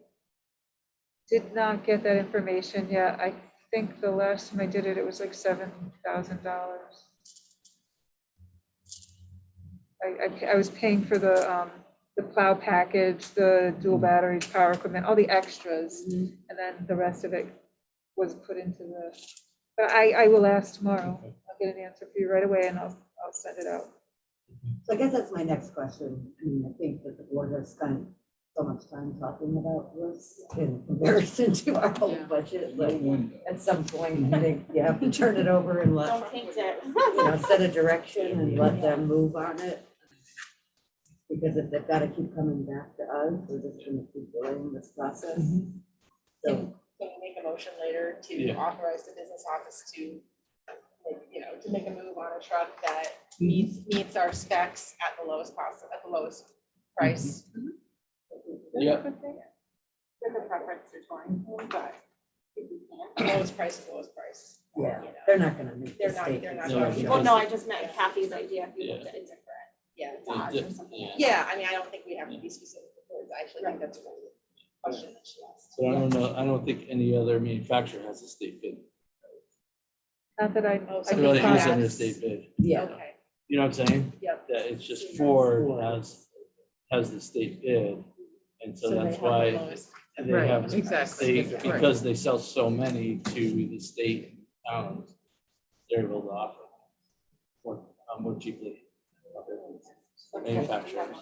did not get that information yet. I think the last time I did it, it was like $7,000. I was paying for the plow package, the dual batteries, power equipment, all the extras. And then the rest of it was put into the, but I will ask tomorrow. I'll get an answer for you right away and I'll send it out. So I guess that's my next question. I mean, I think that the board has spent so much time talking about this in comparison to our whole budget. Like, at some point, I think you have to turn it over and let, Don't taint it. you know, set a direction and let them move on it. Because if they've got to keep coming back to us, we're just gonna keep delaying this process. So, Can we make a motion later to Yeah. authorize the business office to, like, you know, to make a move on a truck that meets our specs at the lowest cost, at the lowest price? Yep. With a preference to touring, but if we can't. Lowest price is lowest price. yeah, You know. they're not gonna make They're this not- mistake. they're not No, going because- Well, no, I just meant Kathy's idea if you Yeah. looked at a different Yeah. Dodge or something. Yeah. Yeah, I mean, I don't think we have to be specific with words. I actually think that's a really good question that she asked. So I don't know, I don't think any other manufacturer has a state bid. Not that I. It really is under state bid. Yeah, Okay, You know what I'm saying? yep. That it's just Ford has the state bid. And so So they that's have the why lowest. they Right, have, exactly. they, Right. because they sell so many to the state and towns, they're able to offer more cheaply. Manufacturers.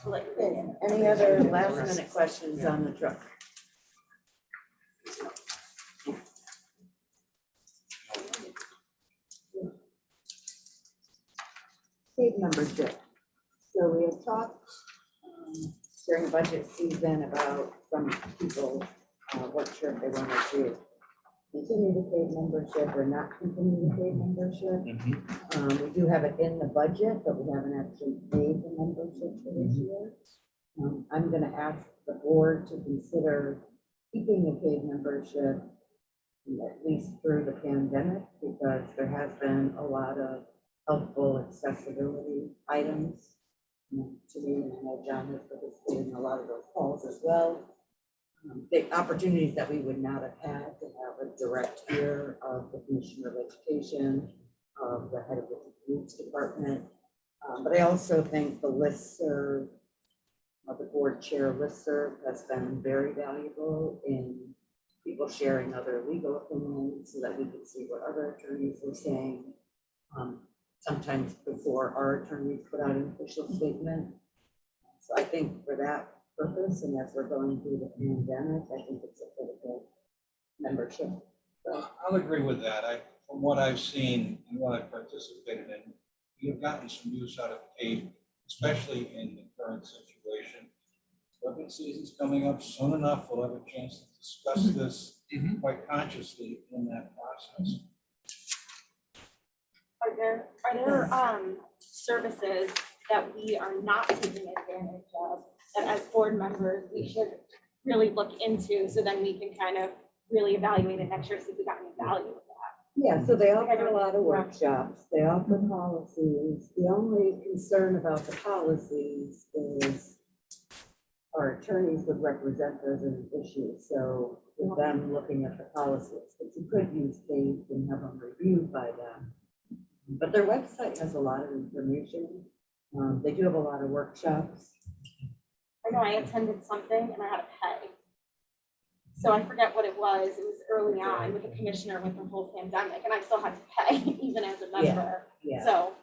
okay. Any other last minute questions on the truck? Paid membership. So we have talked during budget season about some people weren't sure if they wanted to continue to pay membership or not continue to pay membership. Mhm. We do have it in the budget, but we haven't actually paid the membership for this year. I'm gonna ask the board to consider keeping a paid membership at least through the pandemic, because there has been a lot of helpful accessibility items to me, and I know John has participated in a lot of those calls as well. The opportunities that we would not have had to have a direct ear of the Commissioner of Education, of the head of the Youth Department. But I also think the listserv, the board chair listserv has been very valuable in people sharing other legal opinions so that we could see what other attorneys are saying. Sometimes before our attorneys put out an official statement, So I think for that purpose, and as we're going through the pandemic, I think it's a critical membership. Well, I'll agree with that. From what I've seen and what I've participated in, we have gotten some use out of CAVE, especially in the current situation. Weapon season's coming up soon enough. We'll have a chance to discuss this quite consciously in that process. Are there services that we are not taking advantage of, that as board members, we should really look into, so then we can kind of really evaluate it next year, see if we got any value with that? Yeah, so they offer a lot of workshops, they offer policies. The only concern about the policies is our attorneys would represent those as issues, so with them looking at the policies, but you could use CAVE and have them reviewed by them. But their website has a lot of information. They do have a lot of workshops. I know I attended something and I had to pay. So I forget what it was early on with the commissioner with the whole pandemic, and I still had to pay even as a member. Yeah. So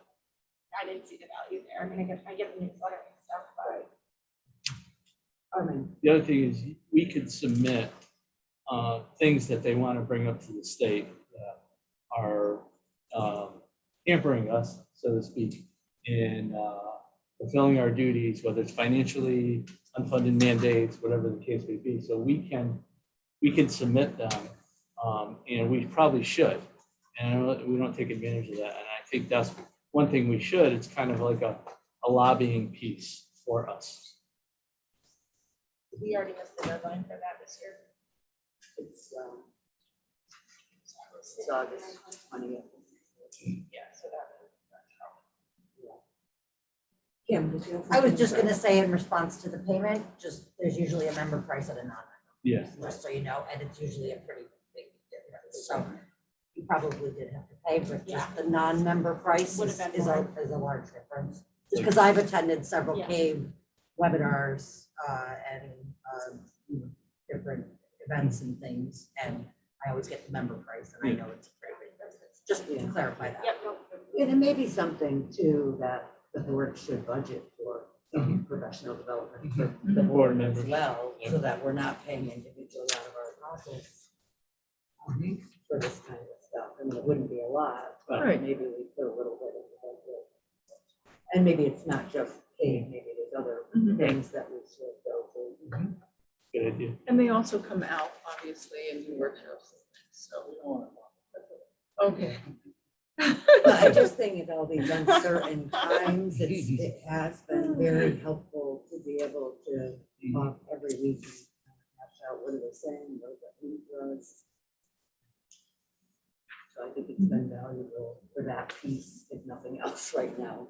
I didn't see the value there. I mean, I get the newsletter and stuff, but. The other thing is we could submit things that they want to bring up to the state that are hampering us, so to speak, in fulfilling our duties, whether it's financially, unfunded mandates, whatever the case may be. So we can submit them, and we probably should. And we don't take advantage of that. And I think that's one thing we should. It's kind of like a lobbying piece for us. We already missed the deadline for that this year. It's August 20th. Yeah, so that. Kim, did you have I was something just to say? gonna say in response to the payment, just, there's usually a member price and a non-member. Yeah. Just so you know, and it's usually a pretty big difference, so you probably did have to pay, but just the non-member price Would is have been is a large difference. Just because I've attended several Yeah. CAVE webinars, and, you know, different events and things, and I always get the member price, and I know it's a pretty big difference, just to clarify that. Yep, no. And it may be something too that the board should budget for some professional development for the board as members. well, so that we're not paying individuals out of our pockets for this kind of stuff. I mean, it wouldn't be a lot, but Right. maybe we put a little bit in the budget. And maybe it's not just CAVE, maybe there's other things that we should go to. Good idea. And they also come out, obviously, and do workshops, so. Okay. But I just think in all these uncertain times, it has been very helpful to be able to talk every week and hash out what are they saying, what does that mean for us. So I think it's been valuable for that piece, if nothing else right now.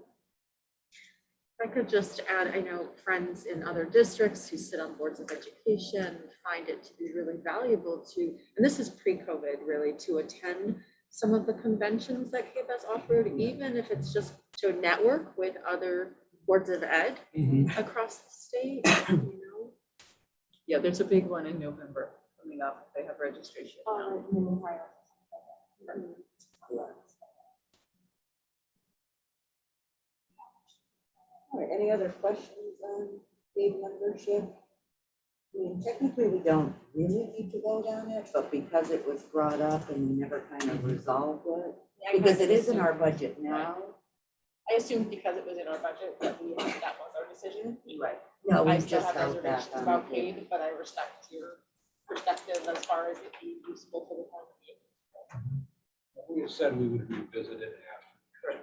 I could just add, I know friends in other districts who sit on boards of education find it to be really valuable to, and this is pre-COVID really, to attend some of the conventions that CAVE has offered, even if it's just to network with other boards of ed across the state, you know? Yeah, there's a big one in November coming up. They have registration now. All right, any other questions on CAVE membership? I mean, technically, we don't really need to vote on it, but because it was brought up and we never kind of resolved it, because it is in our budget now. I assumed because it was in our budget that that was our decision. Right. No, we I still just have held that. reservations about CAVE, but I respect your perspective as far as it being useful for the town. We have said we would revisit it after the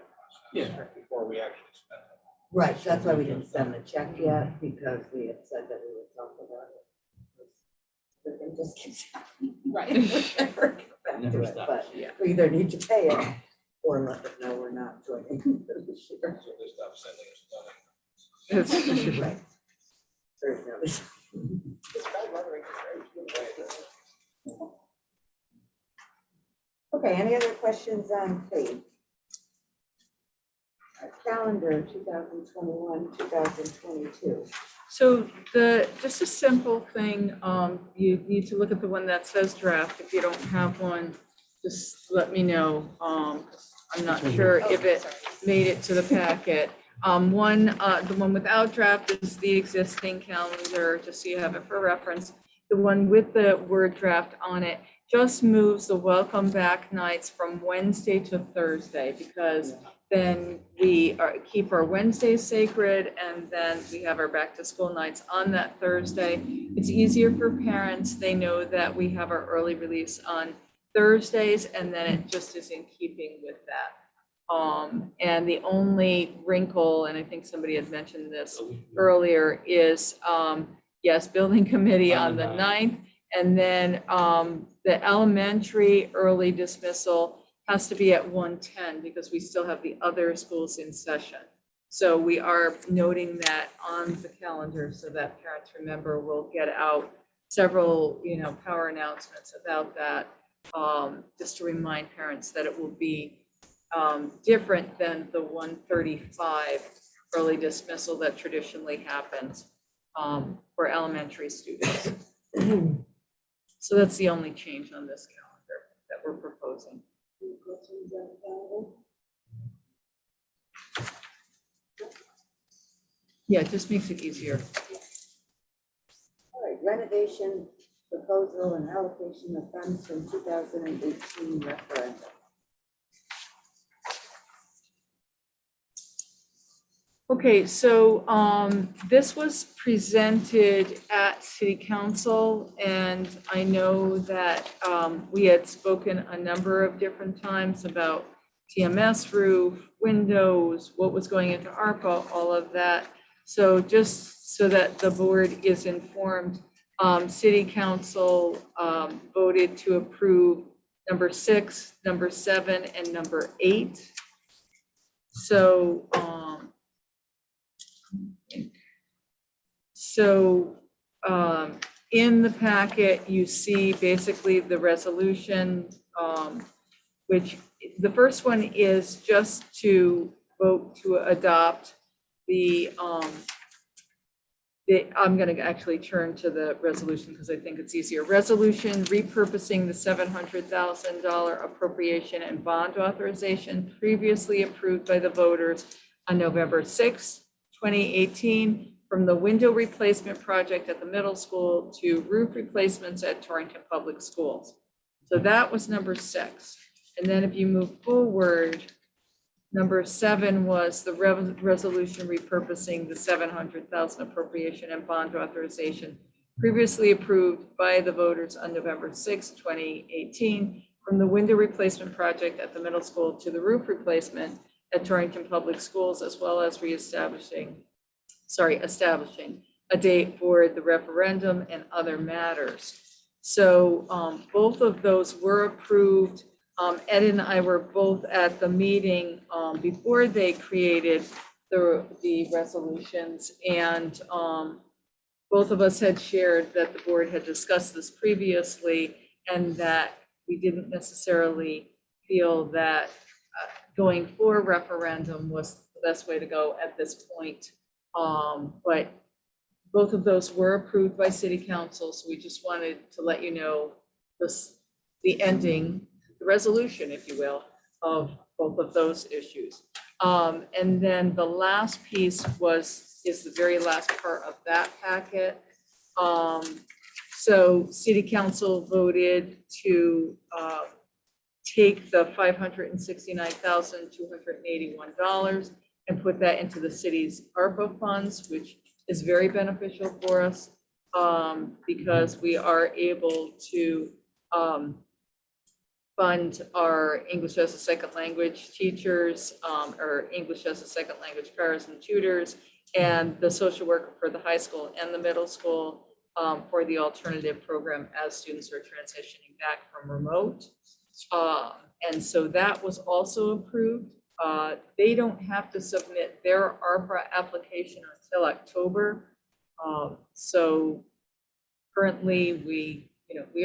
process, before we actually spend it. Right, that's why we didn't send the check yet, because we had said that we would talk about it. It just keeps happening. Right. We never get back to Never it, stops. but Yeah. we either need to pay it or let them know we're not joining for this year. So they stop sending us money. Right. There's no. This red lettering is very cute. Okay, any other questions on CAVE? Calendar 2021, 2022. So just a simple thing, you need to look at the one that says draft. If you don't have one, just let me know. I'm not sure if it made it to the packet. The one without draft is the existing calendar, just so you have it for reference. The one with the word draft on it just moves the welcome back nights from Wednesday to Thursday, because then we keep our Wednesdays sacred, and then we have our back to school nights on that Thursday. It's easier for parents. They know that we have our early release on Thursdays, and then it just is in keeping with that. And the only wrinkle, and I think somebody had mentioned this earlier, is, yes, building committee on the 9th. And then the elementary early dismissal has to be at 1:10 because we still have the other schools in session. So we are noting that on the calendar so that parents remember. We'll get out several, power announcements about that, just to remind parents that it will be different than the 1:35 early dismissal that traditionally happens for elementary students. So that's the only change on this calendar that we're proposing. Any questions on the calendar? Yeah, it just makes it easier. All right, renovation proposal and allocation of funds from 2018 referendum. Okay, so this was presented at City Council, and I know that we had spoken a number of different times about TMS roof, windows, what was going into ARPA, all of that. So just so that the board is informed, City Council voted to approve number 6, number 7, and number 8. So in the packet, you see basically the resolution, which the first one is just to vote to adopt I'm going to actually turn to the resolution because I think it's easier. Resolution repurposing the $700,000 appropriation and bond authorization previously approved by the voters on November 6, 2018, from the window replacement project at the middle school to roof replacements at Torrington Public Schools. So that was number 6. And then if you move forward, number 7 was the resolution repurposing the $700,000 appropriation and bond authorization previously approved by the voters on November 6, 2018, from the window replacement project at the middle school to the roof replacement at Torrington Public Schools, as well as establishing a date for the referendum and other matters. So both of those were approved. Ed and I were both at the meeting before they created the resolutions, and both of us had shared that the board had discussed this previously and that we didn't necessarily feel that going for referendum was the best way to go at this point. But both of those were approved by City Council, so we just wanted to let you know the ending, the resolution, if you will, of both of those issues. And then the last piece is the very last part of that packet. So City Council voted to take the $569,281 and put that into the city's ARPA funds, which is very beneficial for us because we are able to fund our English as a second language teachers, or English as a second language paras and tutors, and the social worker for the high school and the middle school for the alternative program as students are transitioning back from remote. And so that was also approved. They don't have to submit their ARPA application until October. So currently we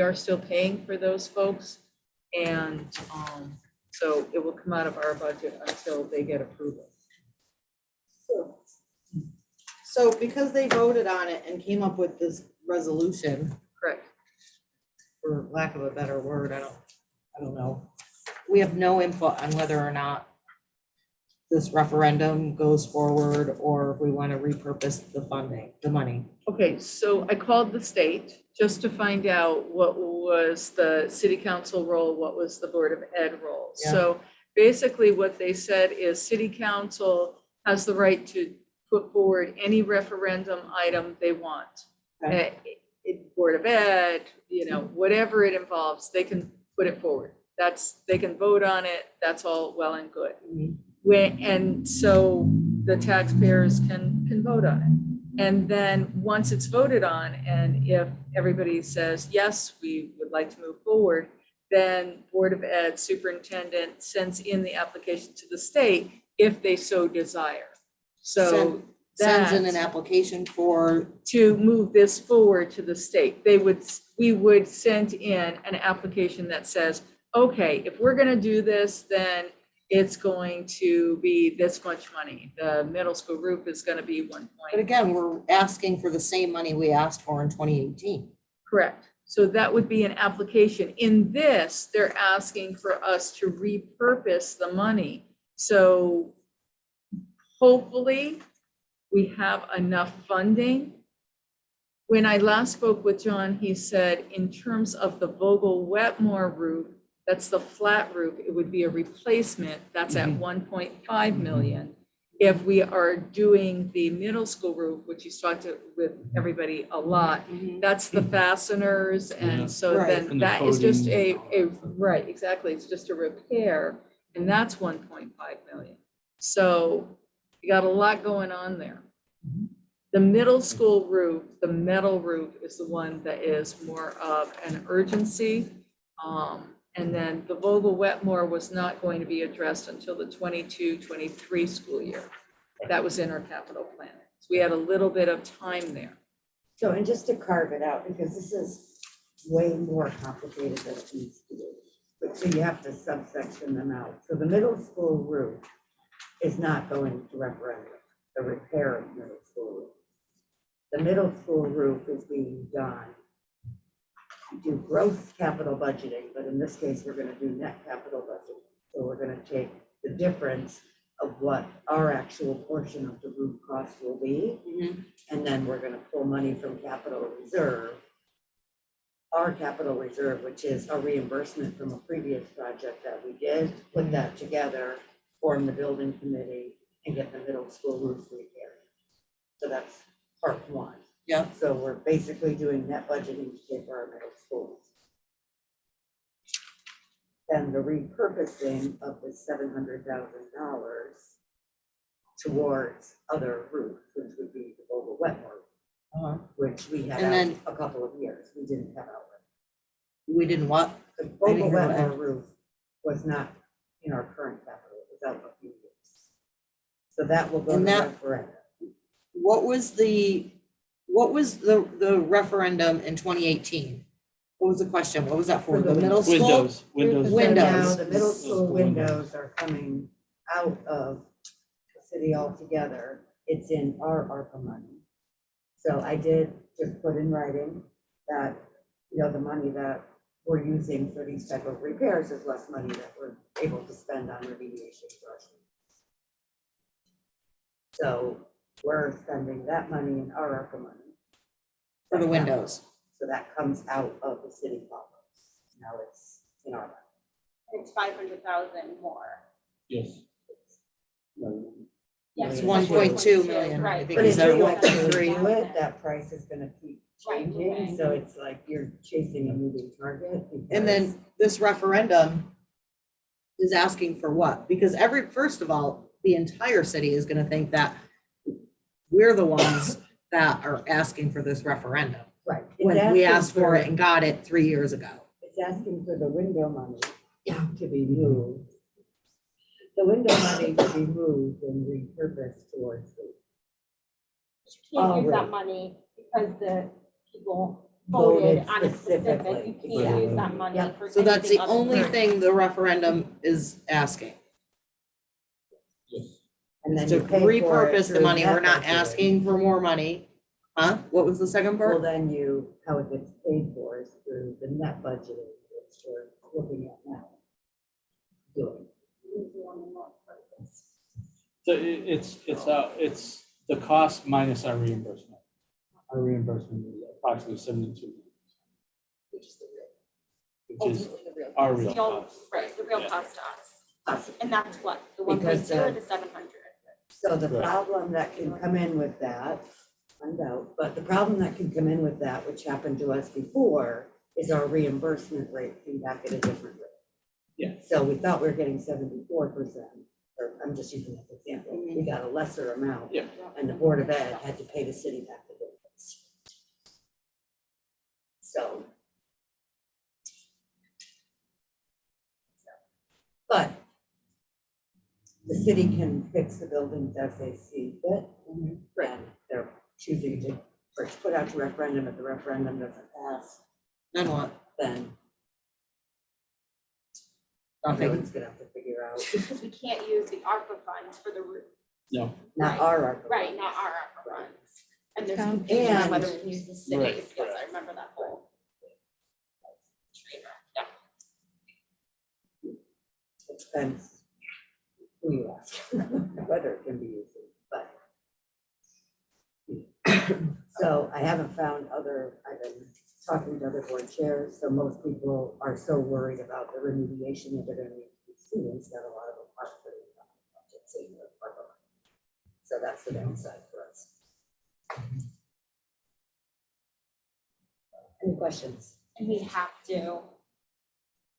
are still paying for those folks. And so it will come out of our budget until they get approval. So because they voted on it and came up with this resolution. Correct. For lack of a better word, I don't know. We have no input on whether or not this referendum goes forward or if we want to repurpose the funding, the money. Okay, so I called the state just to find out what was the city council role, what was the Board of Ed role. Yeah. So basically what they said is city council has the right to put forward any referendum item they want. Okay. Board of Ed, whatever it involves, they can put it forward. They can vote on it, that's all well and good. And so the taxpayers can vote on it. And then once it's voted on, and if everybody says, yes, we would like to move forward, then Board of Ed superintendent sends in the application to the state if they so desire. So Sends in an that's application for, to move this forward to the state. We would send in an application that says, okay, if we're gonna do this, then it's going to be this much money. The middle school roof is gonna be 1 but point. again, we're asking for the same money we asked for in 2018. Correct. So that would be an application. In this, they're asking for us to repurpose the money. So hopefully we have enough funding. When I last spoke with John, he said in terms of the Vogel-Wetmore roof, that's the flat roof, it would be a replacement, that's at 1.5 million. If we are doing the middle school roof, which he's talked with everybody a lot, that's the fasteners, and so Right. then And the that is just coating. right, exactly, it's just a repair, and that's 1.5 million. So you got a lot going on there. The middle school roof, the metal roof, is the one that is more of an urgency. And then the Vogel-Wetmore was not going to be addressed until the 22-23 school year. That was in our capital plan. So we had a little bit of time there. So, and just to carve it out, because this is way more complicated than it needs to be. But so you have to subsection them out. So the middle school roof is not going to referendum, the repair of middle school roof. The middle school roof is being done. We do gross capital budgeting, but in this case, we're gonna do net capital budgeting. So we're gonna take the difference of what our actual portion of the roof cost will be. And then we're gonna pull money from capital reserve. Our capital reserve, which is a reimbursement from a previous project that we did, put that together, form the building committee, and get the middle school roof repaired. So that's part one. Yeah. So we're basically doing net budgeting to pay for our middle schools. Then the repurposing of the $700,000 towards other roofs, which would be the Vogel-Wetmore, which we had And out then- a couple of years. We didn't have out. We didn't what? The I didn't hear what Vogel-Wetmore that. roof was not in our current capital, it was out a few years. So that will go to And that- referendum. What was the referendum in 2018? What was the question? What was that for? For the The middle school? Windows. So now Windows. the middle school windows are coming out of the city altogether. It's in our ARPA money. So I did just put in writing that, the money that we're using for these type of repairs is less money that we're able to spend on remediation projects. So we're spending that money in our ARPA money. For the windows. So that comes out of the city coffers. Now it's in our money. It's 500,000 more. Yes. It's 1.2 million. I Right. think But is until that you what? actually do it, that price is gonna keep Right, changing, moving. so it's like you're chasing a moving target. And then this referendum is asking for what? Because first of all, the entire city is gonna think that we're the ones that are asking for this referendum. Right. When we asked for it and got it 3 years ago. It's asking for the window money to be moved. The window money to be moved and repurposed towards the You can't use Already. that money because the people voted on a specific, specifically. you can't use that money Yeah. for So that's the anything other only than- thing the referendum is asking. Yes. And then To you pay for it repurpose the through money. We're net not budgeting. asking for more money. Huh? What was the second Well, part? then how it gets paid for is through the net budgeting, which we're looking at now. Doing. So it's the cost minus our reimbursement. Our reimbursement is approximately 72, Which is the real. which is ultimately the real our cost. real The old- cost. Right, the real Yeah. cost to us. And that's what, the 1.2 Because, or the 700? So the Right. problem that can come in with that, find out, but the problem that can come in with that, which happened to us before, is our reimbursement rate came back at a different rate. Yeah. So we thought we were getting 74%, or I'm just using that example. We got a lesser amount. Yeah. And the Board of Ed had to pay the city back the difference. So. But the city can fix the buildings as they see fit. And they're choosing to first put out to referendum. If the referendum doesn't pass, Then what? then Nothing. everyone's gonna have to figure out, Because we can't use the ARPA funds for the roof. No, not our ARPA. Right, not our ARPA funds. And there's Town- confusion on And- whether we can use the cities. Right, Yes, I remember that whole. It depends who you ask, whether it can be used, but. So I haven't found I've been talking to other board chairs, so most people are so worried about the remediation that they're gonna need to do students that a lot of them are putting it on the budget, saying they're part of it. So that's the downside for us. Any questions? And we have to,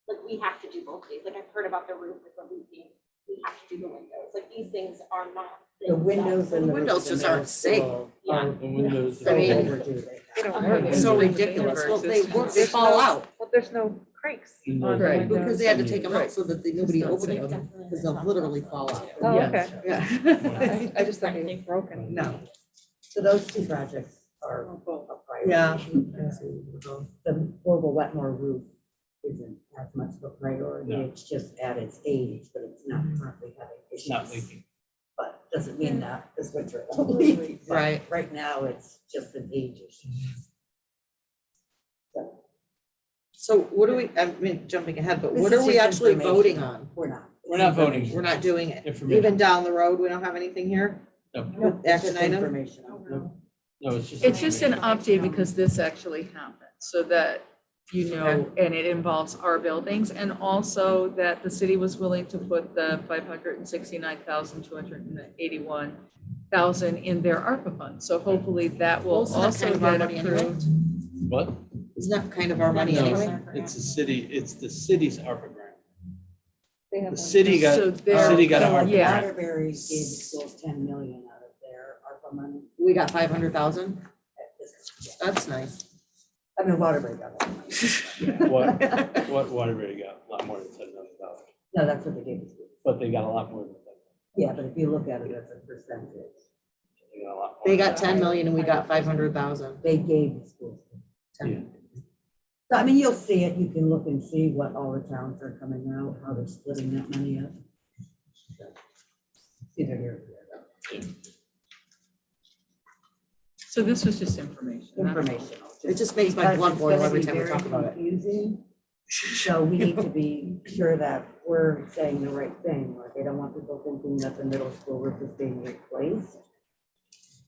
like, we have to do both these. Like, I've heard about the roof with the roofing. We have to do the windows. Like, these things are not. The windows and the windows roofs in just aren't middle safe. school are the windows. so I mean, overdue. They don't have- work. It's so ridiculous. Well, they work, they fall out Well, there's no cranks on the Right. windows. because they had to take them out so that nobody It's not opened safe. them, because they'll literally fall out. Oh, Yes. okay. Yeah. I just thought they were broken. No. So those two projects are a priority. Yeah. The Orville Wetmore roof isn't as much of a priority. No. It's just at its age, but it's not currently having issues. It's not leaking. But doesn't mean that this winter it won't leak. But Right. Right now, it's just an age issue. So So what do we, I mean, jumping ahead, but this what is are we just actually information. voting on? We're not. We're not voting. We're not doing it. Information. Even down the road, we don't have anything here? No. Nope, it's Action just item? information. No, it's just. It's just an information. update because this actually happened, so that you know, and it involves our buildings, and also that the city was willing to put the 569,281,000 in their ARPA fund. So hopefully that will Wasn't that also kind of our get money anyway? approved. What? Isn't that kind of our money No, anyway? it's the city's ARPA grant. They have The one. city got, So the they're- city got a So like ARPA Yeah. grant. Waterbury gave the schools 10 million out of their ARPA money. We got 500,000? Yeah. That's nice. I mean, Waterbury got that money. What Waterbury got? A lot more than $10 million. No, that's what they gave the schools. But they got a lot more than that. Yeah, but if you look at it as a percentage, They got a lot more They than got that. 10 million and we got 500,000. they gave the schools 10 Yeah. million. So I mean, you'll see it, you can look and see what all the towns are coming out, how they're splitting that money up. So, it's either here or there. So this was just information. that's all. Informational. It just makes my Because blood it's boil gonna every be time we very talk about it. confusing. So we need to be sure that we're saying the right thing, like I don't want people thinking that the middle school roof is being replaced.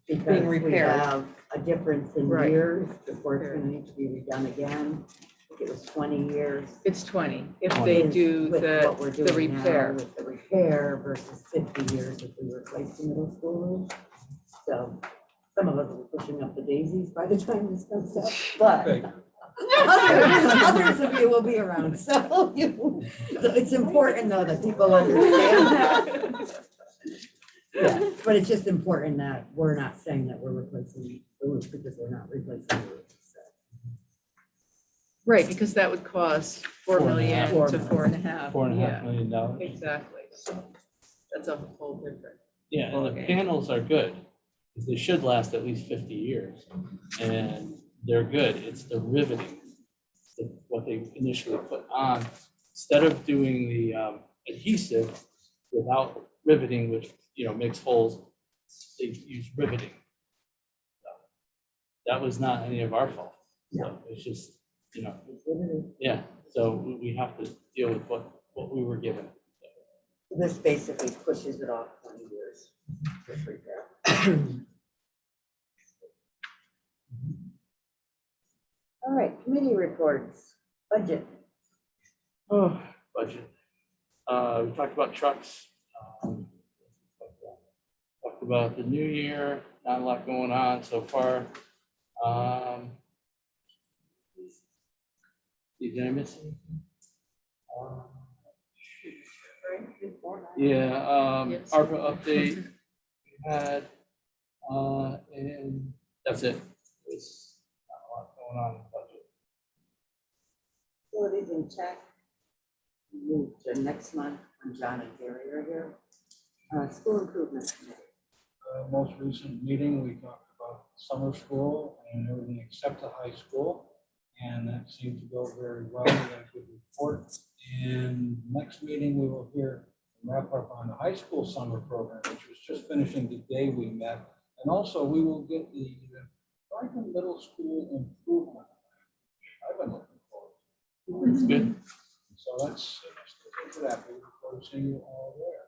Because we repaired. have a difference in Right. years before it's gonna need to be redone again. I think it was 20 years. It's 20, if they is do with what we're the doing now repair. With the repair versus 50 years if we replace the middle school roof. So some of us are pushing up the daisies by the time this comes up, but Right. others of you will be around, so it's important though that people understand that. Yeah, but it's just important that we're not saying that we're replacing the roof because we're not replacing the roof. So. Right, because that would cost 4 million to 4.5. $4.5 Yeah, million. exactly, so that's a whole different. Yeah, and the Okay. panels are good, because they should last at least 50 years, and they're good. It's the riveting, what they initially put on. Instead of doing the adhesive without riveting, which, makes holes, they use riveting. So that was not any of our fault. So it's just, yeah, so we have to deal with what we were given. This basically pushes it off 20 years. All right, committee reports, budget. Oh, budget. We talked about trucks. Talked about the new year, not a lot going on so far. Did I miss anything? Yeah, Yes. ARPA update we had, and that's it. There's not a lot going on in the budget. Facilities in check. Moved to next month when John and Gary are here. School improvement committee. Most recent meeting, we talked about summer school and everything except the high school. And that seemed to go very well. We got a good report. And next meeting, we will hear a wrap up on the high school summer program, which was just finishing the day we met. And also, we will get the Torrington Middle School improvement. I've been looking forward to. It's good. So let's stick into that. We look forward to seeing you all there.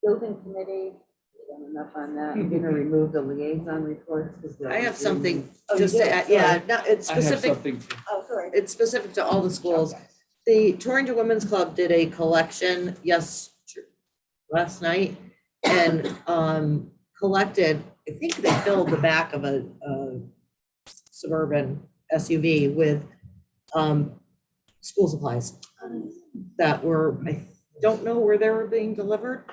Building committee, done enough on that. I'm gonna remove the liaison reports because. I have something Oh, you just to did? add, yeah, no, it's I have specific, something too. Oh, sorry. it's specific to all the schools. The Torrington Women's Club did a collection last night and collected, I think they filled the back of a suburban SUV with school supplies that were, I don't know where they were being delivered,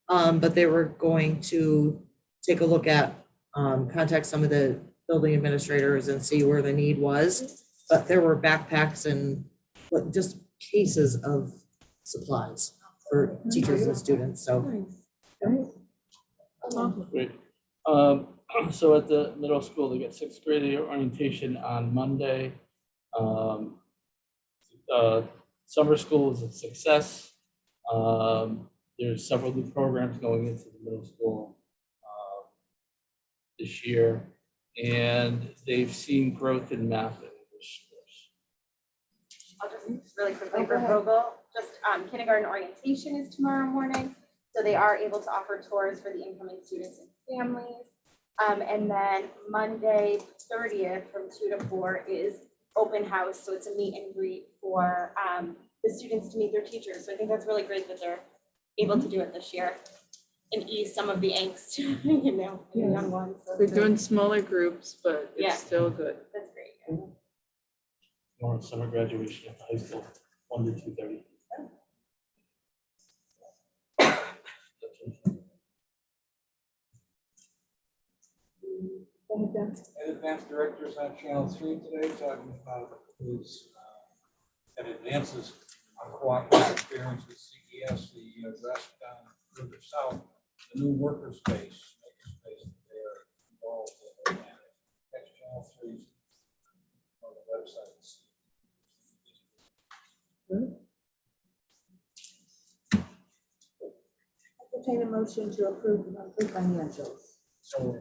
but they were going to take a look at, contact some of the building administrators and see where the need was. But there were backpacks and just cases of supplies for teachers and students, so. Great. So at the middle school, they get sixth grade orientation on Monday. Summer school is a success. There's several new programs going into the middle school this year, and they've seen growth in math and English scores. I'll just really quickly for Vogel, just kindergarten orientation is tomorrow morning. So they are able to offer tours for the incoming students and families. And then Monday, 30th from 2 to 4 is open house. So it's a meet and greet for the students to meet their teachers. So I think that's really great that they're able to do it this year and ease some of the angst, you know, in the young ones. So We're doing smaller groups, but Yeah. it's still good. that's great. More summer graduation at the high school, 1 to 2:30. And advanced directors on Channel 3 today talking about his and advances on cooperative experience with CES, the rest down further south, the new worker space, makerspace that they are involved in. Next Channel 3 on the websites. Entertain a motion to approve the monthly financials. So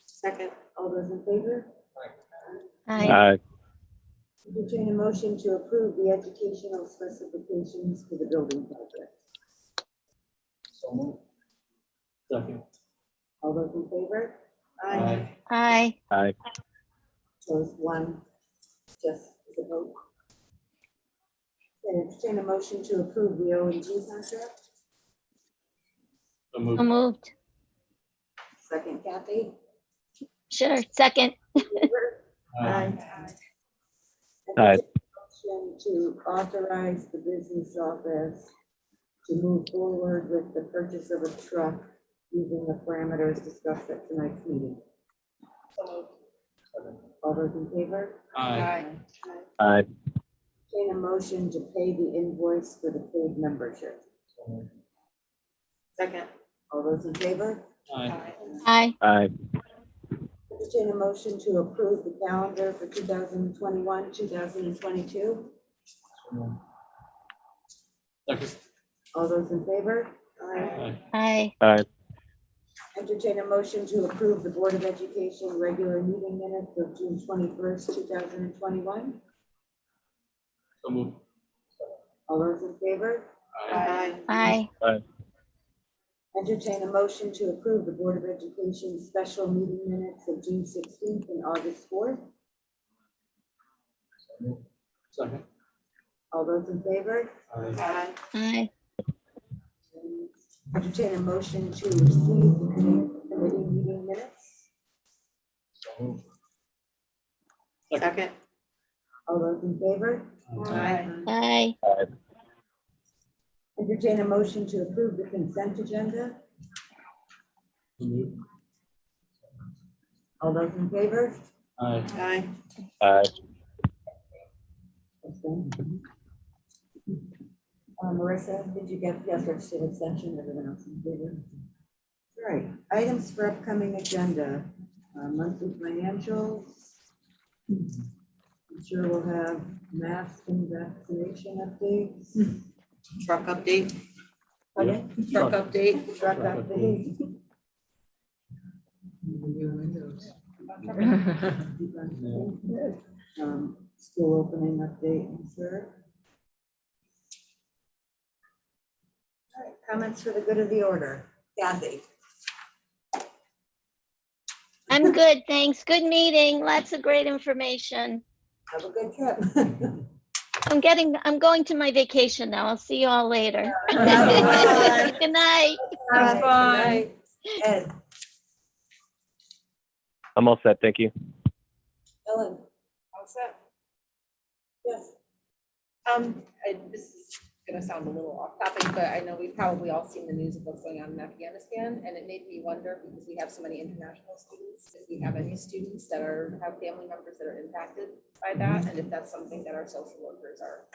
Second, all those in favor? Aye. Entertain a motion to approve the educational specifications for the building project. so moved. Second. All those in favor? Aye. Aye. Aye. So it's one, just as a vote. Okay, entertain a motion to approve the O and G contract. So So moved. moved. Second, Kathy. Sure. Second. Aye. Aye. Motion to authorize the business office to move forward with the purchase of a truck using the parameters discussed at tonight's meeting. All those in favor? Aye. Aye. Entertain a motion to pay the invoice for the paid membership. Second. All those in favor? Aye. Aye. Aye. Entertain a motion to approve the calendar for 2021, 2022. Second. All those in favor? Aye. Aye. Aye. Entertain a motion to approve the Board of Education regular meeting minutes of June 21st, 2021. So moved. All those in favor? Aye. Aye. Aye. Entertain a motion to approve the Board of Education special meeting minutes of June 16th and August 4th. Second. All those in favor? Aye. Aye. Entertain a motion to receive the committee meeting minutes. Second. All those in favor? Aye. Entertain a motion to approve the consent agenda. All those in favor? Aye. Aye. Marissa, did you get, yes, registered extension, everyone else in favor? All right, items for upcoming agenda, monthly financials. I'm sure we'll have mask and vaccination updates. Truck update. Pardon? Truck update. Truck update. School opening update, I'm sure. All right, comments for the good of the order. Kathy? I'm good, thanks. Good meeting. Lots of great information. Have a good trip. I'm going to my vacation now. I'll see you all later. Bye. Good night. Bye. Ed? I'm all set, thank you. Ellen? All set. Yes. This is gonna sound a little off topic, but I know we've probably all seen the news of what's going on in Afghanistan, and it made me wonder, because we have so many international students, if we have any students that have family members that are impacted by that, and if that's something that our social workers are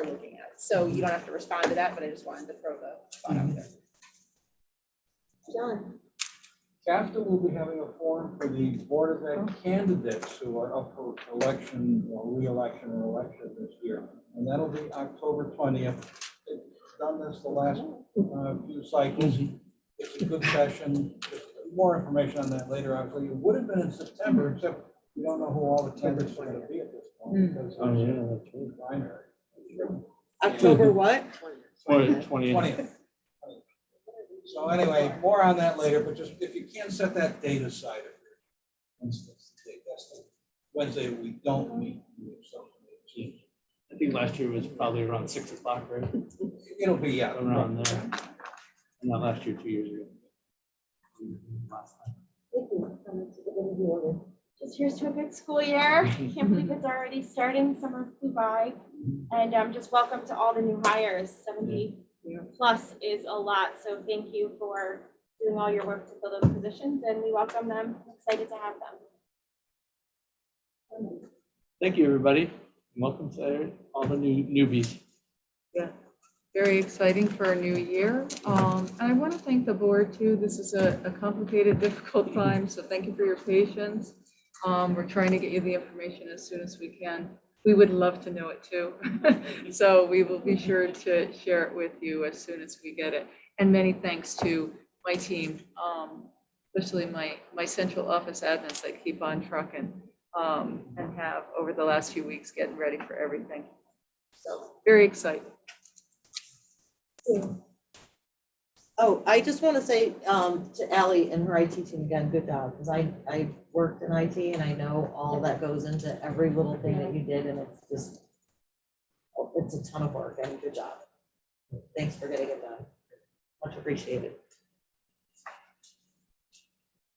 looking at. So you don't have to respond to that, but I just wanted to throw the thought out there. John? CAFTA will be having a forum for the Board of Ed candidates who are up for election or re-election or election this year. And that'll be October 20th. They've done this the last few cycles. It's a good session. There's more information on that later. Actually, it would have been in September, except we don't know who all the candidates are going to be at this point because it's primary. October what? 20th. So anyway, more on that later, but just if you can set that date aside. That's the Wednesday we don't meet. I think last year was probably around 6 o'clock, right? It'll be, yeah. Around there. Not last year, 2 years ago. Last time. Thank you. Comments for the good of the order. Just here's to a good school year. Can't believe it's already starting. Summer flew by. And just welcome to all the new hires. 70 plus is a lot. So thank you for doing all your work to fill those positions, and we welcome them. I'm excited to have them. Thank you, everybody. Welcome to all the newbies. Yeah, very exciting for a new year. And I want to thank the board too. This is a complicated, difficult time, so thank you for your patience. We're trying to get you the information as soon as we can. We would love to know it too. So we will be sure to share it with you as soon as we get it. And many thanks to my team, especially my central office admins that keep on trucking and have over the last few weeks getting ready for everything. So very excited. Oh, I just want to say to Ally and her IT team again, good job, because I worked in IT and I know all that goes into every little thing that you did, and it's just, it's a ton of work, and good job. Thanks for getting it done. Much appreciated.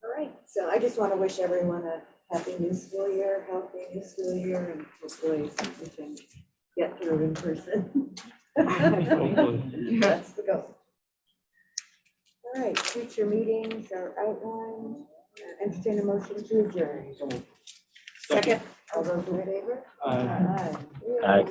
All right, so I just want to wish everyone a happy new school year, healthy new school year, and hopefully we can get through in person. Hopefully. That's the goal. All right, future meetings are outlined. Entertain a motion to adjourn. Second. All those in favor? Aye. Aye. Aye.